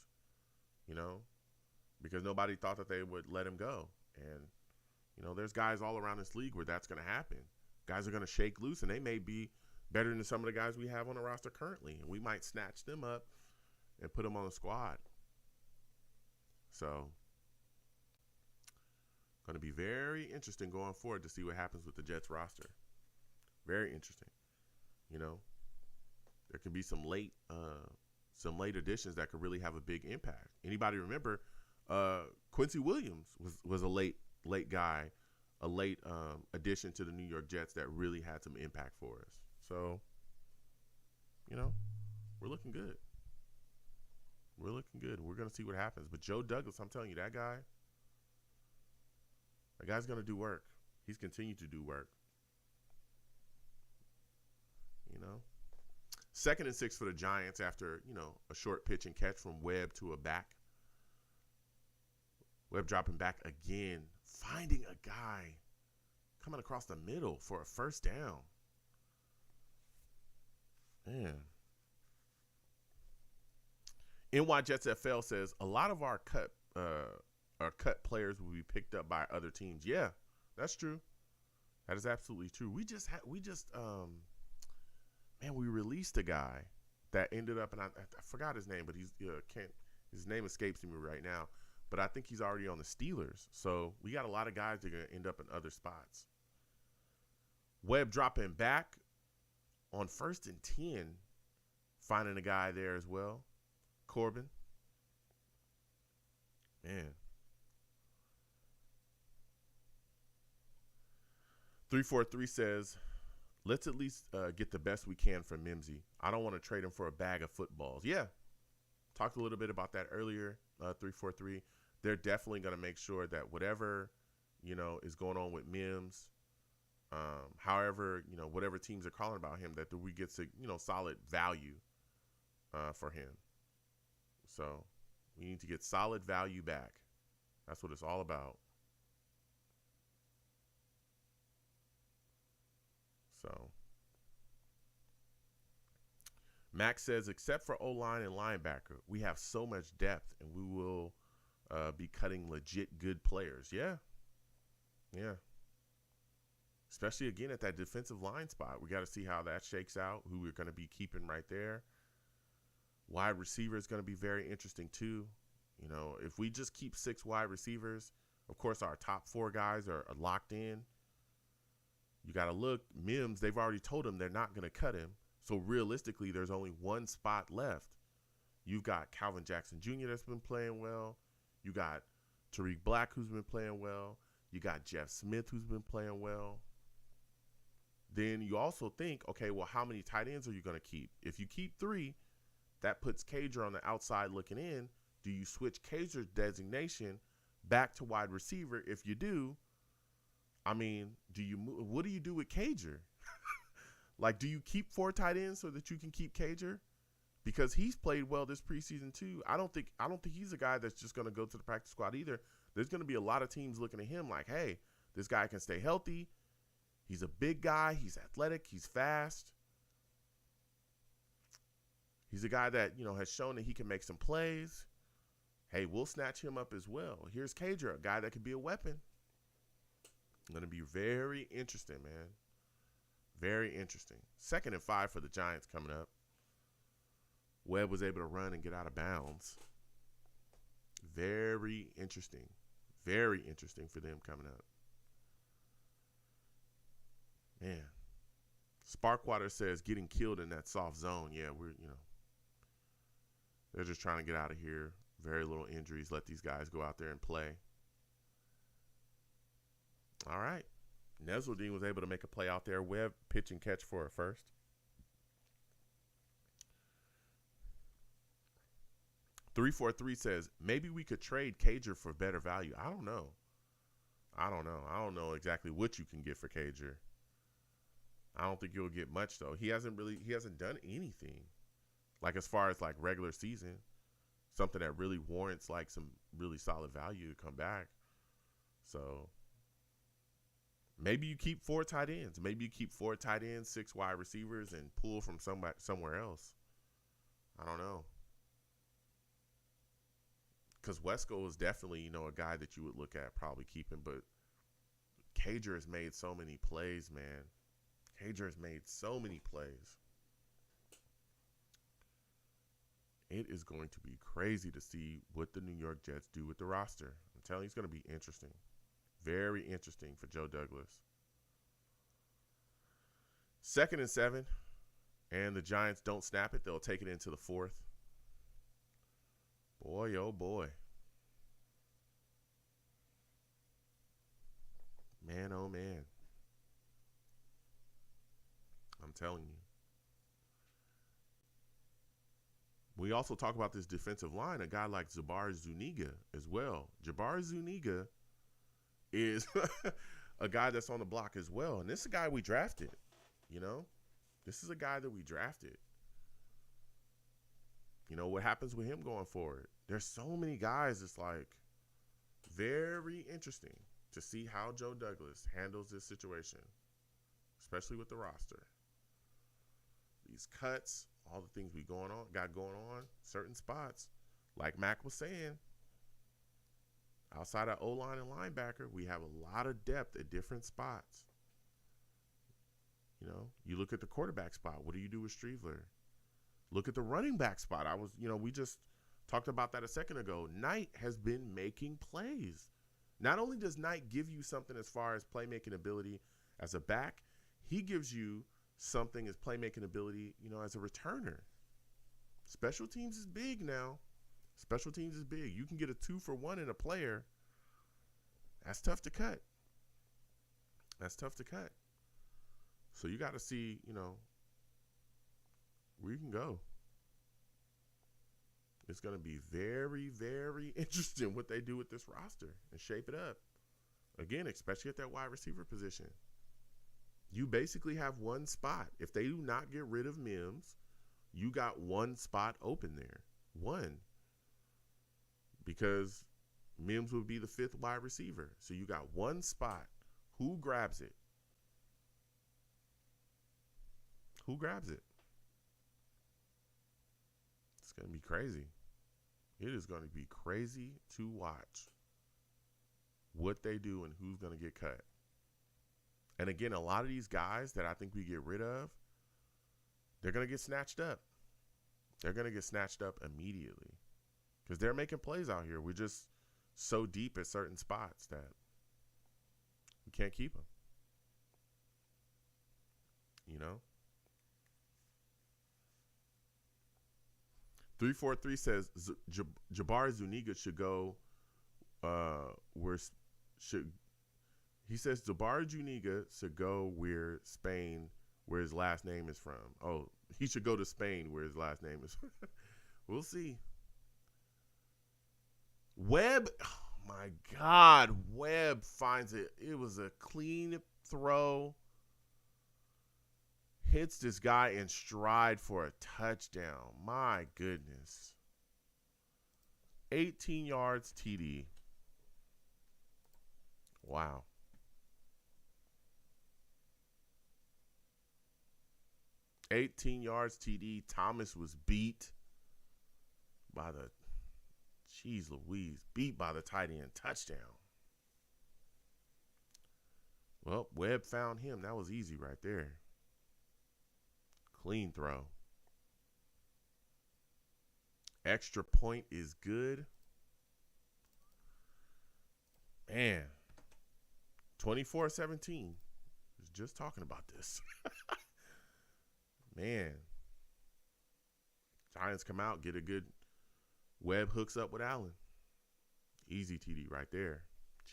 because nobody thought that they would let him go. And, there's guys all around this league where that's going to happen. Guys are going to shake loose, and they may be better than some of the guys we have on the roster currently. And we might snatch them up and put them on the squad. So, going to be very interesting going forward to see what happens with the Jets roster. Very interesting. There can be some late some late additions that could really have a big impact. Anybody remember Quincy Williams was a late guy, a late addition to the New York Jets that really had some impact for us. So, we're looking good. We're looking good. We're going to see what happens. But Joe Douglas, I'm telling you, that guy's going to do work. He's continued to do work. 2nd and 6 for the Giants after, a short pitch and catch from Webb to a back. Webb dropping back again, finding a guy coming across the middle for a first down. Man. NY Jets FL says a lot of our cut players will be picked up by other teams. Yeah, that's true. That is absolutely true. We released a guy that ended up, and I forgot his name, but his name escapes me right now. But I think he's already on the Steelers. So we got a lot of guys that are going to end up in other spots. Webb dropping back on 1st and 10, finding a guy there as well. Corbin. Man. 343 says, let's at least get the best we can from Mimsy. I don't want to trade him for a bag of footballs. Yeah. Talked a little bit about that earlier, 343. They're definitely going to make sure that whatever, is going on with Mims, however, whatever teams are calling about him, that we get, solid value for him. So we need to get solid value back. That's what it's all about. So Max says, except for O-line and linebacker, we have so much depth, and we will be cutting legit good players. Yeah. Especially, again, at that defensive line spot. We got to see how that shakes out, who we're going to be keeping right there. Wide receiver is going to be very interesting, too. If we just keep 6 wide receivers, of course, our top 4 guys are locked in. You got to look. Mims, they've already told him they're not going to cut him. So, realistically, there's only one spot left. You've got Calvin Jackson Jr. that's been playing well. You got Tariq Black, who's been playing well. You got Jeff Smith, who's been playing well. Then you also think, okay, well, how many tight ends are you going to keep? If you keep 3, that puts Cager on the outside looking in. Do you switch Cager's designation back to wide receiver? If you do, what do you do with Cager? Like, do you keep 4 tight ends so that you can keep Cager? Because he's played well this preseason too. I don't think he's a guy that's just going to go to the practice squad either. There's going to be a lot of teams looking at him like, hey, this guy can stay healthy. He's a big guy. He's athletic. He's fast. He's a guy that, has shown that he can make some plays. Hey, we'll snatch him up as well. Here's Cager, a guy that could be a weapon. Going to be very interesting, man. Very interesting. 2nd and 5 for the Giants coming up. Webb was able to run and get out of bounds. Very interesting. Very interesting for them coming up. Man. Sparkwater says getting killed in that soft zone. Yeah, they're just trying to get out of here. Very little injuries. Let these guys go out there and play. All right. Nesledine was able to make a play out there. Webb pitch and catch for a first. .343 says, maybe we could trade Cager for better value. I don't know. I don't know exactly what you can get for Cager. I don't think you'll get much, though. He hasn't done anything. Like, as far as, like, regular season. Something that really warrants, like, some really solid value to come back. So, maybe you keep 4 tight ends. Maybe you keep 4 tight ends, 6 wide receivers, and pull from somewhere else. I don't know. Because Wesco is definitely, a guy that you would look at probably keeping. But Cager has made so many plays, man. Cager has made so many plays. It is going to be crazy to see what the New York Jets do with the roster. I'm telling you, it's going to be interesting. Very interesting for Joe Douglas. 2nd and 7, and the Giants don't snap it. They'll take it into the 4th. Boy, oh boy. Man, oh man. I'm telling you. We also talk about this defensive line, a guy like Jabbar Zuniga as well. Jabbar Zuniga is a guy that's on the block as well. And this is a guy we drafted, you know? This is a guy that we drafted. You know, what happens with him going forward? There's so many guys. It's like very interesting to see how Joe Douglas handles this situation, especially with the roster. These cuts, all the things got going on, certain spots. Like Mac was saying, outside of O-line and linebacker, we have a lot of depth at different spots. You know, you look at the quarterback spot. What do you do with Streveler? Look at the running back spot. We just talked about that a second ago. Knight has been making plays. Not only does Knight give you something as far as playmaking ability as a back, he gives you something as playmaking ability, as a returner. Special teams is big now. Special teams is big. You can get a 2-for-1 in a player. That's tough to cut. So you got to see, where you can go. It's going to be very, very interesting what they do with this roster and shape it up. Again, especially at that wide receiver position. You basically have one spot. If they do not get rid of Mims, you got one spot open there. One. Because Mims would be the 5th wide receiver. So you got one spot. Who grabs it? Who grabs it? It's going to be crazy. It is going to be crazy to watch what they do and who's going to get cut. And again, a lot of these guys that I think we get rid of, they're going to get snatched up. They're going to get snatched up immediately because they're making plays out here. We're just so deep at certain spots that we can't keep them. 343 says Jabbar Zuniga should go he says Jabbar Zuniga should go where his last name is from. Oh, he should go to Spain where his last name is from. We'll see. Webb, oh my God, Webb finds it. It was a clean throw. Hits this guy in stride for a touchdown. My goodness. 18 yards TD. Wow. $18 yards TD. Thomas was beat by beat by the tight end. Touchdown. Well, Webb found him. That was easy right there. Clean throw. Extra point is good. Man. 24-17. Was just talking about this. Man. Giants come out, get a good Webb hooks up with Allen. Easy TD right there.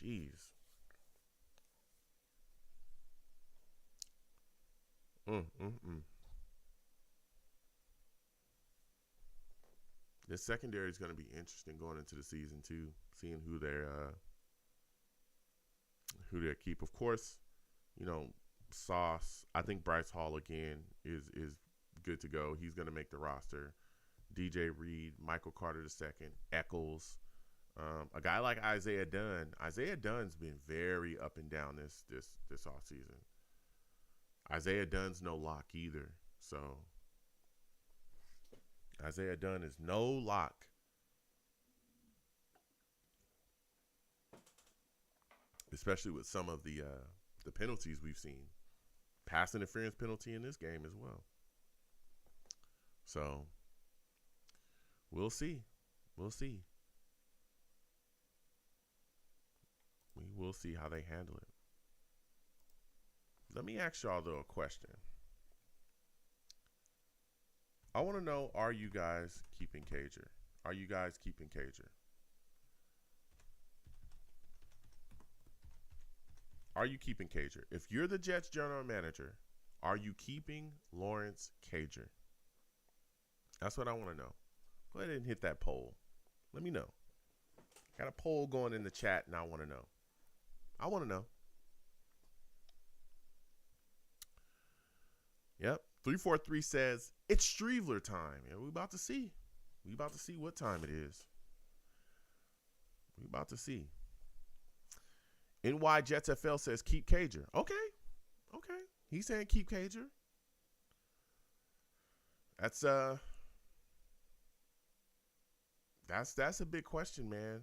Jeez. This secondary is going to be interesting going into the season too, seeing who they keep. Of course, Sauce. I think Bryce Hall again is good to go. He's going to make the roster. DJ Reed, Michael Carter II, Eccles, a guy like Isaiah Dunn. Isaiah Dunn's been very up and down this offseason. Isaiah Dunn's no lock either, so. Isaiah Dunn is no lock. Especially with some of the penalties we've seen. Pass interference penalty in this game as well. So, we'll see. We will see how they handle it. Let me ask y'all, though, a question. I want to know, are you guys keeping Cager? Are you guys keeping Cager? Are you keeping Cager? If you're the Jets general manager, are you keeping Lawrence Cager? That's what I want to know. Go ahead and hit that poll. Let me know. Got a poll going in the chat, and I want to know. I want to know. Yep. 343 says, it's Streveler time. Yeah, we about to see. We about to see what time it is. We about to see. NY Jets FL says, keep Cager. Okay. Okay. He's saying keep Cager. That's a big question, man.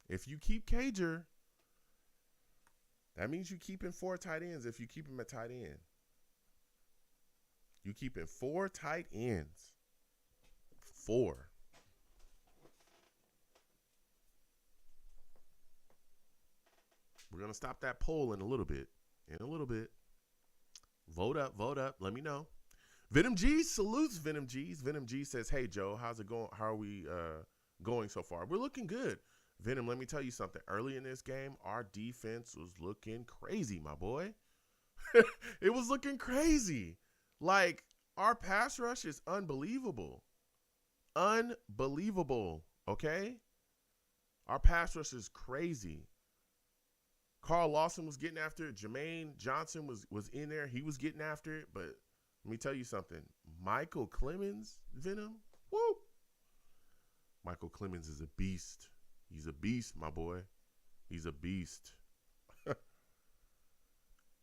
If you keep Cager, that means you keeping 4 tight ends if you keep him at tight end. You keeping 4 tight ends. 4. We're going to stop that poll in a little bit. Vote up. Let me know. Venom G salutes Venom G's. Venom G says, hey, Joe, how's it going? How are we going so far? We're looking good. Venom, let me tell you something. Early in this game, our defense was looking crazy, my boy. It was looking crazy. Like, our pass rush is unbelievable. Unbelievable, okay? Our pass rush is crazy. Carl Lawson was getting after it. Jermaine Johnson was in there. He was getting after it. But let me tell you something. Michael Clemens, Venom, woo. Michael Clemens is a beast. He's a beast, my boy. He's a beast.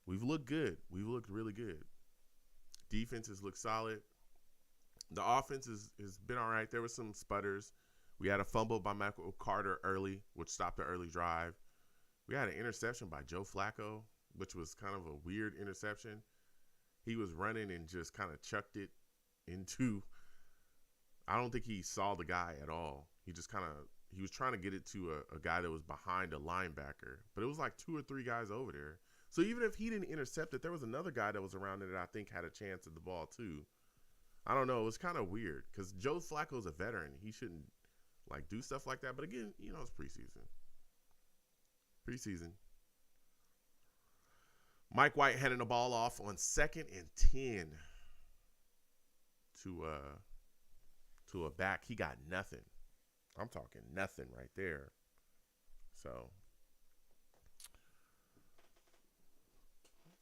We've looked good. We've looked really good. Defenses look solid. The offense has been all right. There were some sputters. We had a fumble by Michael Carter early, which stopped the early drive. We had an interception by Joe Flacco, which was kind of a weird interception. He was running and just kind of chucked it into – I don't think he saw the guy at all. He just kind of – he was trying to get it to a guy that was behind a linebacker. But it was like 2 or 3 guys over there. So even if he didn't intercept it, there was another guy that was around it that I think had a chance at the ball too. I don't know. It was kind of weird because Joe Flacco's a veteran. He shouldn't like do stuff like that. But again, you know, it's preseason. Preseason. Mike White handing the ball off on 2nd and 10 to a back. He got nothing. I'm talking nothing right there. So,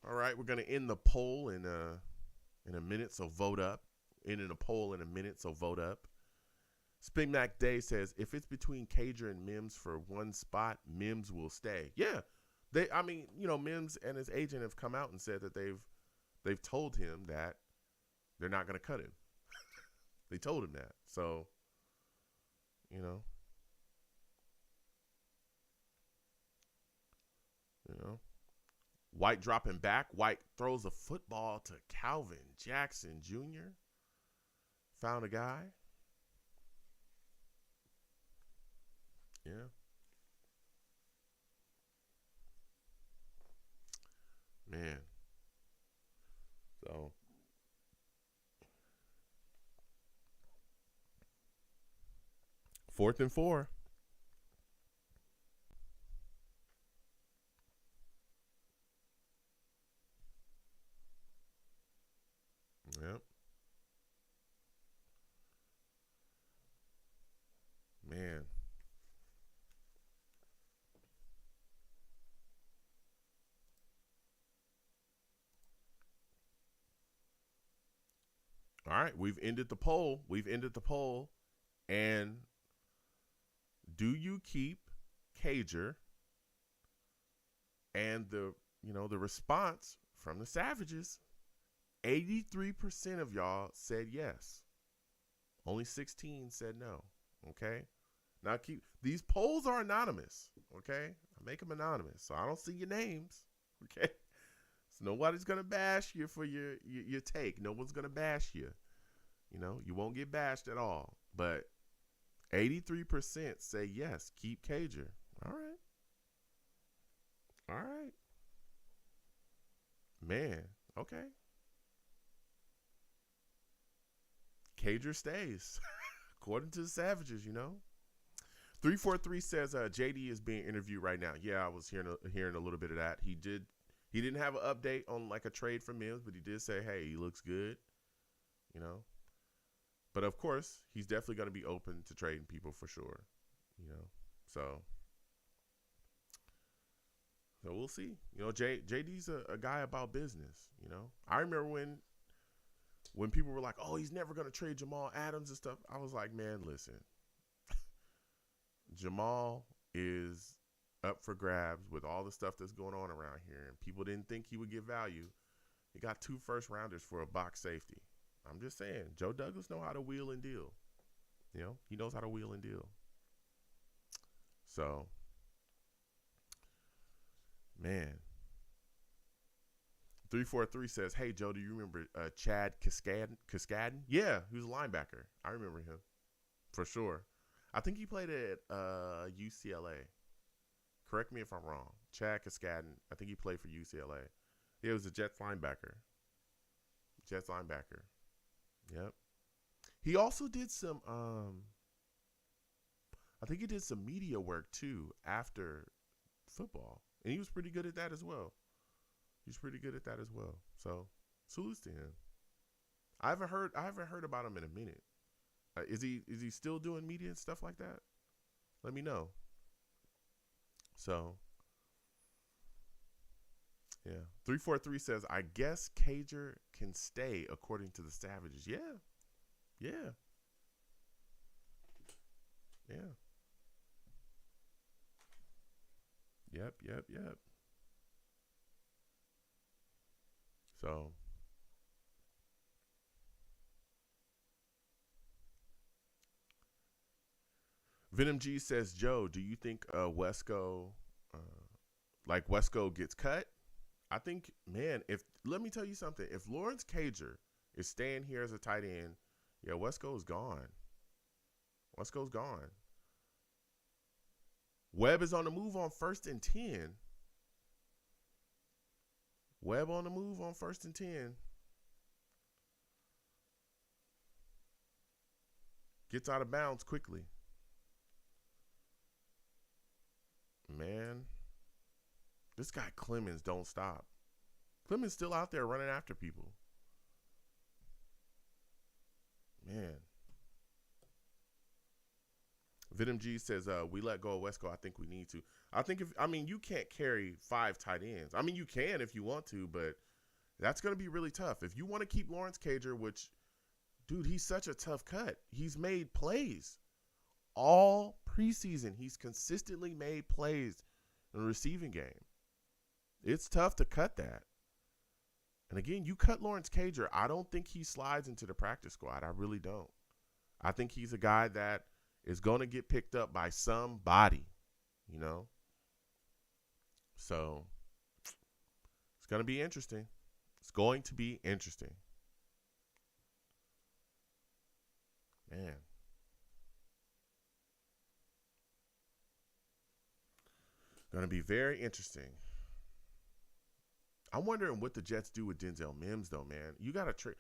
all right, we're going to end the poll in a minute, so vote up. Ending the poll in a minute, so vote up. Spin Mac Day says, if it's between Cager and Mims for one spot, Mims will stay. Yeah. Mims and his agent have come out and said that they've told him that they're not going to cut him. They told him that. So, you know. White dropping back. White throws a football to Calvin Jackson Jr. Found a guy. Yeah. Man. So. Fourth and 4. Yep. Man. All right, we've ended the poll. And do you keep Cager? And the response from the Savages, 83% of y'all said yes. Only 16 said no. Okay? Now these polls are anonymous. Okay? I make them anonymous, so I don't see your names. Okay? So nobody's gonna bash you for your take. No one's gonna bash you. You won't get bashed at all. But 83% say yes, keep Cager. All right. Man, okay. Cager stays. According to the Savages, 343 says JD is being interviewed right now. Yeah, I was hearing a little bit of that. He didn't have an update on like a trade for Mims, but he did say, hey, he looks good, But of course, he's definitely going to be open to trading people for sure, So we'll see. JD's a guy about business. I remember when people were like, "Oh, he's never going to trade Jamal Adams and stuff." I was like, "Man, listen, Jamal is up for grabs with all the stuff that's going on around here, and people didn't think he would get value. He got 2 first-rounders for a box safety. I'm just saying, Joe Douglas know how to wheel and deal. He knows how to wheel and deal. So, man. 343 says, hey, Joe, do you remember Chad Cascadden? Yeah, he was a linebacker. I remember him for sure. I think he played at UCLA. Correct me if I'm wrong. Chad Cascadden, I think he played for UCLA. He was a Jets linebacker. Yep. He also did some, I think he did some media work too after football. And he was pretty good at that as well. So, salutes to him. I haven't heard about him in a minute. Is he still doing media and stuff like that? Let me know. So, yeah. 343 says, I guess Cager can stay according to the Savages. Yeah. Yep. So, Venom G says, Joe, do you think Wesco gets cut? I think, man, let me tell you something. If Lawrence Cager is staying here as a tight end, yeah, Wesco's gone. Webb is on the move on 1st and 10. Webb on the move on 1st and 10. Gets out of bounds quickly. Man, this guy Clemens don't stop. Clemens still out there running after people. Man. Venom G says, we let go of Wesco. I think we need to. You can't carry 5 tight ends. You can if you want to, but that's going to be really tough. If you want to keep Lawrence Cager, which, dude, he's such a tough cut. He's made plays all preseason. He's consistently made plays in the receiving game. It's tough to cut that. And again, you cut Lawrence Cager, I don't think he slides into the practice squad. I really don't. I think he's a guy that is going to get picked up by somebody, So, it's going to be interesting. Man. Going to be very interesting. I'm wondering what the Jets do with Denzel Mims, though, man. You got to trade.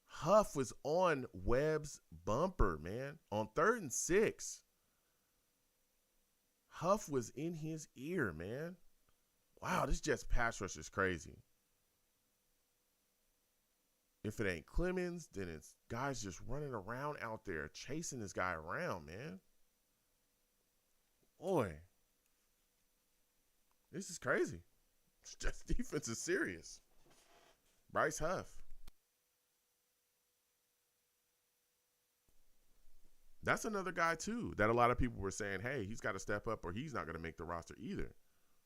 Huff was on Webb's bumper, man, on 3rd and 6. Huff was in his ear, man. Wow, this Jets pass rush is crazy. If it ain't Clemens, then it's guys just running around out there chasing this guy around, man. Boy, this is crazy. Jets defense is serious. Bryce Huff. That's another guy, too, that a lot of people were saying, hey, he's got to step up or he's not going to make the roster either.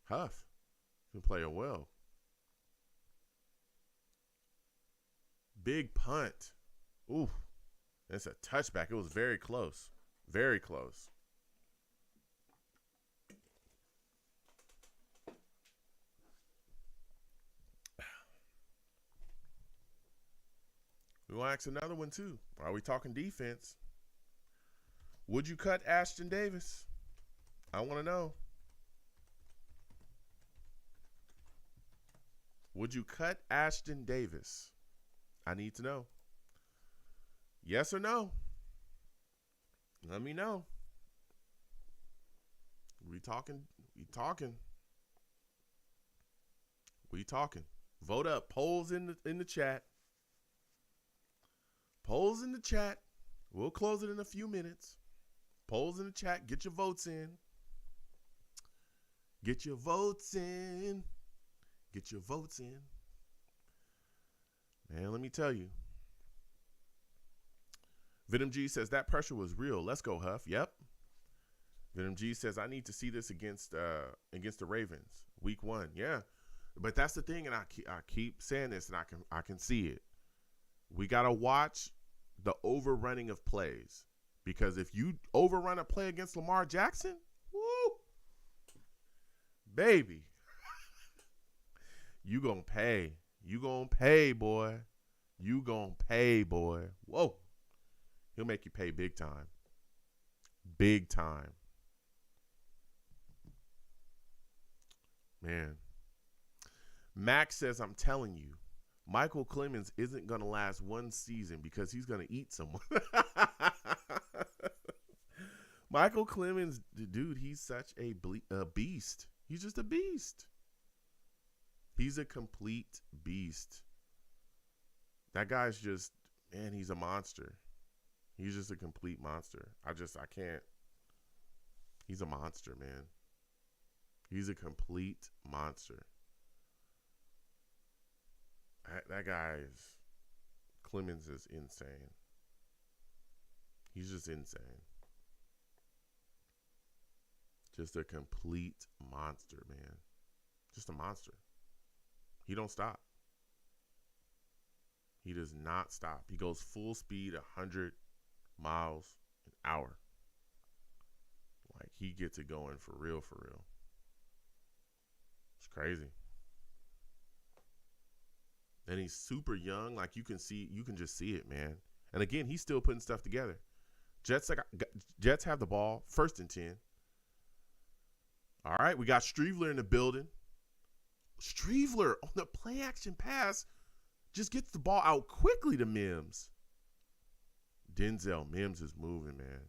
Huff been playing well. Big punt. Ooh, that's a touchback. It was very close. Very close. We want to ask another one, too. Are we talking defense? Would you cut Ashton Davis? I want to know. Would you cut Ashton Davis? I need to know. Yes or no? Let me know. We talking. We talking. We talking. Vote up. Polls in the chat. Polls in the chat. We'll close it in a few minutes. Polls in the chat. Get your votes in. Get your votes in. Get your votes in. Man, let me tell you. Venom G says that pressure was real. Let's go, Huff. Yep. Venom G says I need to see this against the Ravens week 1. Yeah, but that's the thing, and I keep saying this, and I can see it. We gotta watch the overrunning of plays, because if you overrun a play against Lamar Jackson, woo, baby, you gonna pay. You gonna pay, boy. You gonna pay, boy. Whoa. He'll make you pay big time. Big time. Man. Max says, I'm telling you, Michael Clemens isn't going to last one season because he's going to eat someone. Michael Clemens, dude, he's such a beast. He's just a beast. He's a complete beast. That guy's just, man, he's a monster. He's just a complete monster. I can't. He's a monster, man. He's a complete monster. That guy's, Clemens is insane. He's just insane. Just a complete monster, man. Just a monster. He don't stop. He does not stop. He goes full speed, 100 miles an hour. Like, he gets it going for real, for real. It's crazy. And he's super young. Like, you can just see it, man. And again, he's still putting stuff together. Jets have the ball, 1st and 10. All right, we got Streveler in the building. Streveler on the play action pass just gets the ball out quickly to Mims. Denzel Mims is moving, man.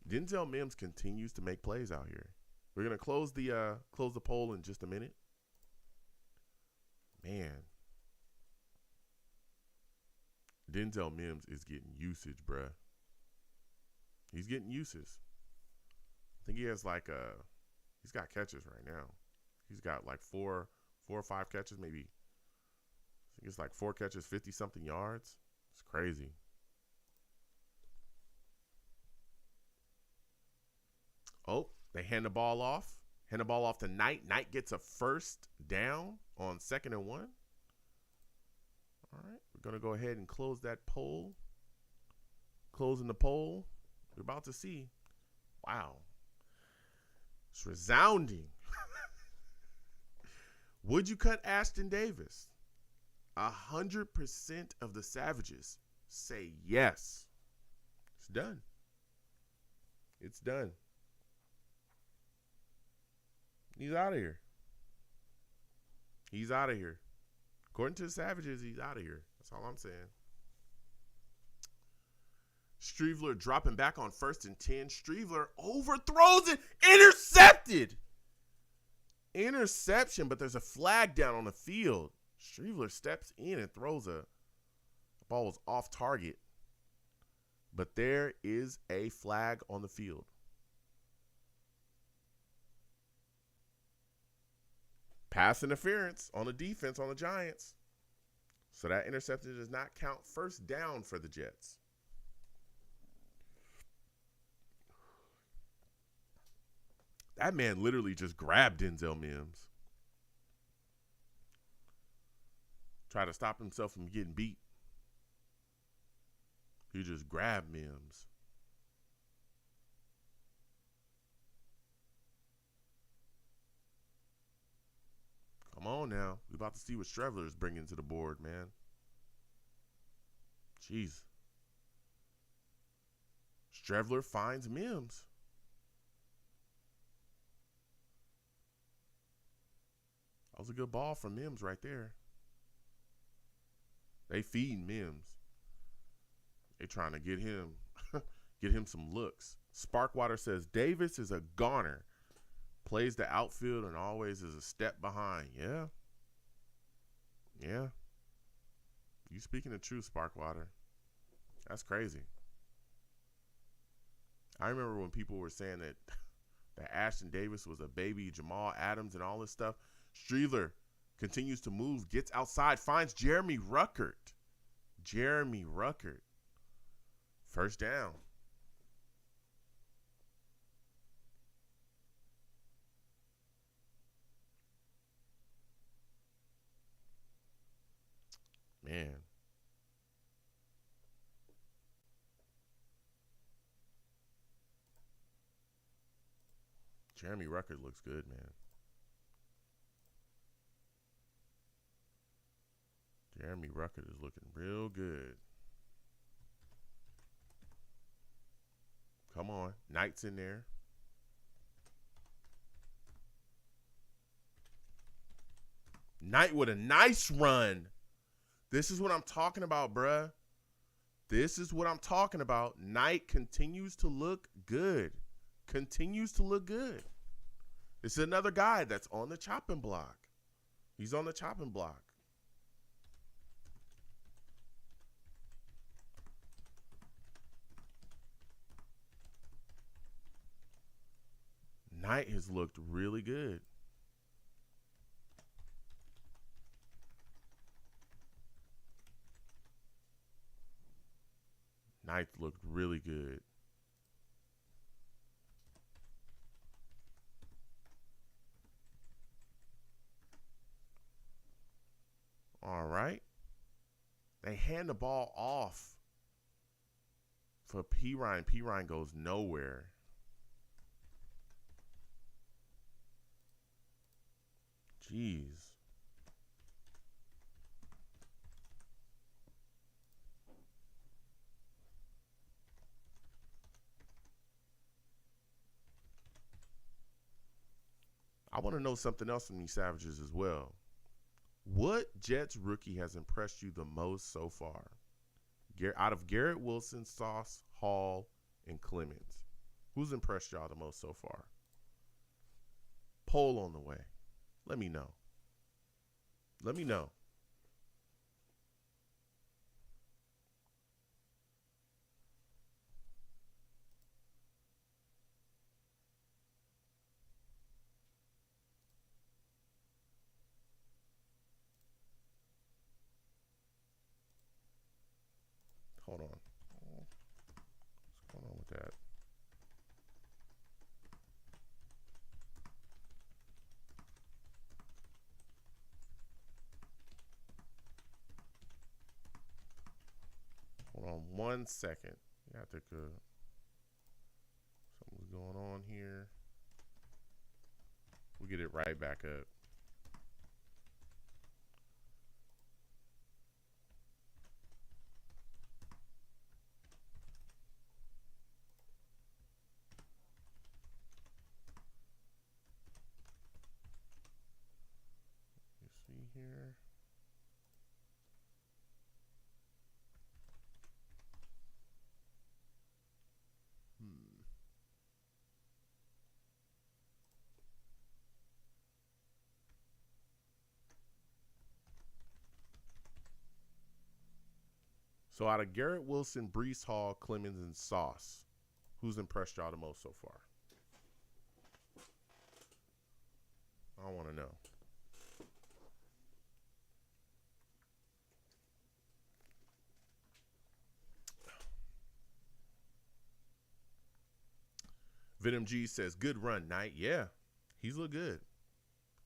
Denzel Mims continues to make plays out here. We're gonna close the poll in just a minute. Man, Denzel Mims is getting usage, bruh. He's getting uses. I think he has he's got catches right now. He's got like four or five catches, maybe. I think it's like 4 catches, 50-something yards. It's crazy. Oh, they hand the ball off. Hand the ball off to Knight. Knight gets a 1st down on 2nd and 1. All right, we're going to go ahead and close that poll. Closing the poll. We're about to see. Wow. It's resounding. Would you cut Ashton Davis? 100% of the Savages say yes. It's done. It's done. He's out of here. He's out of here. According to the Savages, he's out of here. That's all I'm saying. Streveler dropping back on 1st and 10. Streveler overthrows it. Intercepted. Interception, but there's a flag down on the field. Streveler steps in and throws the ball was off target. But there is a flag on the field. Pass interference on the defense on the Giants. So that interception does not count. 1st down for the Jets. That man literally just grabbed Denzel Mims. Try to stop himself from getting beat. He just grabbed Mims. Come on now. We're about to see what Streveler is bringing to the board, man. Jeez. Streveler finds Mims. That was a good ball from Mims right there. They feed Mims. They trying to get him get him some looks. Sparkwater says Davis is a goner. Plays the outfield and always is a step behind. Yeah. Yeah. You speaking the truth, Sparkwater. That's crazy. I remember when people were saying that Ashton Davis was a baby Jamal Adams and all this stuff. Streeler continues to move, gets outside, finds Jeremy Ruckert. Jeremy Ruckert. First down. Man. Jeremy Ruckert looks good, man. Jeremy Ruckert is looking real good. Come on. Knight's in there. Knight with a nice run. This is what I'm talking about, bruh. This is what I'm talking about. Knight continues to look good. Continues to look good. This is another guy that's on the chopping block. He's on the chopping block. Knight has looked really good. Knight looked really good. All right. They hand the ball off for P. Ryan. P. Ryan goes nowhere. Jeez. I want to know something else from these Savages as well. What Jets rookie has impressed you the most so far? Out of Garrett Wilson, Sauce, Hall, and Clemens, who's impressed y'all the most so far? Poll on the way. Let me know. Let me know. Hold on. What's going on with that? Hold on 1 second. Yeah, I think something's going on here. We'll get it right back up. You see here. So out of Garrett Wilson, Breece Hall, Clemens, and Sauce, who's impressed y'all the most so far? I want to know. Venom G says, good run, Knight. Yeah, he's looked good.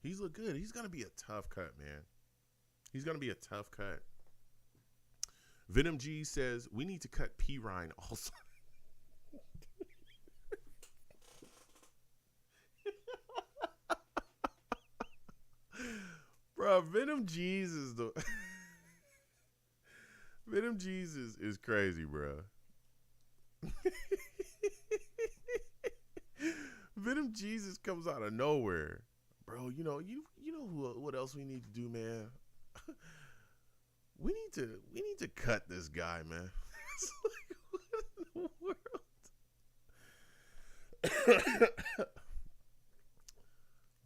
He's looked good. He's going to be a tough cut, man. He's going to be a tough cut. Venom G says, we need to cut P. Ryan also. Bro, Venom Jesus the Venom Jesus is crazy, bro. Venom Jesus comes out of nowhere, bro. You know what else we need to do, man? we need to cut this guy, man. world?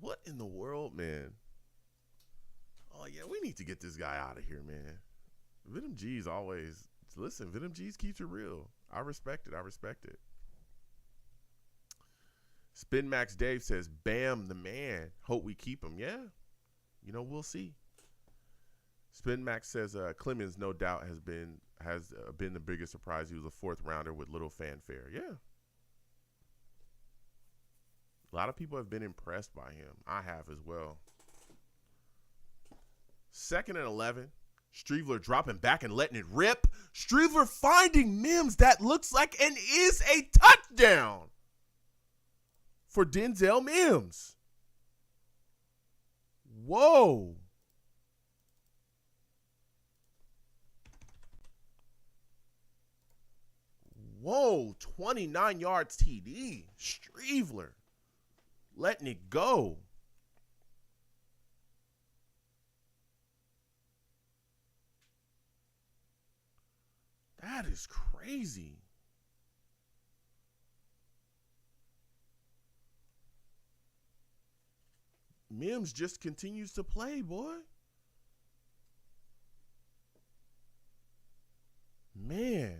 What in the world, man? Oh, yeah, we need to get this guy out of here, man. Venom G's always, listen, Venom G's keeps it real. I respect it. I respect it. Spin Max Dave says, Bam, the man. Hope we keep him. Yeah. You know, we'll see. Spin Max says, Clemens, no doubt, has been the biggest surprise. He was a fourth rounder with little fanfare. Yeah. A lot of people have been impressed by him. I have as well. 2nd and 11. Streveler dropping back and letting it rip. Streveler finding Mims that looks like and is a touchdown for Denzel Mims. Whoa. Whoa, 29 yards TD. Streveler letting it go. That is crazy. Mims just continues to play, boy. Man.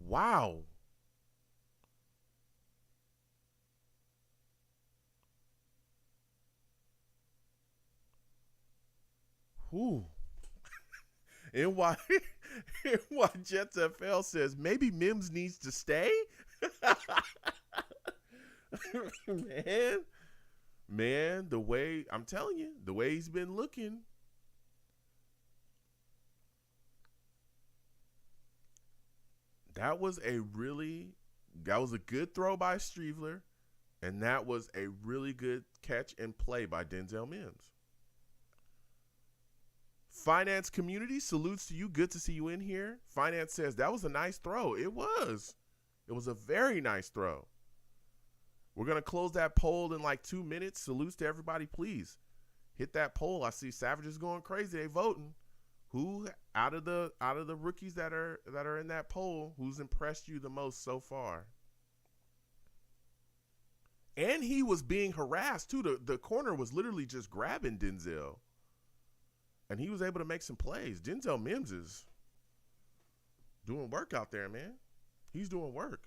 Wow. Whew. NY Jets FL says maybe Mims needs to stay. Man, the way I'm telling you, the way he's been looking. That was a good throw by Streveler, and that was a really good catch and play by Denzel Mims. Finance community, salutes to you. Good to see you in here. Finance says that was a nice throw. It was. It was a very nice throw. We're going to close that poll in like 2 minutes. Salutes to everybody, please. Hit that poll. I see Savages going crazy. They voting. Who out of the rookies that are in that poll, who's impressed you the most so far? And he was being harassed too. The corner was literally just grabbing Denzel. And he was able to make some plays. Denzel Mims is doing work out there, man. He's doing work.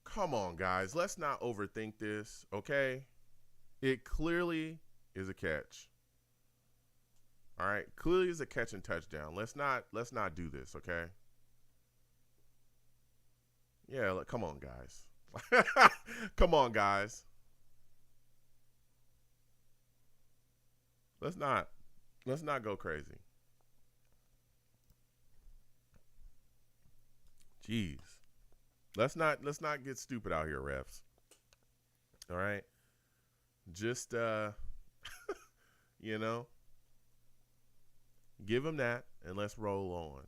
Come on, guys. Let's not overthink this, okay? It clearly is a catch. All right? Clearly is a catch and touchdown. Let's not do this, okay? Yeah, look, come on, guys. Come on, guys. Let's not go crazy. Jeez. Let's not get stupid out here, refs. All right? Just you know, give them that and let's roll on.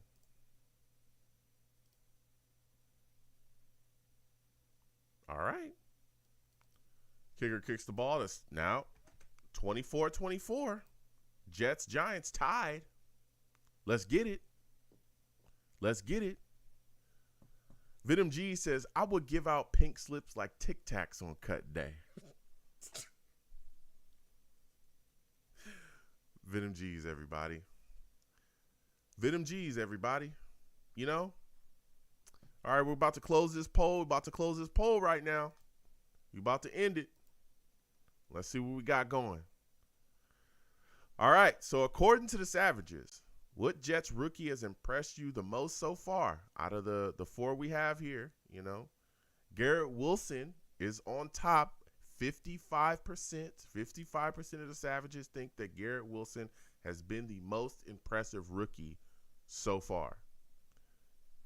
All right. Kicker kicks the ball. That's now 24-24. Jets, Giants tied. Let's get it. Let's get it. Venom G says, I would give out pink slips like Tic Tacs on cut day. Venom G's, everybody. Venom G's, everybody. You know? All right, we're about to close this poll. We're about to close this poll right now. We're about to end it. Let's see what we got going. All right, so according to the Savages, what Jets rookie has impressed you the most so far out of the four we have here? You know, Garrett Wilson is on top, 55%. 55% of the Savages think that Garrett Wilson has been the most impressive rookie so far.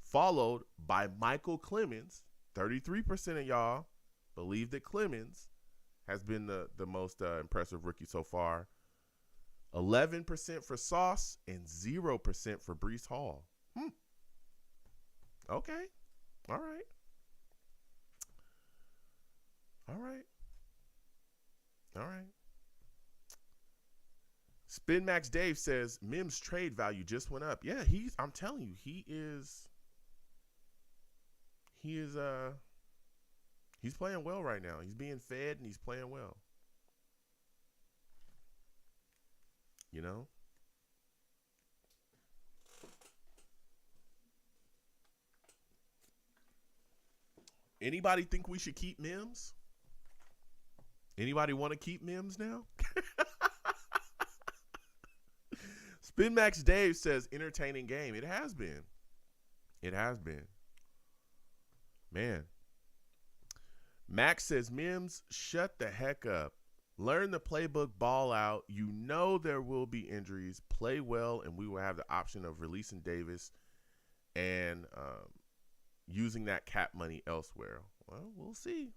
Followed by Michael Clemens. 33% of y'all believe that Clemens has been the most impressive rookie so far. 11% for Sauce and 0% for Breece Hall. Okay. All right. All right. All right. Spin Max Dave says Mims trade value just went up. Yeah, I'm telling you, he's playing well right now. He's being fed and he's playing well. You know? Anybody think we should keep Mims? Anybody want to keep Mims now? Spin Max Dave says entertaining game. It has been. It has been. Man. Max says Mims, shut the heck up. Learn the playbook, ball out. You know there will be injuries. Play well, and we will have the option of releasing Davis and using that cap money elsewhere. Well, we'll see.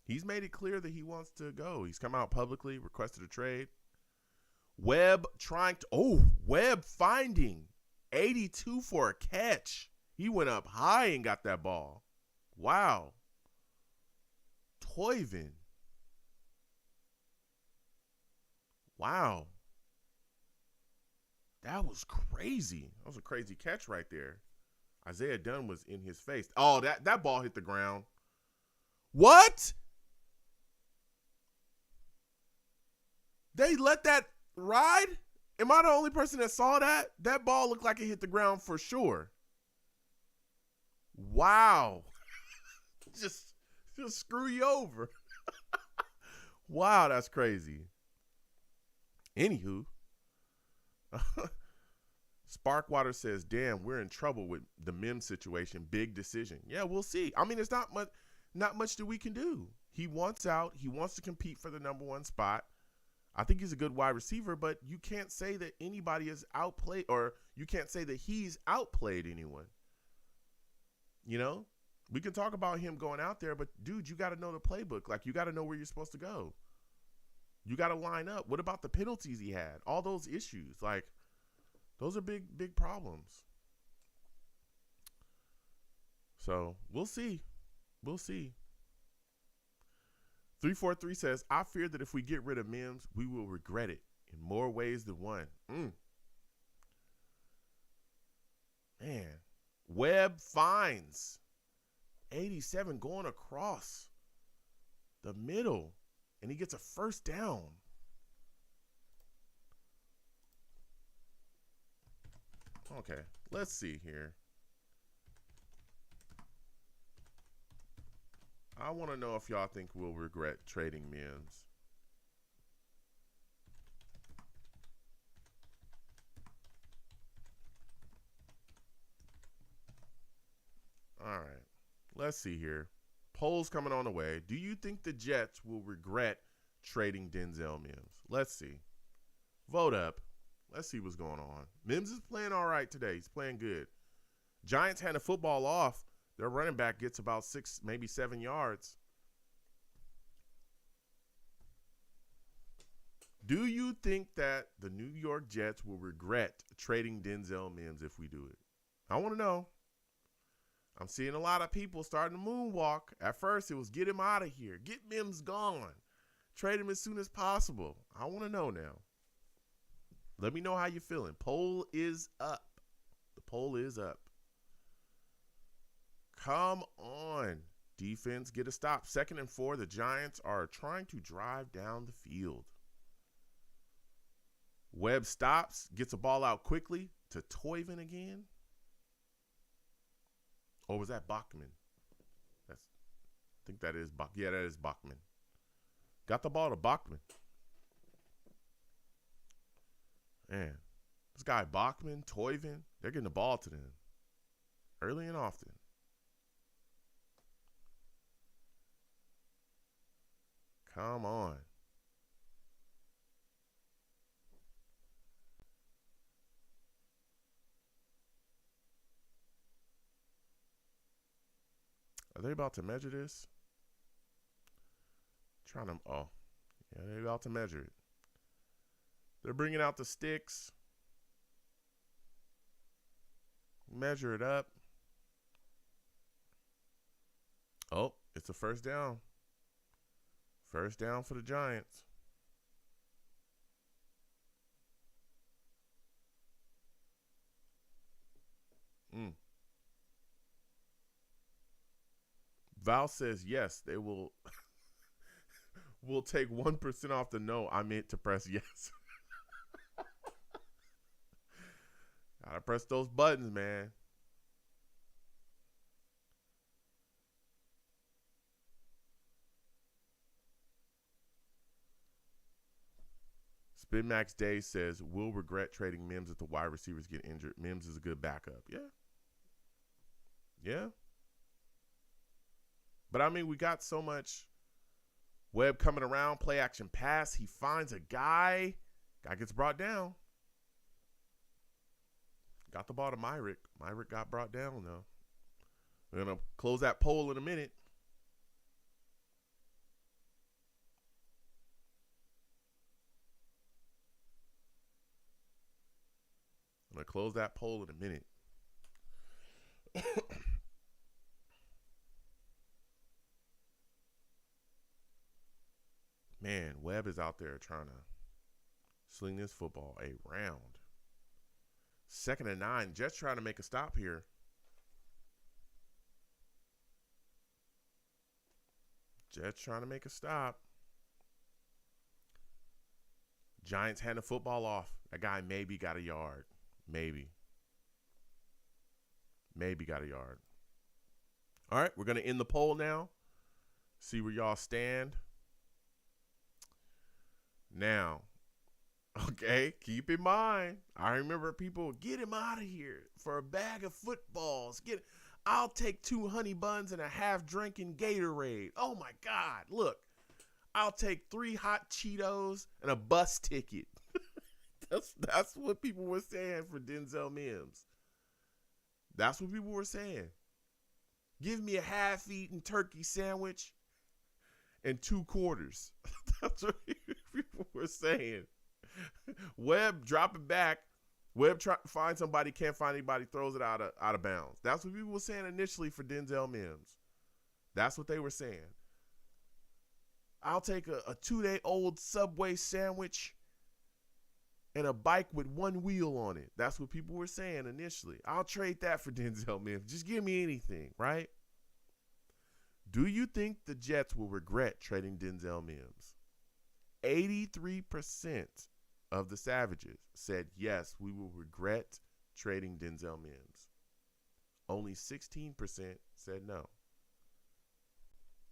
He's made it clear that he wants to go. He's come out publicly, requested a trade. Webb Webb finding 82 for a catch. He went up high and got that ball. Wow. Toivin. Wow. That was crazy. That was a crazy catch right there. Isaiah Dunn was in his face. Oh, that ball hit the ground. What? They let that ride? Am I the only person that saw that? That ball looked like it hit the ground for sure. Wow. just screw you over. Wow, that's crazy. Anywho, Sparkwater says, damn, we're in trouble with the Mims situation. Big decision. Yeah, we'll see. I mean, it's not much that we can do. He wants out. He wants to compete for the number one spot. I think he's a good wide receiver, but you can't say that anybody is outplayed, or you can't say that he's outplayed anyone. You know? We can talk about him going out there, but, dude, you got to know the playbook. Like, you got to know where you're supposed to go. You got to line up. What about the penalties he had? All those issues. Like, those are big, big problems. So, we'll see. We'll see. 343 says, I fear that if we get rid of Mims, we will regret it in more ways than one. Man. Webb finds 87 going across the middle, and he gets a first down. Okay, let's see here. I want to know if y'all think we'll regret trading Mims. All right, let's see here. Polls coming on the way. Do you think the Jets will regret trading Denzel Mims? Let's see. Vote up. Let's see what's going on. Mims is playing all right today. He's playing good. Giants had a football off. Their running back gets about 6, maybe 7 yards. Do you think that the New York Jets will regret trading Denzel Mims if we do it? I want to know. I'm seeing a lot of people starting to moonwalk. At first, it was get him out of here. Get Mims gone. Trade him as soon as possible. I want to know now. Let me know how you're feeling. Poll is up. The poll is up. Come on. Defense, get a stop. 2nd and 4. The Giants are trying to drive down the field. Webb stops, gets a ball out quickly to Toivin again. Or was that Bachman? I think that is Bachman. Yeah, that is Bachman. Got the ball to Bachman. Man, this guy Bachman, Toivin, they're getting the ball to them early and often. Come on. Are they about to measure this? Yeah, they're about to measure it. They're bringing out the sticks. Measure it up. Oh, it's a first down. First down for the Giants. Val says yes, they will will take 1% off the no. I meant to press yes. Gotta press those buttons, man. Spin Max Day says, we'll regret trading Mims if the wide receivers get injured. Mims is a good backup. Yeah. Yeah. But, I mean, we got so much Webb coming around, play action pass. He finds a guy. Guy gets brought down. Got the ball to Myrick. Myrick got brought down, though. We're going to close that poll in a minute. I'm going to close that poll in a minute. Man, Webb is out there trying to sling this football around. 2nd and 9. Jets trying to make a stop here. Jets trying to make a stop. Giants hand the football off. That guy maybe got a yard. Maybe got a yard. All right, we're going to end the poll now. See where y'all stand. Now, okay, keep in mind, I remember people, get him out of here for a bag of footballs. I'll take 2 honey buns and a half-drinking Gatorade. Oh, my God. Look, I'll take 3 hot Cheetos and a bus ticket. That's what people were saying for Denzel Mims. That's what people were saying. Give me a half-eaten turkey sandwich and 2 quarters. That's what people were saying. Webb dropping back. Webb trying to find somebody, can't find anybody, throws it out of bounds. That's what people were saying initially for Denzel Mims. That's what they were saying. I'll take a 2-day-old Subway sandwich and a bike with 1 wheel on it. That's what people were saying initially. I'll trade that for Denzel Mims. Just give me anything, right? Do you think the Jets will regret trading Denzel Mims? 83% of the Savages said, yes, we will regret trading Denzel Mims. Only 16% said no.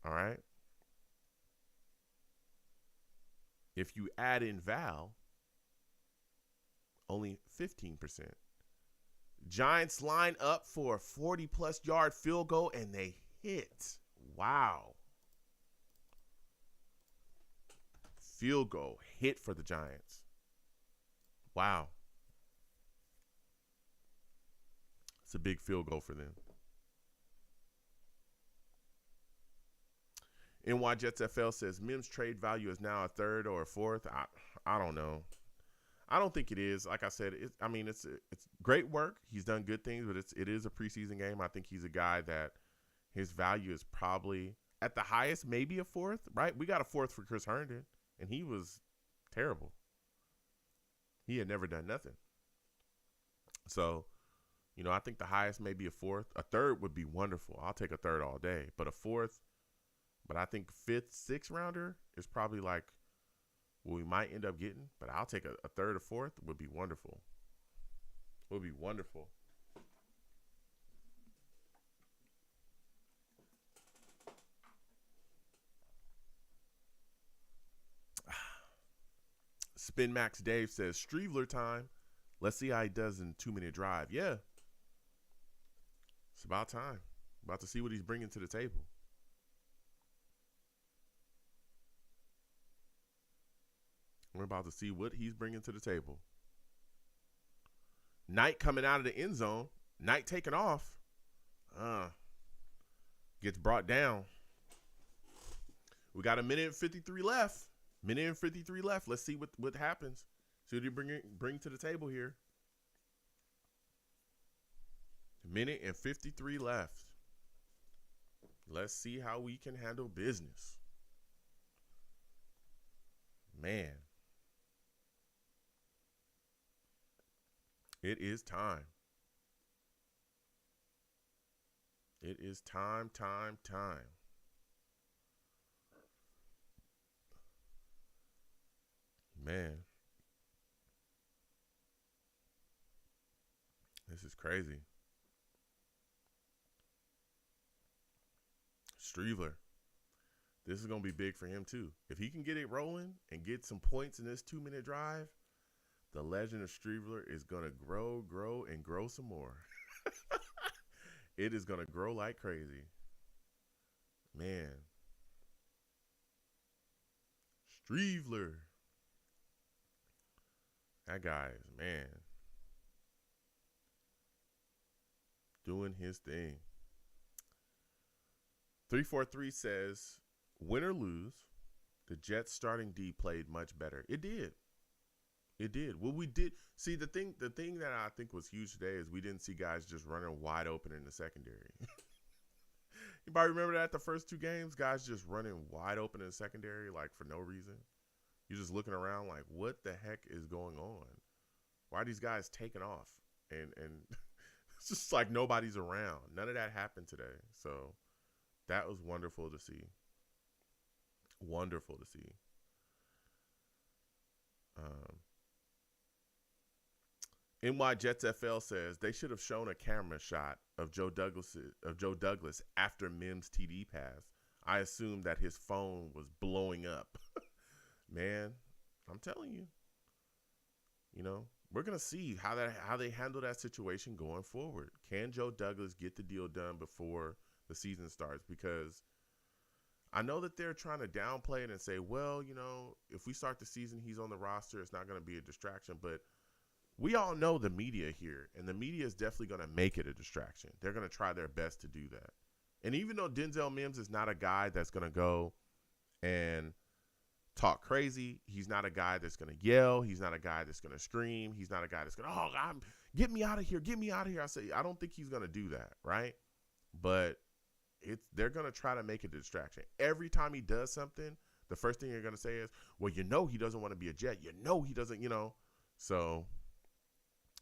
All right? If you add in Val, only 15%. Giants line up for a 40-plus yard field goal, and they hit. Wow. Field goal hit for the Giants. Wow. It's a big field goal for them. NY Jets FL says Mims trade value is now a 3rd or a 4th. I don't know. I don't think it is. Like I said, it's great work. He's done good things, but it is a preseason game. I think he's a guy that his value is probably at the highest, maybe a 4th, right? We got a 4th for Chris Herndon, and he was terrible. He had never done nothing. So, I think the highest may be a 4th. A 3rd would be wonderful. I'll take a 3rd all day. But a 4th, but I think 5th, 6th rounder is probably like what we might end up getting. But I'll take a 3rd or 4th would be wonderful. Would be wonderful. Spin Max Dave says, Streveler time. Let's see how he does in 2-minute drive. Yeah. It's about time. About to see what he's bringing to the table. We're about to see what he's bringing to the table. Knight coming out of the end zone. Knight taking off. Gets brought down. We got 1:53 left. 1:53 left. Let's see what happens. See what he bring to the table here. 1:53 left. Let's see how we can handle business. Man, it is time. It is time. Man, this is crazy. Streveler. This is going to be big for him, too. If he can get it rolling and get some points in this 2-minute drive, the legend of Streveler is going to grow, and grow some more. It is going to grow like crazy. Man. Streveler. That guy is, man, doing his thing. 343 says, win or lose, the Jets starting D played much better. It did. It did. Well, we did see the thing that I think was huge today is we didn't see guys just running wide open in the secondary. You probably remember that the first 2 games, guys just running wide open in the secondary, like for no reason. You're just looking around like, what the heck is going on? Why are these guys taking off? And it's just like nobody's around. None of that happened today. So that was wonderful to see. Wonderful to see. NY Jets FL says they should have shown a camera shot of Joe Douglas after Mims' TD pass. I assumed that his phone was blowing up. Man, I'm telling you, we're gonna see how they handle that situation going forward. Can Joe Douglas get the deal done before the season starts? Because I know that they're trying to downplay it and say, well, if we start the season, he's on the roster, it's not going to be a distraction. But we all know the media here, and the media is definitely going to make it a distraction. They're going to try their best to do that. And even though Denzel Mims is not a guy that's going to go and talk crazy, he's not a guy that's going to yell, he's not a guy that's going to scream, he's not a guy that's going to, get me out of here, I don't think he's going to do that, right? But they're going to try to make it a distraction. Every time he does something, the first thing you're going to say is, well, he doesn't want to be a Jet. He doesn't, So,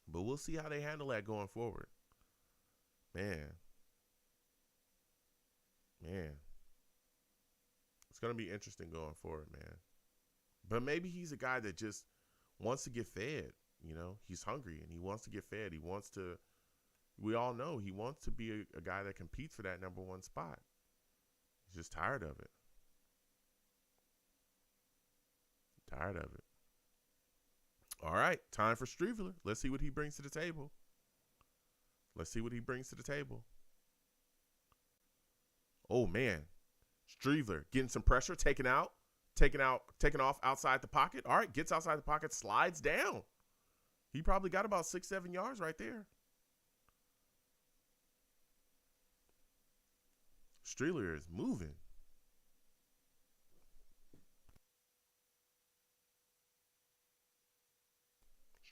but we'll see how they handle that going forward. Man. It's going to be interesting going forward, man. But maybe he's a guy that just wants to get fed. He's hungry and he wants to get fed. We all know he wants to be a guy that competes for that number 1 spot. He's just tired of it. All right, time for Streveler. Let's see what he brings to the table. Oh, man. Streveler getting some pressure, taking off outside the pocket. All right, gets outside the pocket, slides down. He probably got about 6-7 yards right there. Streveler is moving.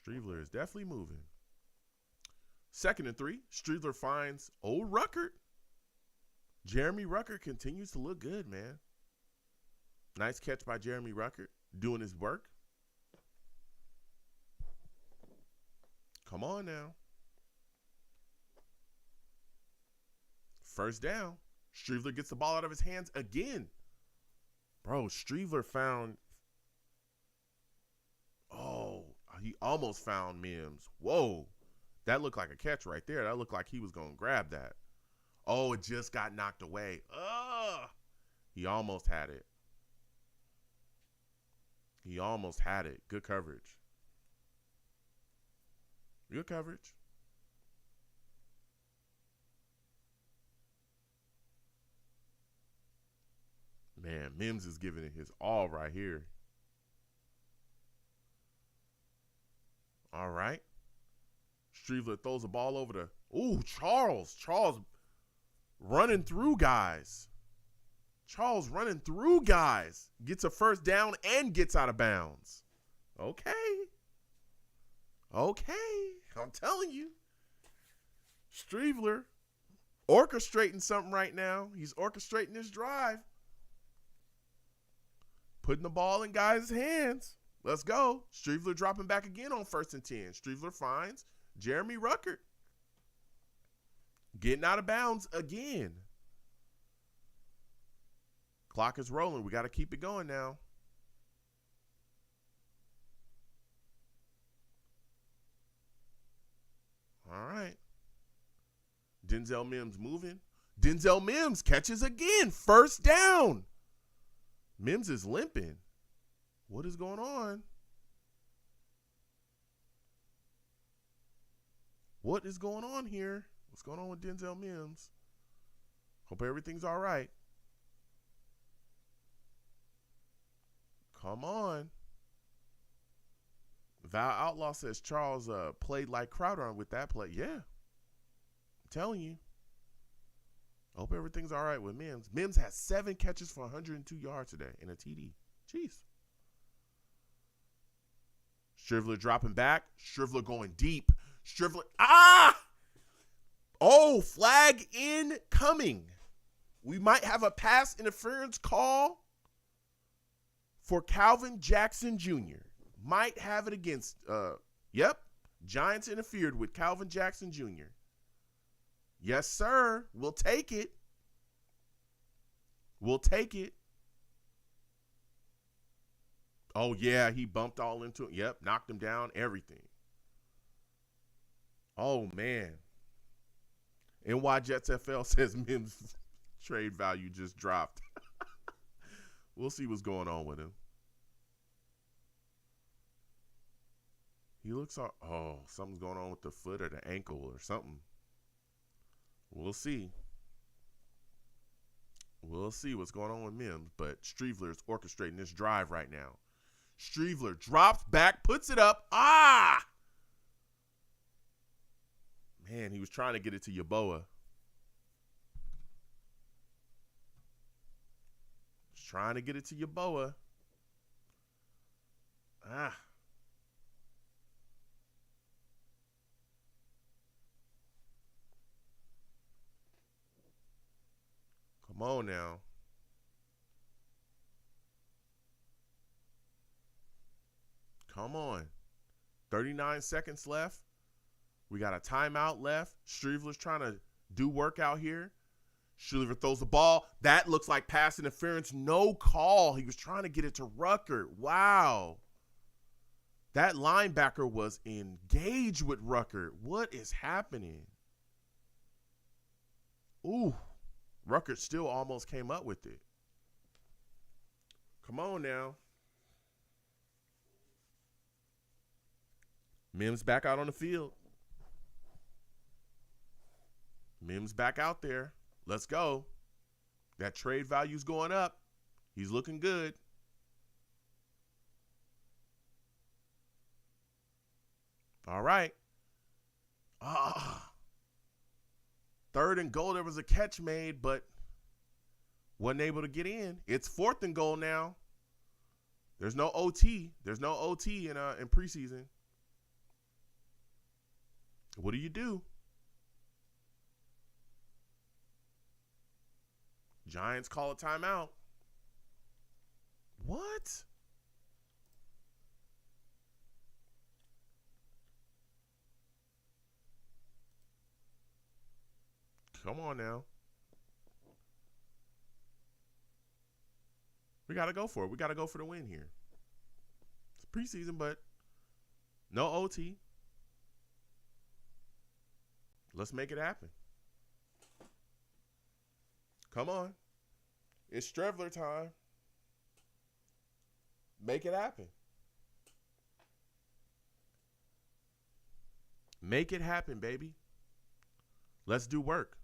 Streveler is definitely moving. 2nd and 3. Streveler finds old Ruckert. Jeremy Ruckert continues to look good, man. Nice catch by Jeremy Ruckert, doing his work. Come on now. First down. Streveler gets the ball out of his hands again. Bro, Streveler found... Oh, he almost found Mims. Whoa. That looked like a catch right there. That looked like he was going to grab that. Oh, it just got knocked away. Ugh. He almost had it. Good coverage. Man, Mims is giving it his all right here. All right. Streveler throws the ball over to, Charles. Charles running through guys. Gets a first down and gets out of bounds. Okay. I'm telling you. Streveler orchestrating something right now. He's orchestrating this drive. Putting the ball in guys' hands. Let's go. Streveler dropping back again on 1st and 10. Streveler finds Jeremy Ruckert. Getting out of bounds again. Clock is rolling. We got to keep it going now. All right. Denzel Mims moving. Denzel Mims catches again. 1st down. Mims is limping. What is going on? What is going on here? What's going on with Denzel Mims? Hope everything's all right. Come on. Val Outlaw says Charles played like Crowder with that play. Yeah. I'm telling you. Hope everything's all right with Mims. Mims has 7 catches for 102 yards today in a TD. Jeez. Streveler dropping back. Streveler going deep. Streveler. Oh, flag incoming. We might have a pass interference call for Calvin Jackson Jr. Might have it against, Giants interfered with Calvin Jackson Jr. Yes, sir. We'll take it. We'll take it. Oh, yeah, he bumped all into it. Yep, knocked him down, everything. Oh, man. NY Jets FL says Mims' trade value just dropped. We'll see what's going on with him. He looks, something's going on with the foot or the ankle or something. We'll see. We'll see what's going on with Mims, but Streveler is orchestrating this drive right now. Streveler drops back, puts it up. Man, he was trying to get it to Yeboah. Just trying to get it to Yeboah. Come on now. Come on. 39 seconds left. We got a timeout left. Streveler's trying to do work out here. Streveler throws the ball. That looks like pass interference. No call. He was trying to get it to Ruckert. Wow. That linebacker was engaged with Ruckert. What is happening? Ooh. Ruckert still almost came up with it. Come on now. Mims back out on the field. Mims back out there. Let's go. That trade value's going up. He's looking good. All right. 3rd and goal. There was a catch made, but wasn't able to get in. It's 4th and goal now. There's no OT. There's no OT in preseason. What do you do? Giants call a timeout. What? Come on now. We got to go for it. We got to go for the win here. It's preseason, but no OT. Let's make it happen. Come on. It's Streveler time. Make it happen. Make it happen, baby. Let's do work.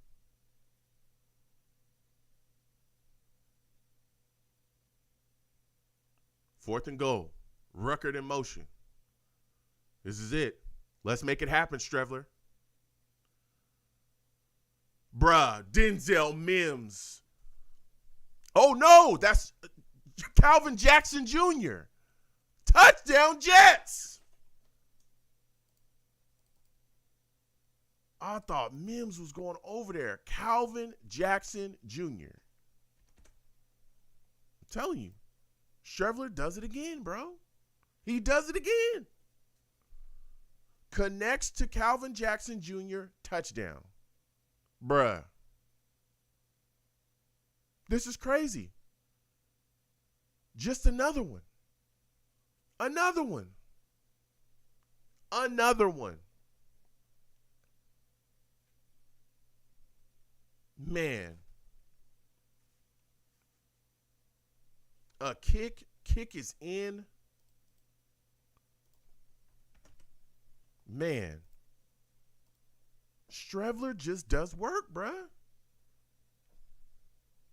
Fourth and goal. Ruckert in motion. This is it. Let's make it happen, Streveler. Bruh, Denzel Mims. Oh, no, that's Calvin Jackson Jr. Touchdown, Jets. I thought Mims was going over there. Calvin Jackson Jr. I'm telling you. Streveler does it again, bro. He does it again. Connects to Calvin Jackson Jr. touchdown. Bruh. This is crazy. Just another one. Another one. Another one. Man. A kick is in. Man. Streveler just does work, bruh.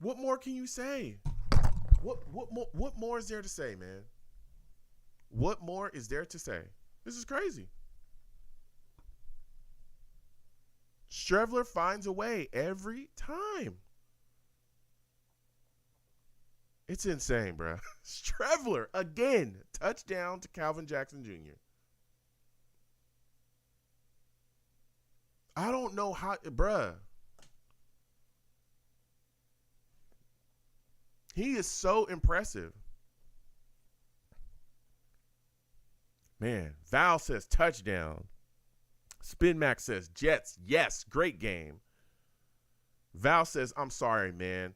What more can you say? What more is there to say, man? What more is there to say? This is crazy. Streveler finds a way every time. It's insane, bro. Streveler, again, touchdown to Calvin Jackson Jr. I don't know how, bruh. He is so impressive. Man, Val says touchdown. Spin Max says Jets. Yes, great game. Val says, I'm sorry, man.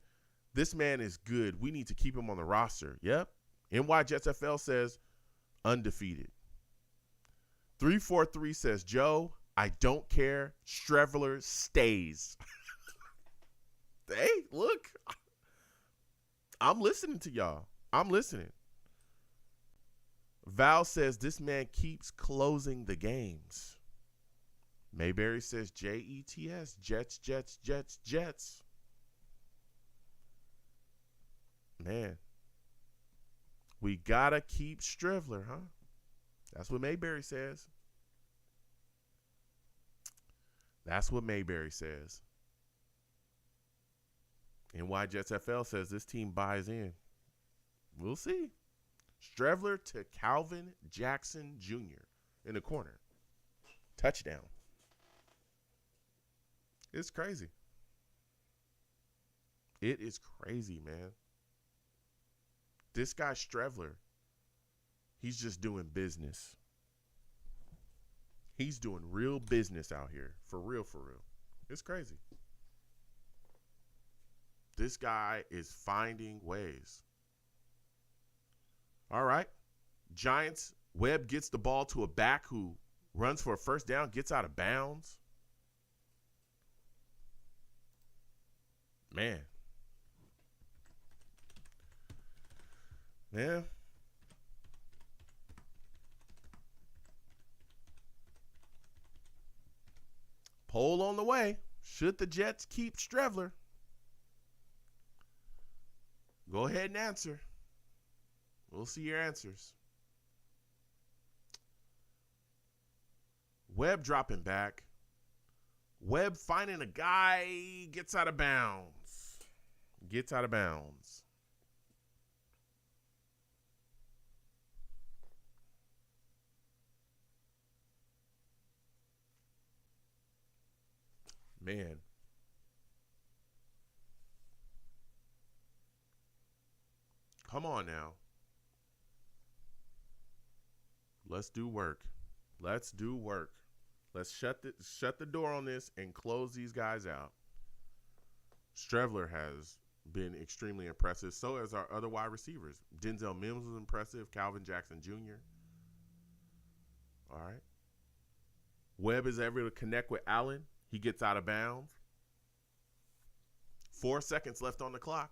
This man is good. We need to keep him on the roster. Yep. NY Jets FL says undefeated. 343 says, Joe, I don't care. Streveler stays. Hey, look. I'm listening to y'all. I'm listening. Val says this man keeps closing the games. Mayberry says Jets, Jets, Jets, Jets, Jets. Man, we gotta keep Streveler, huh? That's what Mayberry says. That's what Mayberry says. NY Jets FL says this team buys in. We'll see. Streveler to Calvin Jackson Jr. in the corner. Touchdown. It's crazy. It is crazy, man. This guy Streveler, he's just doing business. He's doing real business out here. For real, for real. It's crazy. This guy is finding ways. All right. Giants, Webb gets the ball to a back who runs for a first down, gets out of bounds. Man. Yeah. Poll on the way. Should the Jets keep Streveler? Go ahead and answer. We'll see your answers. Webb dropping back. Webb finding a guy, gets out of bounds. Gets out of bounds. Man. Come on now. Let's do work. Let's do work. Let's shut the door on this and close these guys out. Streveler has been extremely impressive. So has our other wide receivers. Denzel Mims was impressive. Calvin Jackson Jr. All right. Webb is able to connect with Allen. He gets out of bounds. 4 seconds left on the clock.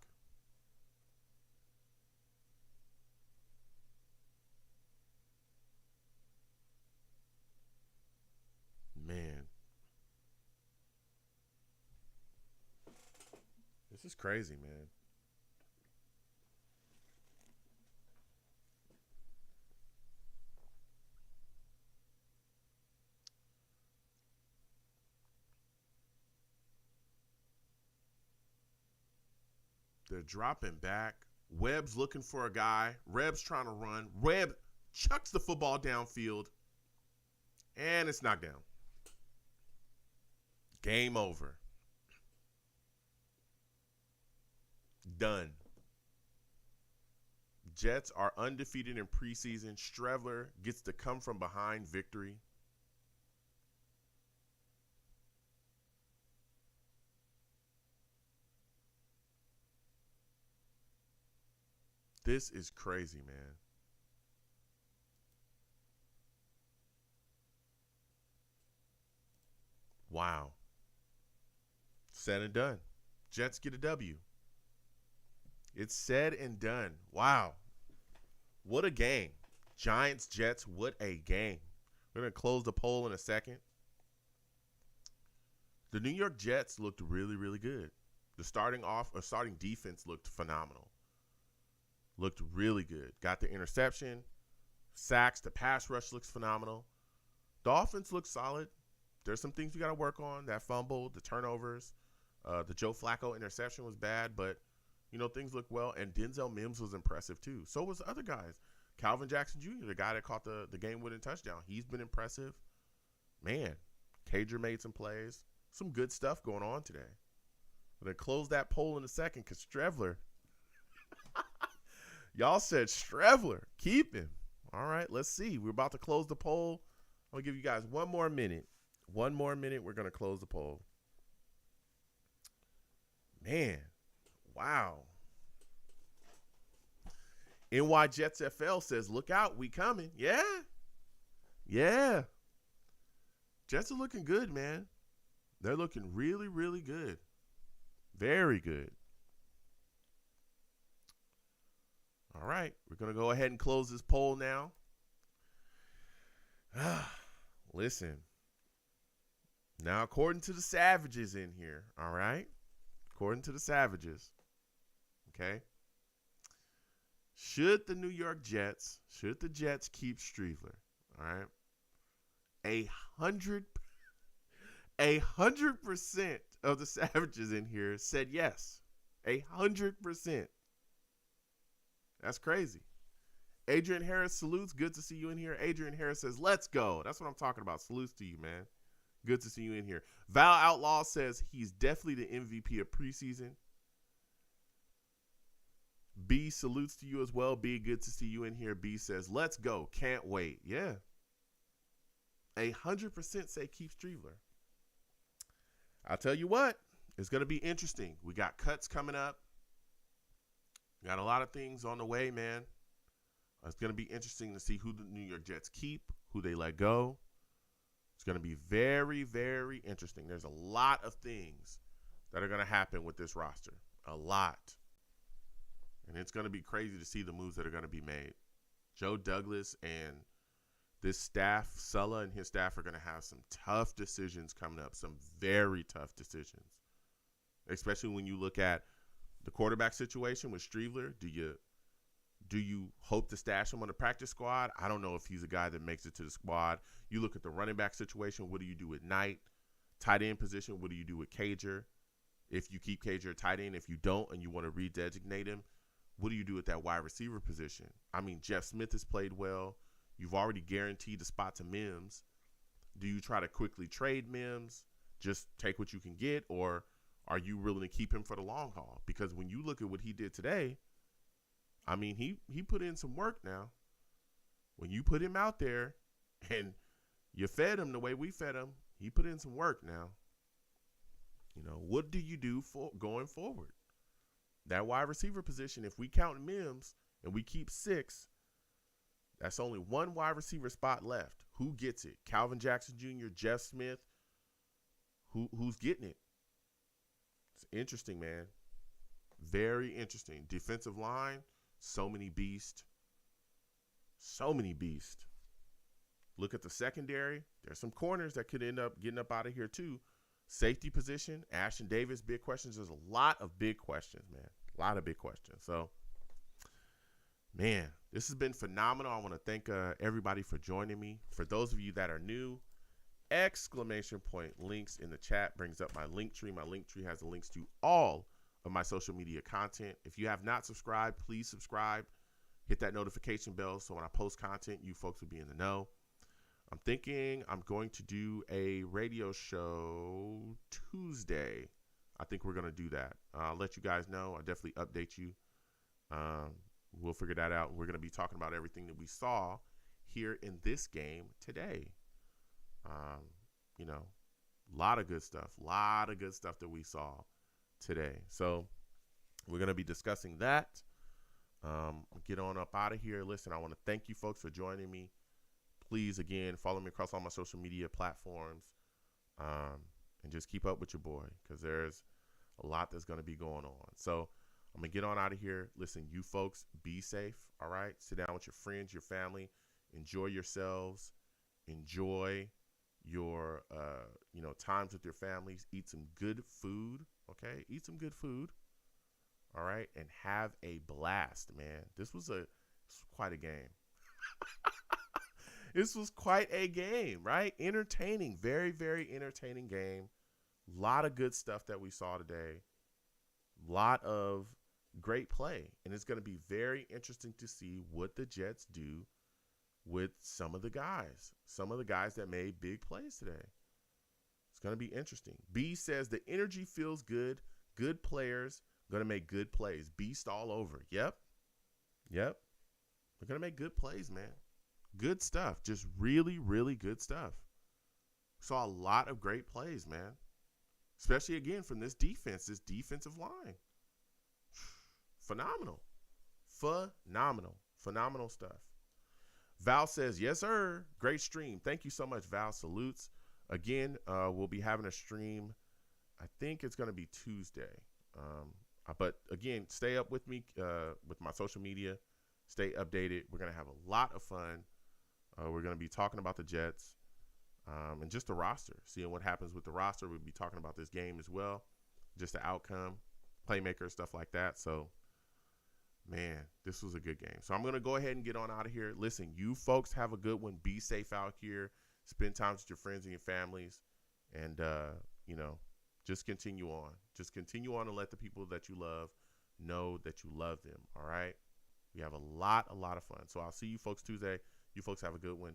Man. This is crazy, man. They're dropping back. Webb's looking for a guy. Reb's trying to run. Webb chucks the football downfield. And it's knocked down. Game over. Done. Jets are undefeated in preseason. Streveler gets the come from behind victory. This is crazy, man. Wow. Said and done. Jets get a W. It's said and done. Wow. What a game. Giants, Jets, what a game. We're going to close the poll in a second. The New York Jets looked really, really good. The starting defense looked phenomenal. Looked really good. Got the interception, sacks, the pass rush looks phenomenal. The offense looks solid. There's some things we got to work on. That fumble, the turnovers, the Joe Flacco interception was bad, but, things look well. And Denzel Mims was impressive too. So was the other guys. Calvin Jackson Jr., the guy that caught the game-winning touchdown. He's been impressive. Man, Cager made some plays. Some good stuff going on today. I'm going to close that poll in a second because Streveler, y'all said Streveler, keep him. All right, let's see. We're about to close the poll. I'm going to give you guys one more minute. One more minute, we're going to close the poll. Man, wow. NY Jets FL says, look out, we coming. Yeah. Yeah. Jets are looking good, man. They're looking really, really good. Very good. All right, we're going to go ahead and close this poll now. Listen. Now, according to the Savages in here, all right? According to the Savages, okay? Should the Jets keep Streveler, all right? 100% of the Savages in here said yes. 100%. That's crazy. Adrian Harris salutes. Good to see you in here. Adrian Harris says, let's go. That's what I'm talking about. Salutes to you, man. Good to see you in here. Val Outlaw says he's definitely the MVP of preseason. B salutes to you as well. B, good to see you in here. B says, let's go. Can't wait. Yeah. 100% say keep Streveler. I'll tell you what. It's going to be interesting. We got cuts coming up. We got a lot of things on the way, man. It's going to be interesting to see who the New York Jets keep, who they let go. It's going to be very, very interesting. There's a lot of things that are going to happen with this roster. A lot. And it's going to be crazy to see the moves that are going to be made. Joe Douglas and this staff, Sulla and his staff, are going to have some tough decisions coming up. Some very tough decisions. Especially when you look at the quarterback situation with Streveler. Do you hope to stash him on the practice squad? I don't know if he's a guy that makes it to the squad. You look at the running back situation. What do you do at Knight? Tight end position. What do you do with Cager? If you keep Cager tight end, if you don't and you want to redesignate him, what do you do at that wide receiver position? I mean, Jeff Smith has played well. You've already guaranteed the spot to Mims. Do you try to quickly trade Mims? Just take what you can get? Or are you willing to keep him for the long haul? Because when you look at what he did today, I mean, he put in some work now. When you put him out there and you fed him the way we fed him, he put in some work now. What do you do for going forward? That wide receiver position, if we count Mims and we keep 6, that's only one wide receiver spot left. Who gets it? Calvin Jackson Jr., Jeff Smith? Who's getting it? It's interesting, man. Very interesting. Defensive line, so many beasts. So many beasts. Look at the secondary. There's some corners that could end up getting up out of here too. Safety position, Ashton Davis, big questions. There's a lot of big questions, man. A lot of big questions. So, man, this has been phenomenal. I want to thank everybody for joining me. For those of you that are new, ! Links in the chat brings up my link tree. My link tree has the links to all of my social media content. If you have not subscribed, please subscribe. Hit that notification bell so when I post content, you folks will be in the know. I'm thinking I'm going to do a radio show Tuesday. I think we're going to do that. I'll let you guys know. I'll definitely update you. We'll figure that out. We're going to be talking about everything that we saw here in this game today. You know, a lot of good stuff. That we saw today. So we're going to be discussing that. Get on up out of here. Listen, I want to thank you folks for joining me. Please, again, follow me across all my social media platforms, and just keep up with your boy, because there's a lot that's going to be going on. So I'm going to get on out of here. Listen, you folks, be safe, all right? Sit down with your friends, your family. Enjoy yourselves. Enjoy your, times with your families. Eat some good food, okay? Eat some good food, all right? And have a blast, man. This was quite a game. This was quite a game, right? Entertaining, very, very entertaining game. A lot of good stuff that we saw today. A lot of great play. And it's going to be very interesting to see what the Jets do with some of the guys that made big plays today. It's going to be interesting. B says the energy feels good. Good players going to make good plays. Beast all over. Yep. They're going to make good plays, man. Good stuff. Just really, really good stuff. Saw a lot of great plays, man. Especially, again, from this defense, this defensive line. Phenomenal stuff. Val says, yes, sir. Great stream. Thank you so much, Val. Salutes. Again, we'll be having a stream. I think it's going to be Tuesday. But, again, stay up with me with my social media. Stay updated. We're going to have a lot of fun. We're going to be talking about the Jets and just the roster, seeing what happens with the roster. We'll be talking about this game as well, just the outcome, playmakers, stuff like that. So, man, this was a good game. So I'm going to go ahead and get on out of here. Listen, you folks have a good one. Be safe out here. Spend time with your friends and your families. And, just continue on. Just continue on and let the people that you love know that you love them, all right? We have a lot of fun. So I'll see you folks Tuesday. You folks have a good one.